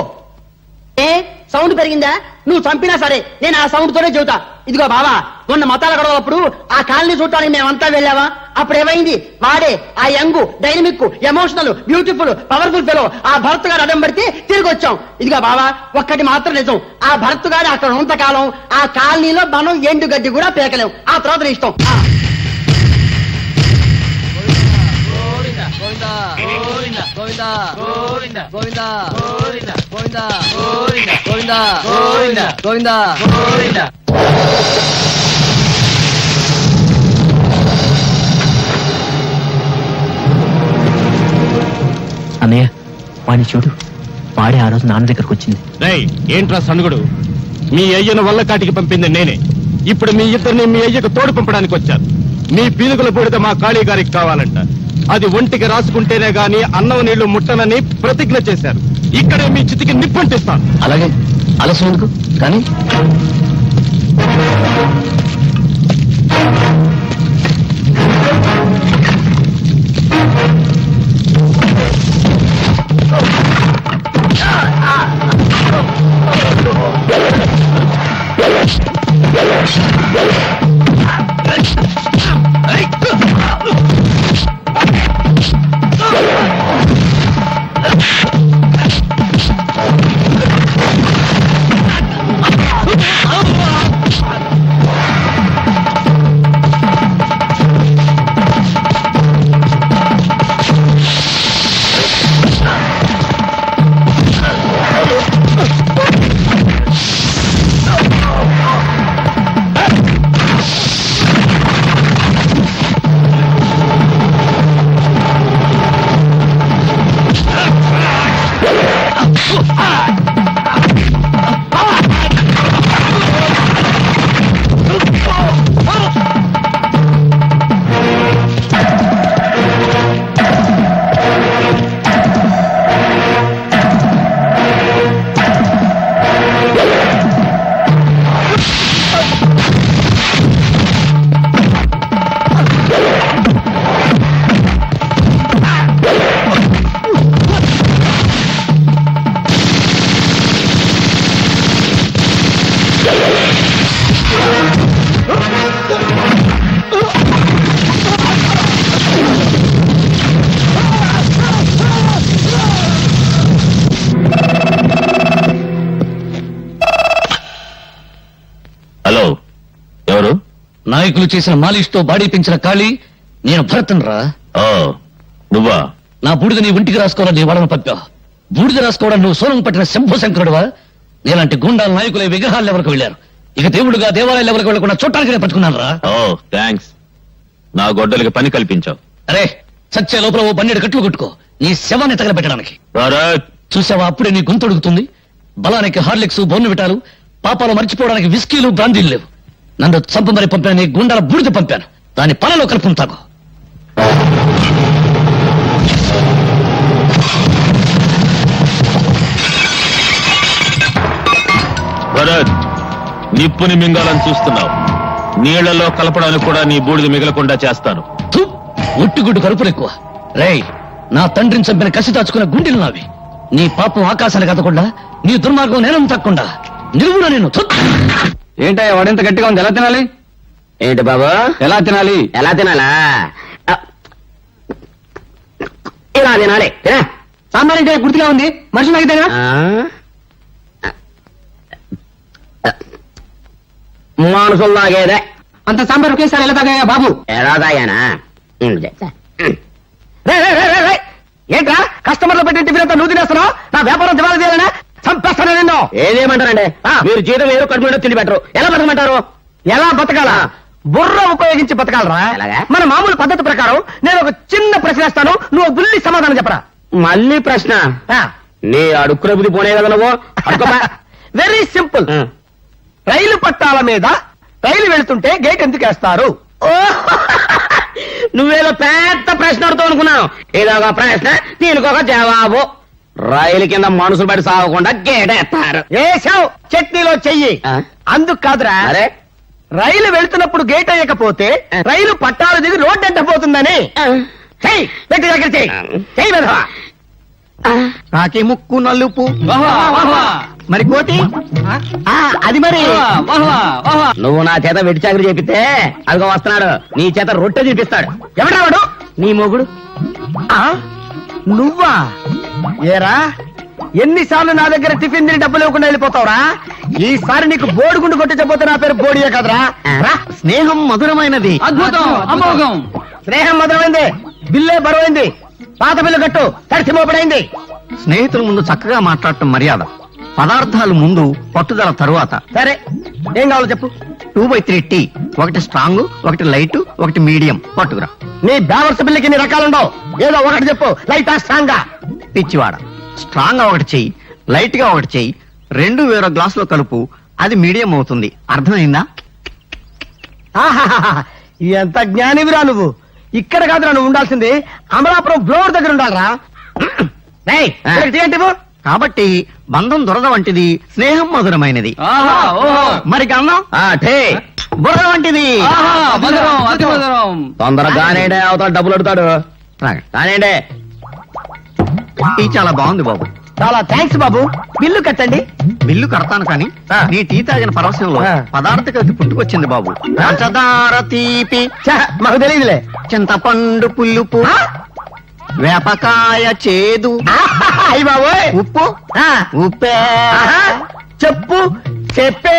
ఏ సౌండ్ పెరిగిందా? నువ్వు చంపినా సరే నేను ఆ సౌండ్ తోనే చెబుతా. ఇదిగో బావా, మొన్న మతాల గొడవప్పుడు ఆ కాలనీ చూడటానికి మేమంతా వెళ్ళావా? అప్పుడు ఏమైంది? వాడే ఆ young, dynamic, emotional, beautiful, powerful fellow ఆ భరత్ గారు అడ్డం పడితే తిరిగి వచ్చాం. ఇదిగో బావా, ఒక్కటి మాత్రం నిజం, ఆ భరత్ గారు అక్కడ ఉన్నంతకాలం ఆ కాలనీలో మనం ఎండు గడ్డి కూడా పేకలేం. ఆ తర్వాత నీ ఇష్టం. అన్నయ్య, వాడిని చూడు. వాడే ఆ రోజు నాన్న దగ్గరకు వచ్చింది. ఏంట్రా సనుగుడు? మీ అయ్యను వల్ల కాటికి పంపింది నేనే. ఇప్పుడు మీ ఇద్దరిని మీ అయ్యకు తోడు పంపడానికి వచ్చారు. మీ పీనుగుల పొడితే మా కాళీ గారికి కావాలంట. అది ఒంటికి రాసుకుంటేనే గాని అన్నం నీళ్లు ముట్టనని ప్రతిజ్ఞ చేశారు. ఇక్కడే మీ చితికి నిప్పంటిస్తాను. అలాగే, ఆలస్యం ఎందుకు కానీ. నాయకులు చేసిన మాలిష్తో బాడీ పెంచిన ఖాళీ నేను భరతన్ రా. ఓ నువ్వా? నా బూడిద నీ ఒంటికి రాసుకోవాలని నీ వాళ్ళని పంపా. బూడిద రాసుకోవడం నువ్వు సోనం పట్టిన శంభు శంకరుడువా? నేలాంటి గుండాల నాయకులే విగ్రహాలు ఎవరికి వెళ్ళారు. ఇక దేవుడుగా దేవాలయాలు ఎవరికి వెళ్ళకుండా చూడటానికి పట్టుకున్నాను రా. ఓ థ్యాంక్స్. నా గొడ్డలకి పని కల్పించావు. అరే సత్య లోపల ఓ బన్నెడు కట్లు కొట్టుకో నీ శవాన్ని తగలబెట్టడానికి. భరత్, చూసావా అప్పుడే నీ గొంతుడుగుతుంది. బలానికి హార్లిక్స్ బోర్న్విటాలు, పాపాలు మర్చిపోవడానికి విస్కీలు బ్రాందీలు లేవు. నన్ను చంపమని పంపిన నీ గుండాల బూడిద పంపాను. దాని పలలో కలుపును తాగు. భరత్, నిప్పుని మింగాలని చూస్తున్నావు. నీళ్లలో కలపడానికి కూడా నీ బూడిద మిగలకుండా చేస్తాను. థు, ఒట్టిగుడ్డు కరుపులు ఎక్కువ. రేయ్, నా తండ్రిని చంపిన కసి దాచుకున్న గుండెలు నావి. నీ పాపం ఆకాశానికి కదకుండా, నీ దుర్మార్గం నేనం తక్కకుండా నిలువున నేను. ఏంటయ్యా వాడింత గట్టిగా ఉంది, ఎలా తినాలి? ఏంటి బాబా ఎలా తినాలి? ఎలా తినాలా? ఇలా తినాలి. సాంబార్ అంటే గుర్తుగా ఉంది, మనుషులు అయితేనా? మనుషులు తాగేదే. అంత సాంబార్ ఒకేసారి ఎలా తాగాయా బాబు? ఎలా తాగానా? ఏంట్రా కస్టమర్లు పెట్టిన టిఫిన్ అంతా నువ్వు తినేస్తున్నావు? నా వ్యాపారం దివాళా చేయాలనా? చంపేస్తాను నిన్ను. ఏదేమంటారండి, మీరు జీతం వేరు కడుపు మీద తిండి పెట్టరు, ఎలా బతకమంటారు? ఎలా బతకాలా? బుర్ర ఉపయోగించి బతకాలరా. మన మామూలు పద్ధతి ప్రకారం నేను ఒక చిన్న ప్రశ్న వేస్తాను, నువ్వు బుల్లి సమాధానం చెప్పరా. మళ్ళీ ప్రశ్న? నీ అడుక్కునే బుద్ధి పోనే కదా నువ్వు. Very simple. రైలు పట్టాల మీద రైలు వెళుతుంటే గేట్ ఎందుకు వేస్తారు? నువ్వేదో పెద్ద ప్రశ్న అడుగుతావు అనుకున్నావు. ఇదొక ప్రశ్న, దీనికి ఒక జవాబు. రైలు కింద మనుషులు పడి సాగకుండా గేట్ వేస్తారు. వేసావు చట్నీలో చెయ్యి. అందుకు కాదురా, రైలు వెళ్తున్నప్పుడు గేట్ వేయకపోతే రైలు పట్టాలు దిగి రోడ్డు ఎంటపోతుందని. చెయ్యి, పెట్టి దగ్గర చెయ్యి. చెయ్యి వెధవా. కాకి ముక్కు నలుపు, మరి కోతి అది మరి. నువ్వు నా చేత వెట్టి చాకరీ చేపిస్తే అదిగో వస్తున్నాడు, నీ చేత రొట్టె చూపిస్తాడు. ఎవడా వాడు? నీ మొగుడు. నువ్వా? ఏరా, ఎన్నిసార్లు నా దగ్గర టిఫిన్ తిని డబ్బులు ఇవ్వకుండా వెళ్ళిపోతావురా? ఈసారి నీకు బోడిగుండు కొట్టించబోతే నా పేరు బోడియే కదరా. స్నేహం మధురమైనది. అద్భుతం, అమోఘం. స్నేహం మధురమైంది, బిల్లే బరువైంది. పాత బిల్లు కట్టు, తడిసి మోపడైంది. స్నేహితుల ముందు చక్కగా మాట్లాడటం మర్యాద, పదార్థాలు ముందు, పట్టుదల తరువాత. సరే, ఏం కావాలో చెప్పు. 2/3 టీ, ఒకటి స్ట్రాంగ్, ఒకటి లైట్, ఒకటి మీడియం పట్టుకురా. నీ బ్యావర్స్ బిల్లుకి ఎన్ని రకాలుండవు, ఏదో ఒకటి చెప్పు. లైటా స్ట్రాంగా? పిచ్చివాడ, స్ట్రాంగ్ గా ఒకటి చెయ్యి, లైట్ గా ఒకటి చెయ్యి, రెండు వేరే గ్లాసులో కలుపు, అది మీడియం అవుతుంది. అర్థమైందా? ఎంత జ్ఞానివిరా నువ్వు. ఇక్కడ కాదురా నువ్వు ఉండాల్సింది, అమలాపురం బ్లోర్ దగ్గర ఉండాలరా. కాబట్టి బంధం దొరద వంటిది, స్నేహం మధురమైనది. మరి గంధం బుర్ర వంటిది. తొందరగానే అవతల డబ్బులు అడుగుతాడు. కానివ్వండి. టీ చాలా బాగుంది బాబు. చాలా థ్యాంక్స్ బాబు. బిల్లు కట్టండి. బిల్లు కడతాను కానీ నీ టీ తాగిన పరవశంలో పదార్థ కలిసి పుట్టుకొచ్చింది బాబు. పంచదార తీపి మాకు తెలియదులే. చింతపండు పులుపు, వేపకాయ చేదు, అయ్యి బాబు ఉప్పు, ఉప్పే. చెప్పు చెప్పే.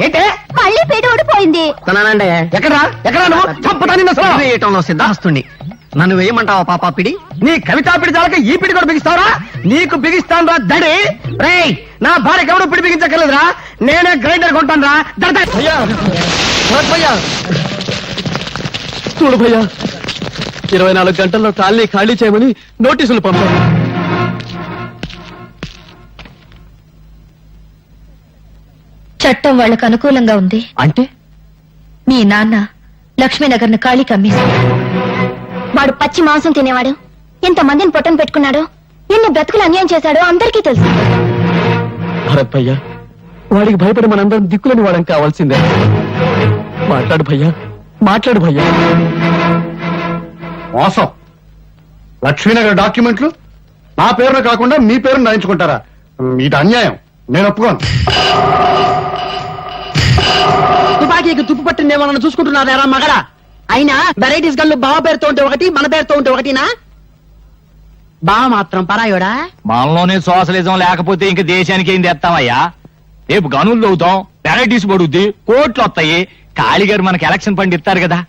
ఏంటే మళ్ళీ పీట ఊడిపోయింది. తనానండి. ఎక్కడా ఎక్కడా నువ్వు చంపుతాను సిద్ధాస్తుని. నన్ను వేయమంటావా పాపా పిడి? నీ కవితా పిడి చాలక ఈ పిడి కూడా బిగిస్తావరా? నీకు బిగిస్తాను రా దడి. రేయ్, నా భార్యకి ఎవరు పిడి బిగించక్కర్లేదురా, నేనే గ్రైండర్ కొంటాను రా. చూడు భయ్యా, 24 గంటల్లో కాలనీ ఖాళీ చేయమని నోటీసులు పంపారు. చట్టం వాళ్ళకు అనుకూలంగా ఉంది. అంటే మీ నాన్న లక్ష్మీనగర్ ను ఖాళీ కమ్మేశాడు. వాడు పచ్చి మాంసం తినేవాడు, ఎంతమందిని పొట్టను పెట్టుకున్నాడు, ఎన్ని బ్రతుకులు అన్యాయం చేశాడో అందరికీ తెలుసు. భరత్ భయ్యా, వాడికి భయపడి మనందరం దిక్కులని వాడడం కావాల్సిందే. మాట్లాడు భయ్యా, మాట్లాడు భయ్యా. మోసం. లక్ష్మీనగర్ డాక్యుమెంట్లు నా పేరున కాకుండా మీ పేరును రాయించుకుంటారా? ఇది అన్యాయం, నేను ఒప్పుకోను. తుపాకీకి తుప్పు పట్టిందేమో చూసుకుంటున్నారా మగడా? అయినా వెరైటీస్ గన్లు బావ పేరుతో ఉంటే ఒకటి, మన పేరుతో ఉంటే ఒకటినా? బావ మాత్రం పరాయోడా? మనలోనే సోషలిజం లేకపోతే ఇంక దేశానికి ఏం తెస్తామయ్యా? రేపు గనులు అవుతాం, వెరైటీస్ పడుద్ది, కోట్లు వస్తాయి, కాళీగారు మనకి ఎలక్షన్ ఫండ్ ఇస్తారు కదా,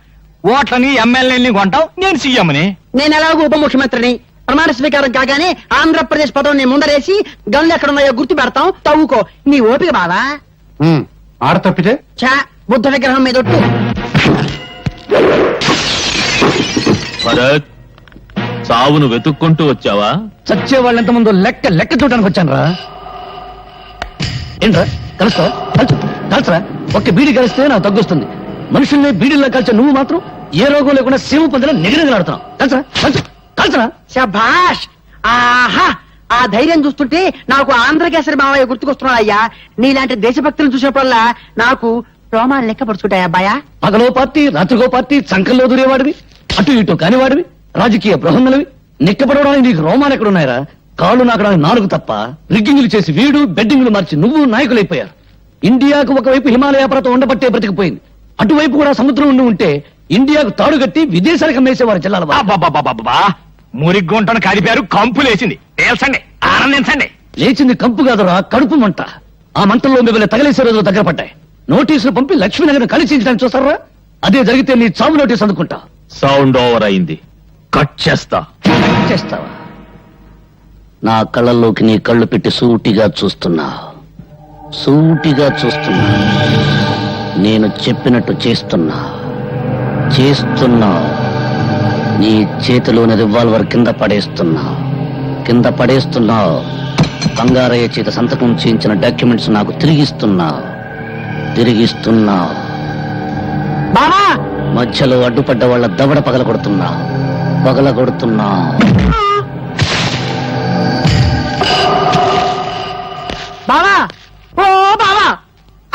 ఓట్లని ఎమ్మెల్యేని కొంటాం, నేను సీఎంని. నేను ఎలాగో ఉప ముఖ్యమంత్రిని. ప్రమాణ స్వీకారం కాగానే ఆంధ్రప్రదేశ్ పదం నీ ముందరేసి గన్లు ఎక్కడున్నాయో గుర్తు పెడతాం, తవ్వుకో. నీ ఓపిక బావా. ఆడ తప్పితే చా బుద్ధ విగ్రహం మీద ఒట్టు. భరత్, సావును వెతుక్కుంటూ వచ్చావా? చచ్చే వాళ్ళు ఎంతమందో లెక్క చూడడానికి వచ్చాను రా. ఏంట్రా కలుస్తా? కలుసరా? ఒక్క బీడి కలిస్తే నాకు తగ్గుస్తుంది. మనుషుల్ని బీడీల్లో కలిసే నువ్వు మాత్రం ఏ రోగం లేకుండా సీమ పొందిన నిగనిగలాడుతున్నావు. కలుసరా? శభాష్. ఆహా, ఆ ధైర్యం చూస్తుంటే నాకు ఆంధ్రకేసరి మావయ్య గుర్తుకొస్తున్నాడు అయ్యా. నీలాంటి దేశభక్తులను చూసినప్పుడల్లా నాకు రోమాలు లెక్క పడుచుంటాయి అబ్బాయా. పగలో పార్టీ రాత్రిగో పార్టీ చంకల్లో దూరేవాడివి, అటు ఇటు కానివాడివి, రాజకీయ ప్రహందలవి. నిక్కపడవడానికి నీకు రోమాలు ఎక్కడున్నాయరా? కాళ్ళు నాకడానికి 4 తప్ప. రిగ్గింగులు చేసి వీడు, బెడ్డింగులు మార్చి నువ్వు నాయకులైపోయారు. ఇండియాకు ఒకవైపు హిమాలయ పర్వతం ఉండబట్టే బ్రతికిపోయింది, అటువైపు కూడా సముద్రం ఉండి ఉంటే ఇండియాకు తాడు కట్టి విదేశాలకు అమ్మేసేవారు జిల్లాల. మురిగ్గుంటను కదిపారు, కంపులేసింది. తేల్చండి, ఆనందించండి. లేచింది కంపు కాదురా, కడుపు మంట. ఆ మంటల్లో మిమ్మల్ని తగలేసే రోజులు దగ్గర పడ్డాయి. నోటీసులు పంపి లక్ష్మీనగర్ కలిసించడానికి చూస్తారా? అదే జరిగితే నీ చావు నోటీస్ అందుకుంటా. సౌండ్ ఓవర్ అయింది, కట్ చేస్తా. చేస్తావా? నా కళ్ళల్లోకి నీ కళ్ళు పెట్టి సూటిగా చూస్తున్నా. నేను చెప్పినట్టు చేస్తున్నా. నీ చేతిలోని రివాల్వర్ కింద పడేస్తున్నా. బంగారయ్య చేత సంతకం చేయించిన డాక్యుమెంట్స్ నాకు తిరిగిస్తున్నా. బావా, మధ్యలో అడ్డుపడ్డ వాళ్ళ దవడ పగలగొడుతున్నా. బావా, ఓ బావా,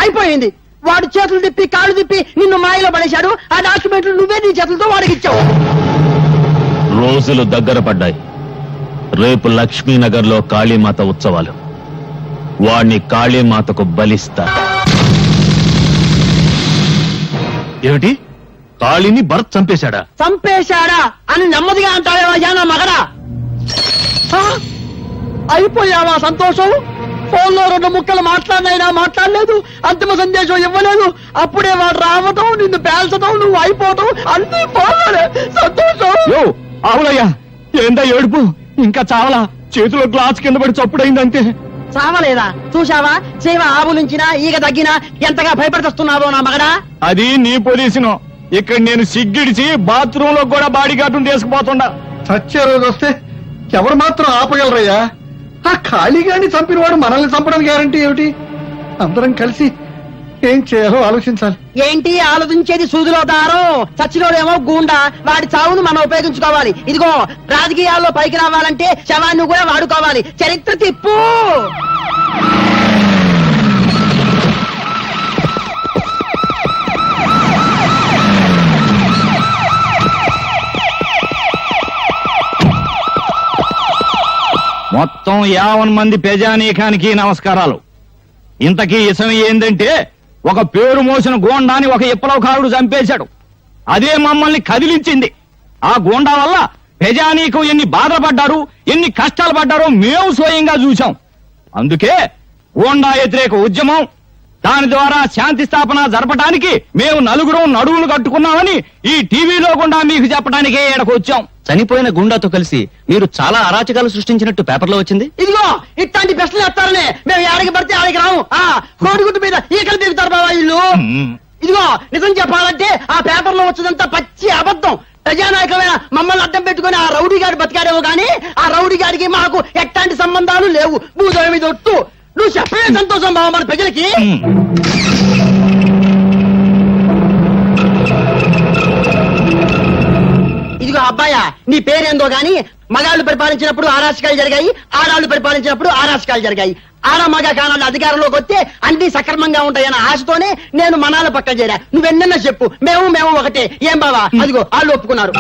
అయిపోయింది. వాడు చేతులు తిప్పి కాళ్ళు తిప్పి నిన్ను మాయలో పడేశాడు. ఆ డాక్యుమెంట్లు నువ్వే నీ చేతులతో వాడికి ఇచ్చావు. రోజులు దగ్గర పడ్డాయి. రేపు లక్ష్మీనగర్ లో కాళీమాత ఉత్సవాలు. వాణ్ణి కాళీమాతకు బలిస్తా. ఏమిటి? కాళీని భరత్ చంపేశాడా అని నెమ్మదిగా అంటాడేవయ్యా నా మగడా. అయిపోయావా సంతోషం? ఫోన్లో 2 ముక్కలు మాట్లాడినైనా మాట్లాడలేదు, అంతిమ సందేశం ఇవ్వలేదు. అప్పుడే వాడు రావటం, నిన్ను పేల్చడం, నువ్వు అయిపోవటం అన్ని పోలే. సంతోషం. అవునయ్యా, ఏందా ఏడుపు? ఇంకా చావలా? చేతిలో గ్లాస్ కింద పడి చప్పుడైందంటే. చావలేదా? చూశావా? చేవ ఆవులించినా ఈగ తగ్గినా ఎంతగా భయపడుతున్నావో నా మగడా. అది నీ పొజిషన్. ఇక్కడ నేను సిగ్గిడిచి బాత్రూమ్ లో కూడా బాడీ గార్డును తీసుకుపోతుండా. చచ్చే రోజు వస్తే ఎవరు మాత్రం ఆపగలరయ్యా? ఆ ఖాళీగాని చంపిన వాడు మనల్ని చంపడం గ్యారంటీ ఏమిటి? అందరం కలిసి ఏం చేయాలో ఆలోచించాలి. ఏంటి ఆలోచించేది? సూదిలో దారం. చచ్చినోడేమో గూండా. వాడి చావును మనం ఉపయోగించుకోవాలి. ఇదిగో, రాజకీయాల్లో పైకి రావాలంటే శవాన్ని కూడా వాడుకోవాలి. చరిత్ర తిప్పు. మొత్తం 50 మంది ప్రజానీకానికి నమస్కారాలు. ఇంతకీ ఇసం ఏందంటే, ఒక పేరు మోసిన గోండాని ఒక విప్లవకారుడు చంపేశాడు. అదే మమ్మల్ని కదిలించింది. ఆ గోండా వల్ల ప్రజానీకం ఎన్ని బాధలు పడ్డారు, ఎన్ని కష్టాలు పడ్డారో మేము స్వయంగా చూశాం. అందుకే గోండా వ్యతిరేక ఉద్యమం, దాని ద్వారా శాంతి స్థాపన జరపడానికి మేము నలుగురం నడువులు కట్టుకున్నామని ఈ టీవీలో గుండా మీకు చెప్పడానికే ఇక్కడికి వచ్చాం. చనిపోయిన గుండాతో కలిసి మీరు చాలా అరాచకాలు సృష్టించినట్టు పేపర్లో వచ్చింది. ఇదిగో, ఇట్లాంటి ప్రశ్నలు వస్తారనే మేము ఆడికి పడితే ఆడికి రాము. కోడిగుడ్డు మీద ఈకలు దిగుతారు బాబా ఇల్లు. ఇదిగో, నిజం చెప్పాలంటే ఆ పేపర్లో వచ్చినంత పచ్చి అబద్ధం. ప్రజానాయకమైన మమ్మల్ని అడ్డం పెట్టుకుని ఆ రౌడీ గారు బతికాడేమో గానీ ఆ రౌడీ గారికి మాకు ఎట్లాంటి సంబంధాలు లేవు. భూదోడి మీద ఒట్టు. నువ్వు చెప్పే సంతోషం బాబా మన ప్రజలకి. ఇదిగో అబ్బాయా, నీ పేరేందో గాని మగాళ్ళు పరిపాలించినప్పుడు ఆరాచకాలు జరిగాయి, ఆడాళ్ళు పరిపాలించినప్పుడు ఆరాచకాలు జరిగాయి. ఆడ మగ కానాళ్ళు అధికారంలోకి వస్తే అన్ని సక్రమంగా ఉంటాయన్న ఆశతోనే నేను మనాల పక్కన చేరా. నువ్వెన్నన్నా చెప్పు, మేము ఒకటే. ఏం బావా? అదిగో వాళ్ళు ఒప్పుకున్నారు.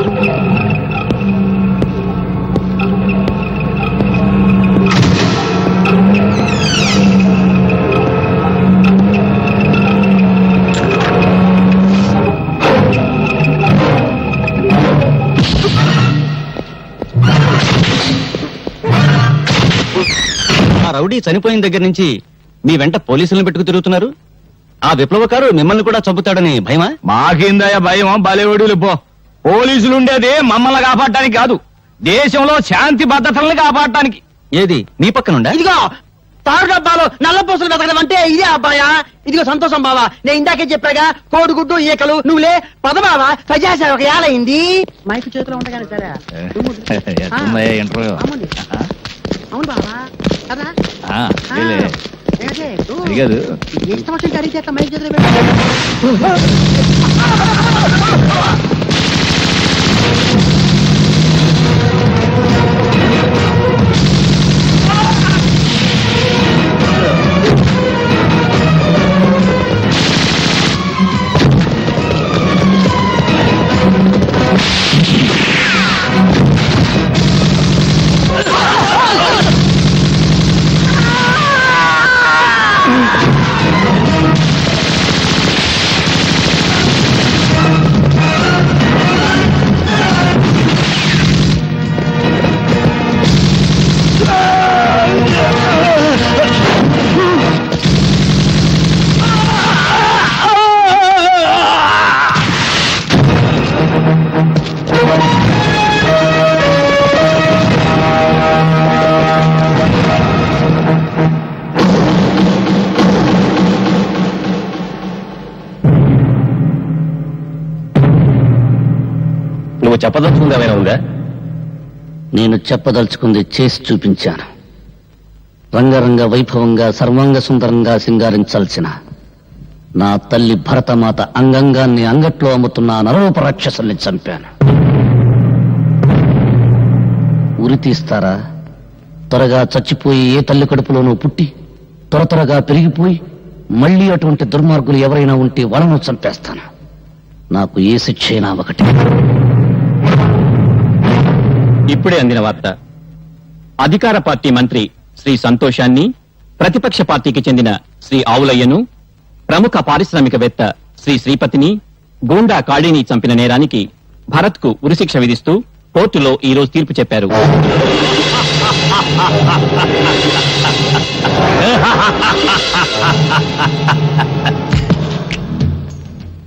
రౌడీ చనిపోయిన దగ్గర నుంచి మీ వెంట పోలీసులను పెట్టుకు తిరుగుతున్నారు. ఆ విప్లవకారు మిమ్మల్ని కూడా చంపుతాడని భయమా? మాకిందయ్య భయం బలేవడులు పో. పోలీసులు ఉండేది మమ్మల్ని కాపాడటానికి కాదు, దేశంలో శాంతి భద్రతల్ని కాపాడటానికి. ఏది నీ పక్కనుండా? ఇదిగో తారు డబ్బాలో నల్ల పూసలు వెతకడం అంటే ఇదే అబ్బాయా. ఇదిగో సంతోషం బావా, నేను ఇందాకే చెప్పాగా కోడిగుడ్డు ఈకలు నువ్వులే పద బావా. ప్రజాసేవకు ఏలైంది మైకు చేతిలో ఉండగానే సరే. అవును బావా కదా. ఇష్టం వచ్చిన అడిగితే అట్లా మైక్ చేతిలో నువ్వు చెప్పదలుచుకుంది ఏమైనా ఉందా? నేను చెప్పదలుచుకుంది చేసి చూపించాను. రంగరంగ వైభవంగా సర్వాంగ సుందరంగా సింగారించాల్సిన నా తల్లి భరతమాత అంగంగాన్ని అంగట్లో అమ్ముతున్న ఆ నరరూప రాక్షసుల్ని చంపాను. ఉరి తీస్తారా? త్వరగా చచ్చిపోయి ఏ తల్లి కడుపులోనూ పుట్టి త్వరగా పెరిగిపోయి మళ్ళీ అటువంటి దుర్మార్గులు ఎవరైనా ఉంటే వాళ్ళను చంపేస్తాను. నాకు ఏ శిక్ష అయినా ఒకటి. ఇప్పుడే అందిన వార్త. అధికార పార్టీ మంత్రి శ్రీ సంతోషాన్ని, ప్రతిపక్ష పార్టీకి చెందిన శ్రీ ఆవులయ్యను, ప్రముఖ పారిశ్రామికవేత్త శ్రీ శ్రీపతిని, గూండా కాళీని చంపిన నేరానికి భరత్ కు ఉరిశిక్ష విధిస్తూ కోర్టులో ఈ రోజు తీర్పు చెప్పారు.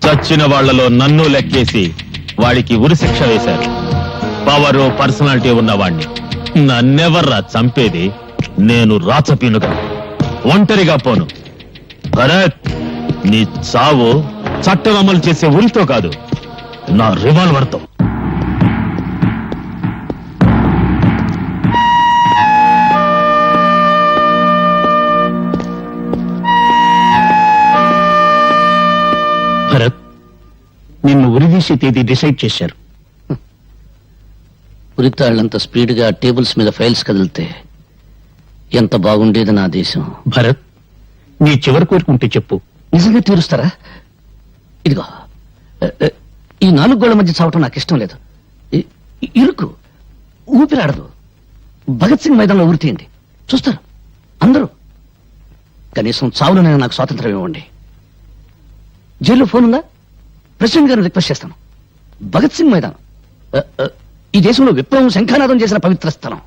చచ్చిన వాళ్లలో నన్ను లెక్కేసి వాడికి ఉరిశిక్ష వేశారు. పవరు పర్సనాలిటీ ఉన్నవాణ్ణి నన్నెవర్రా చంపేది? నేను రాచపీనుగా ఒంటరిగా పోను. భరత్, నీ చావు చట్టం అమలు చేసే ఉరితో కాదు, నా రివాల్వర్తో. భరత్, నిన్ను ఉరిదీసే తేదీ డిసైడ్ చేశారు. ఉరితాళ్లంత స్పీడ్గా టేబుల్స్ మీద ఫైల్స్ కదిలితే ఎంత బాగుండేది నా దేశం. భరత్, నీ చివరి కోరుకుంటే చెప్పు, నిజంగా తీరుస్తారా? ఇదిగో, ఈ 4 గోళ్ల మధ్య చావటం నాకు ఇష్టం లేదు. ఇరుకు ఊపిరాడదు. భగత్ సింగ్ మైదానంలో ఊరి తీయండి, చూస్తారు అందరూ. కనీసం చావులోనైనా నాకు స్వాతంత్రం ఇవ్వండి. జైల్లో ఫోన్ ఉందా? ప్రెసిడెంట్ గారిని రిక్వెస్ట్ చేస్తాను. భగత్ సింగ్ మైదానం ఈ దేశంలో విప్లవం శంఖానాదం చేసిన పవిత్ర స్థలం.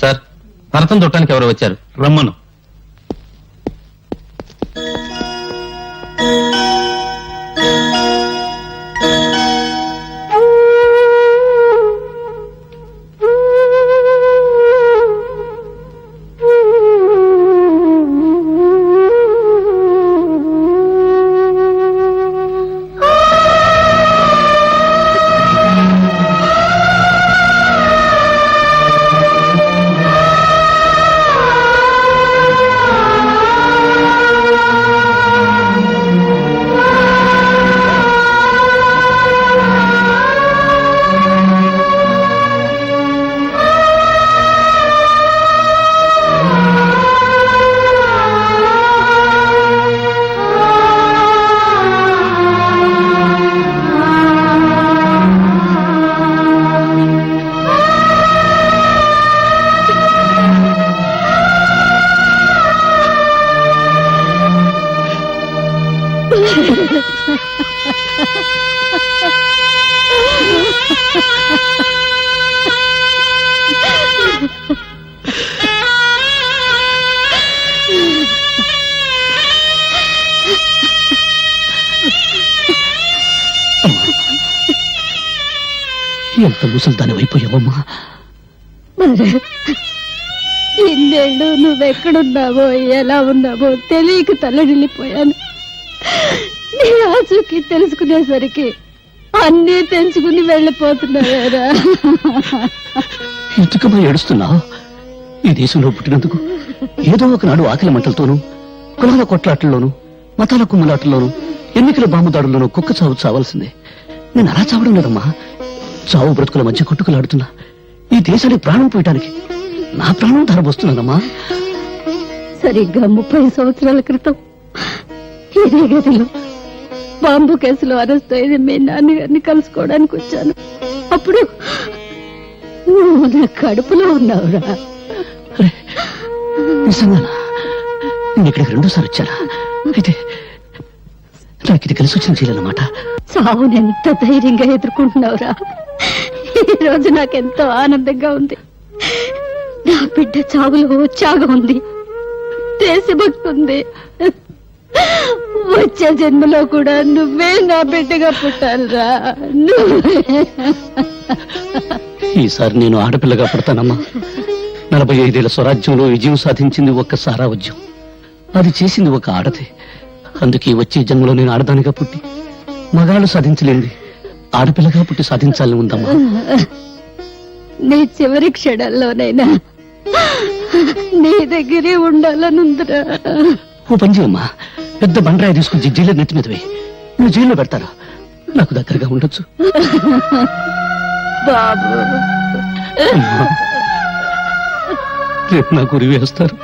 సార్, భరతం చుట్టానికి ఎవరో వచ్చారు, రమ్మను. ఎంత ముసల్దాని అయిపోయావమ్మా. మరి ఇన్నేళ్ళు నువ్వెక్కడున్నావో ఎలా ఉన్నావో తెలియక తల్లడిల్లిపోయాను. నీ ఆచూకి తెలుసుకునేసరికి అన్నీ తెంచుకుని వెళ్ళిపోతున్నావేరా. ఎందుకమ్మా ఏడుస్తున్నావు? ఈ దేశంలో పుట్టినందుకు ఏదో ఒకనాడు ఆకలి మంటలతోనూ, కులాల కొట్లాటల్లోనూ, మతాల కుమ్ములాటల్లోనూ, ఎన్నికల బాంబుదాడుల్లోనూ కుక్క చావు చావాల్సిందే. నేను అలా చావడం లేదమ్మా. చావు బ్రతుకుల మధ్య కొట్టుకులాడుతున్నా ఈ దేశానికి ప్రాణం పోయటానికి నా ప్రాణం ధరబోస్తున్నానమ్మా. సరిగ్గా 30 సంవత్సరాల క్రితం ఇదే గదిలో బాంబు కేసులో అరెస్ట్ అయిన మీ నాన్నగారిని కలుసుకోవడానికి వచ్చాను. అప్పుడు నువ్వు నా కడుపులో ఉన్నావురా. నిజంగానా? నేను ఇక్కడికి 2 సార్లు వచ్చానా? అయితే నాకు ఇది కలిసి వచ్చిన చేయాలన్నమాట. చావుని ఎంత ధైర్యంగా ఎదుర్కొంటున్నావురా. ఈ రోజు నాకెంతో ఆనందంగా ఉంది. నా బిడ్డ చావులో ఉత్సాహం ఉంది, దేశభక్తి ఉంది. వచ్చే జన్మలో కూడా నువ్వే నా బిడ్డగా పుట్టాలిరా. ఈసారి నేను ఆడపిల్లగా పుడతానమ్మా. 45 ఏళ్ల స్వరాజ్యంలో విజయం సాధించింది ఒక్క సారావజ్యం. అది చేసింది ఒక ఆడదే. అందుకే వచ్చే జన్మలో నేను ఆడదానిగా పుట్టి మగాళ్ళు సాధించలేంది ఆడపిల్లగా పుట్టి సాధించాలని ఉందమ్మా. నీ చివరి క్షణాల్లోనైనా నీ దగ్గరే ఉండాలనుందిరా. ఓ పని చేయమ్మా, పెద్ద బండరాయి తీసుకుని జైలు నెత్తి మీద వేయి. నువ్వు జైల్లో పెడతారా? నాకు దగ్గరగా ఉండొచ్చు. బాబు, అమ్మా, రేపు నా గురి వేస్తారు,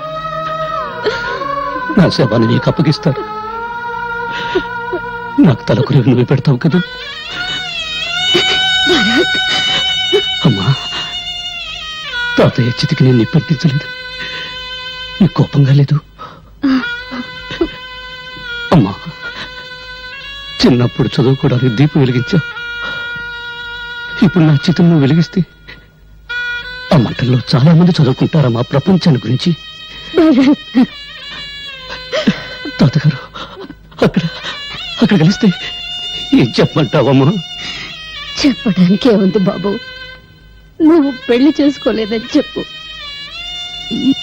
నా శవాన్ని నీకు అప్పగిస్తారు. నాకు తలకురి నువ్వే పెడతావు కదా అమ్మా. తాతయ్య చితికి నేను నిప్పట్టించలేదు, నీ కోపంగా లేదు అమ్మా. చిన్నప్పుడు చదువుకోవడానికి దీపం వెలిగించావు. ఇప్పుడు నా చితం నువ్వు వెలిగిస్తే ఆ మంటల్లో చాలా మంది చదువుకుంటారమ్మా ప్రపంచాన్ని గురించి. తాతగారు అక్కడ కలిస్తే ఏం చెప్పమంటావమ్మా? చెప్పడానికే ఉంది బాబు. నువ్వు పెళ్లి చేసుకోలేదని చెప్పు.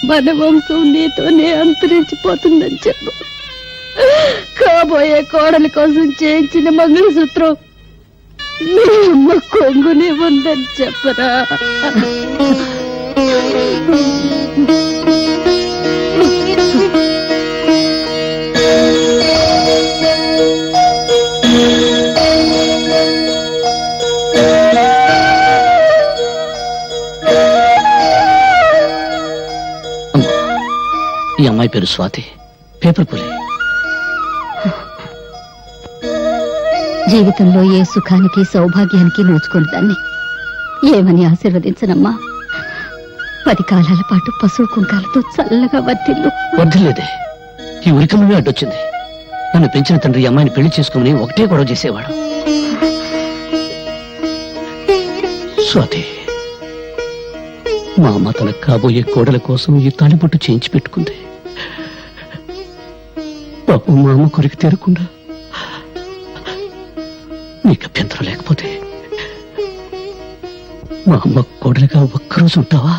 మన వంశం నీతోనే అంతరించిపోతుందని చెప్పు. కాబోయే కోడలి కోసం చేయించిన మంగళసూత్రం మీ అమ్మ కొంగునే ఉందని చెప్పరా. ఈ అమ్మాయి పేరు స్వాతి, పేపర్ పులి. జీవితంలో ఏ సుఖానికి సౌభాగ్యానికి నోచుకుని దాన్ని ఏమని ఆశీర్వదించనమ్మా. 10 కాలాల పాటు పశువు కుంకాలతో చల్లగా వర్తిల్లు. వద్దులేదే, ఈ ఉరికమే అడ్డొచ్చింది. నన్ను పెంచిన తండ్రి ఈ అమ్మాయిని పెళ్లి చేసుకుని ఒకటే గొడవ చేసేవాడు. స్వాతి, మా అమ్మ తన కాబోయే కోడల కోసం ఈ తాలిబొట్టు చేయించి పెట్టుకుంది. పాపం మా అమ్మ కొరికి తీరకుండా నీకు అభ్యంతరం లేకపోతే మా అమ్మ కోడలిగా ఒక్కరోజు ఉంటావా?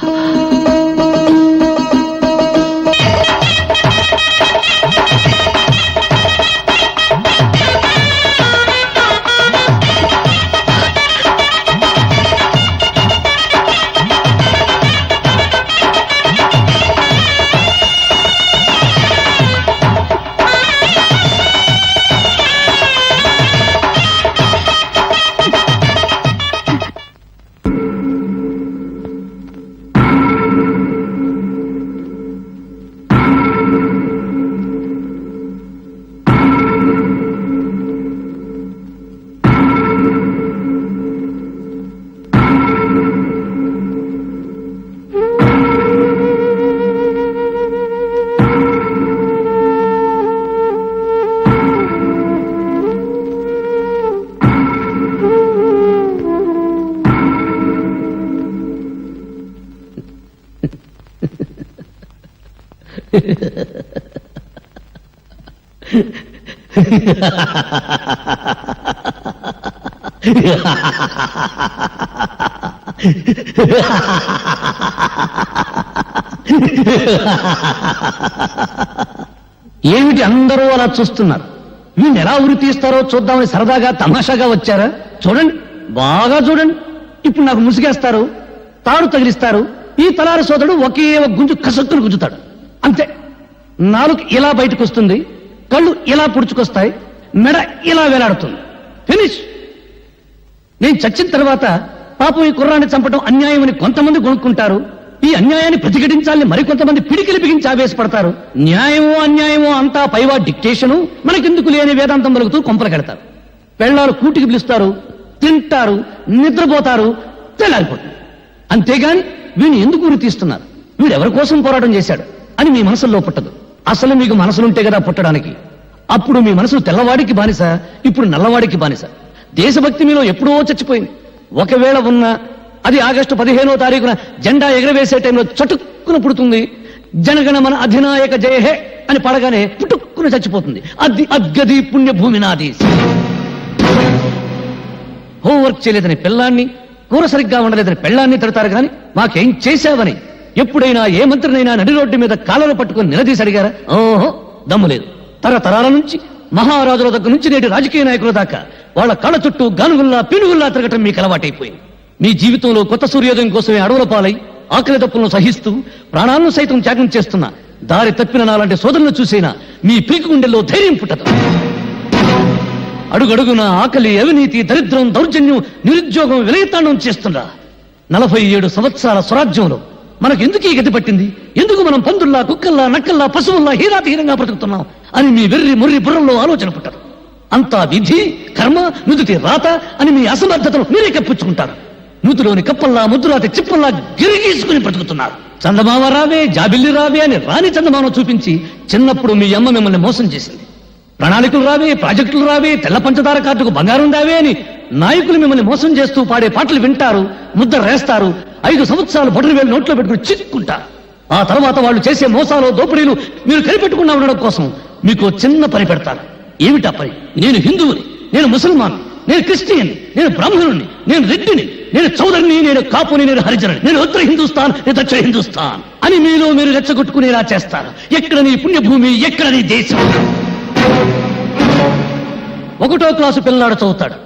ఏమిటి అందరూ అలా చూస్తున్నారు? వీళ్ళు ఎలా ఉరి తీస్తారో చూద్దామని సరదాగా తమాషాగా వచ్చారా? చూడండి, బాగా చూడండి. ఇప్పుడు నాకు ముసిగేస్తారు, తాడు తగిలిస్తారు. ఈ తలారి సోదరుడు ఒకే ఒక గుంజు కసక్కును గుంజుతాడు, అంతే. నాలుగు ఇలా బయటకు వస్తుంది, కళ్ళు ఇలా పుడుచుకొస్తాయి, మెడ ఇలా వేలాడుతుంది. ఫినిష్. నేను చచ్చిన తర్వాత పాపం ఈ కుర్రాన్ని చంపడం అన్యాయమని కొంతమంది కొనుక్కుంటారు. ఈ అన్యాయాన్ని ప్రతిఘటించాలని మరికొంతమంది పిడికిలి బిగించి ఆవేశపడతారు. న్యాయమో అన్యాయమో అంతా పైవా డిక్టేషను, మనకెందుకు లేని వేదాంతం పలుకుతూ కొంపలకెడతారు. పెళ్ళారు కూటికి పిలుస్తారు, తింటారు, నిద్రపోతారు, తెల్లారిపోతుంది. అంతేగాని వీడిని ఎందుకు ఉరి తీస్తున్నారు, వీడెవరి కోసం పోరాటం చేశాడు అని మీ మనసులో పుట్టదు. అసలు మీకు మనసులుంటే కదా పుట్టడానికి. అప్పుడు మీ మనసు తెల్లవాడికి బానిస, ఇప్పుడు నల్లవాడికి బానిస. దేశభక్తి మీలో ఎప్పుడో చచ్చిపోయింది. ఒకవేళ ఉన్నా అది ఆగస్టు 15వ తారీఖున జెండా ఎగరవేసే టైంలో చటుక్కున పుడుతుంది. జనగణ మన అధినాయక జయ హే అని పడగానే పుట్టుక్కున చచ్చిపోతుంది. అది అద్గది పుణ్యభూమి నాది. హోంవర్క్ చేయలేదని పిల్లాన్ని, కూర సరిగ్గా ఉండలేదని పెళ్ళాన్ని తిడతారు కానీ మాకేం చేశావని ఎప్పుడైనా ఏ మంత్రినైనా నడి రోడ్డు మీద కాళ్ళను పట్టుకుని నిలదీసి అడిగారా? ఓహో, దమ్ము లేదు. తరతరాల నుంచి మహారాజుల దగ్గర నుంచి నేటి రాజకీయ నాయకుల దాకా వాళ్ళ కళ్ళ చుట్టూ గానుగుల్లా పినుగుల్లా తిరగటం మీకు అలవాటైపోయింది. మీ జీవితంలో కొత్త సూర్యోదయం కోసమే అడవుల పాలై ఆకలి తప్పులను సహిస్తూ ప్రాణాలను సైతం త్యాగం చేస్తున్న దారి తప్పిన నాలాంటి సోదరులను చూసైనా మీ పీకు గుండెల్లో ధైర్యం పుట్టదు. అడుగడుగున ఆకలి, అవినీతి, దరిద్రం, దౌర్జన్యం, నిరుద్యోగం విలయతాండం చేస్తుందా 47 సంవత్సరాల స్వరాజ్యంలో మనకెందుకు ఈ గతి పట్టింది? ఎందుకు మనం పందుల్లా, కుక్కల్లా, నక్కల్లా, పశువుల్లా హీరాతిహీనంగా బ్రతుకుతున్నాం అని మీ వెర్రి ముర్రి బుర్రంలో ఆలోచన పుట్టదు. అంతా విధి, కర్మ, నుదుటి రాత అని మీ అసమర్థతను మీరే కప్పించుకుంటారు. నూతులోని కప్పల్లా, ముద్దురాతి చిప్పల్లా గిరిగీసుకుని బ్రతుకుతున్నారు. చందమామ రావే, జాబిల్లి రావే అని రాని చందమామ చూపించి చిన్నప్పుడు మీ అమ్మ మిమ్మల్ని మోసం చేసింది. ప్రణాళికలు రావే, ప్రాజెక్టులు రావే, తెల్ల పంచదార కార్డుకు బంగారం రావే అని నాయకులు మిమ్మల్ని మోసం చేస్తూ పాడే పాటలు వింటారు, ముద్ద రేస్తారు. 5 సంవత్సరాలు బొటన వేలు నోట్లో పెట్టుకుని చిక్కుంటారు. ఆ తర్వాత వాళ్ళు చేసే మోసాలు, దోపిడీలు మీరు కనిపెట్టుకున్నా ఉండడం కోసం మీకు చిన్న పని పెడతారు. ఏమిటా పని? నేను హిందువుని, నేను ముసల్మాన్, నేను క్రిస్టియన్, నేను బ్రాహ్మణుని, నేను రెడ్డిని, నేను చౌదరిని, నేను కాపుని, నేను హరిజనుని, నేను ఉత్తర హిందుస్థాన్, నేను దక్షిణ హిందుస్థాన్ అని మీలో మీరు రెచ్చగొట్టుకునేలా చేస్తారు. ఎక్కడ నీ పుణ్యభూమి, ఎక్కడ నీ దేశం? 1వ క్లాసు పిల్లాడు చదువుతాడు.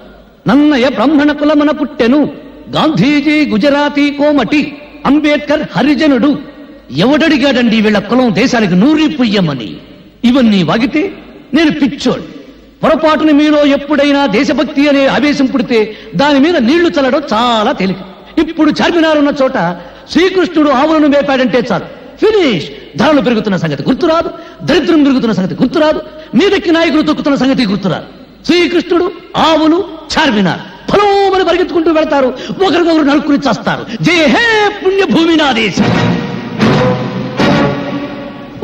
నన్నయ బ్రాహ్మణ కులమన పుట్టెను, గాంధీజీ గుజరాతీ కోమటి, అంబేద్కర్ హరిజనుడు. ఎవడడిగాడండి వీళ్ళ కులం దేశానికి నూరి పుయ్యమని? ఇవన్నీ వాగితే నేను పిచ్చోడు. పొరపాటుని మీలో ఎప్పుడైనా దేశభక్తి అనే ఆవేశం పుడితే దాని మీద నీళ్లు చల్లడం చాలా తేలిక. ఇప్పుడు చార్మినార్ ఉన్న చోట శ్రీకృష్ణుడు ఆవులను మేపాడంటే చాలు, ఫినిష్. ధరలు పెరుగుతున్న సంగతి గుర్తురాదు, దరిద్రం పెరుగుతున్న సంగతి గుర్తురాదు, మీదకి నాయకులు తొక్కుతున్న సంగతి గుర్తురాదు. శ్రీకృష్ణుడు, ఆవులు, చార్మినార్ ఫలోమని పరిగెత్తుకుంటూ వెళ్తారు, ఒకరికొకరు నలుక్కుని చేస్తారు. జయ హే పుణ్యభూమి నా దేశం.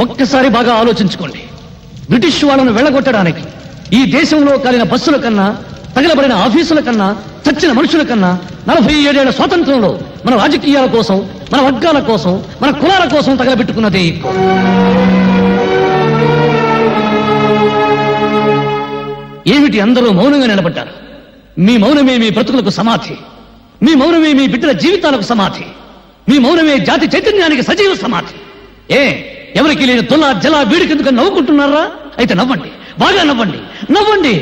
ఒక్కసారి బాగా ఆలోచించుకోండి. బ్రిటిష్ వాళ్ళను వెళ్ళగొట్టడానికి ఈ దేశంలో కాలిన బస్సుల కన్నా, తగలబడిన ఆఫీసుల కన్నా, చచ్చిన మనుషుల కన్నా 47 ఏళ్ల స్వాతంత్రంలో మన రాజకీయాల కోసం, మన వర్గాల కోసం, మన కులాల కోసం తగలబెట్టుకున్నదే ఎక్కువ. ఏమిటి అందరూ మౌనంగా నిలబడ్డారు? మీ మౌనమే మీ బ్రతుకులకు సమాధి, మీ మౌనమే మీ బిడ్డల జీవితాలకు సమాధి, మీ మౌనమే జాతి చైతన్యానికి సజీవ సమాధి. ఎవరికి లేని తొల జల వీడికెందుకు నవ్వుకుంటున్నారా? అయితే నవ్వండి, బాగా నవ్వండి, నవ్వండి.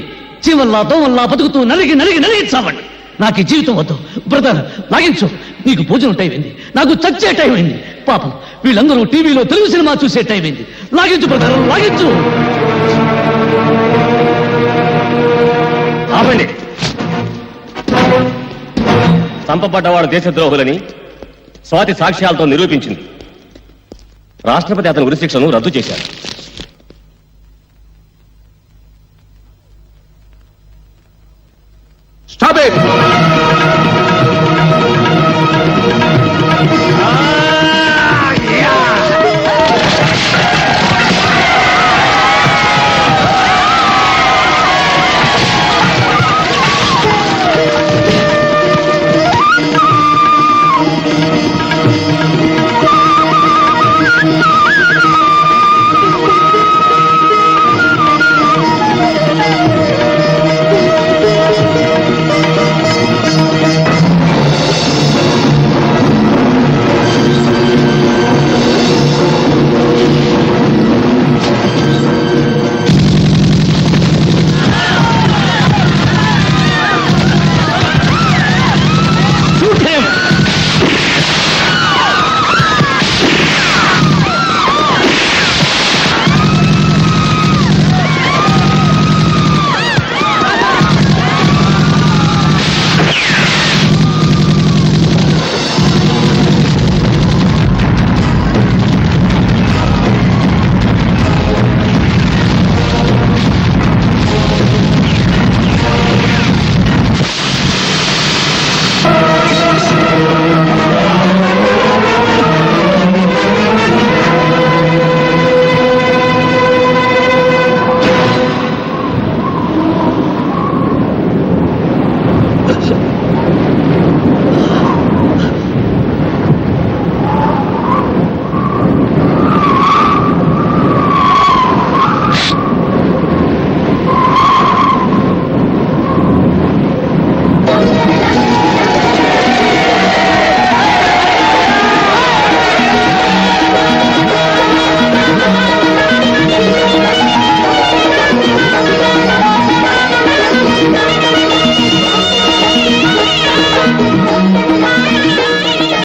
చీవల్లా దోవల్లా బతుకుతూ నలిగి నలిగి నలిగి చావండి. నాకు ఈ జీవితం వద్దు. బ్రదర్ లాగించు, నీకు భోజనం టైం అయింది, నాకు చచ్చే టైం అయింది. పాపం వీళ్ళందరూ టీవీలో తెలుగు సినిమా చూసే టైం అయింది. లాగించు బ్రదర్, లాగించు. ఆపండి. చంపబడ్డవాడు దేశద్రోహులని స్వాతి సాక్ష్యాలతో నిరూపించింది. రాష్ట్రపతి అతని ఉరిశిక్షను రద్దు చేశారు. Stop it.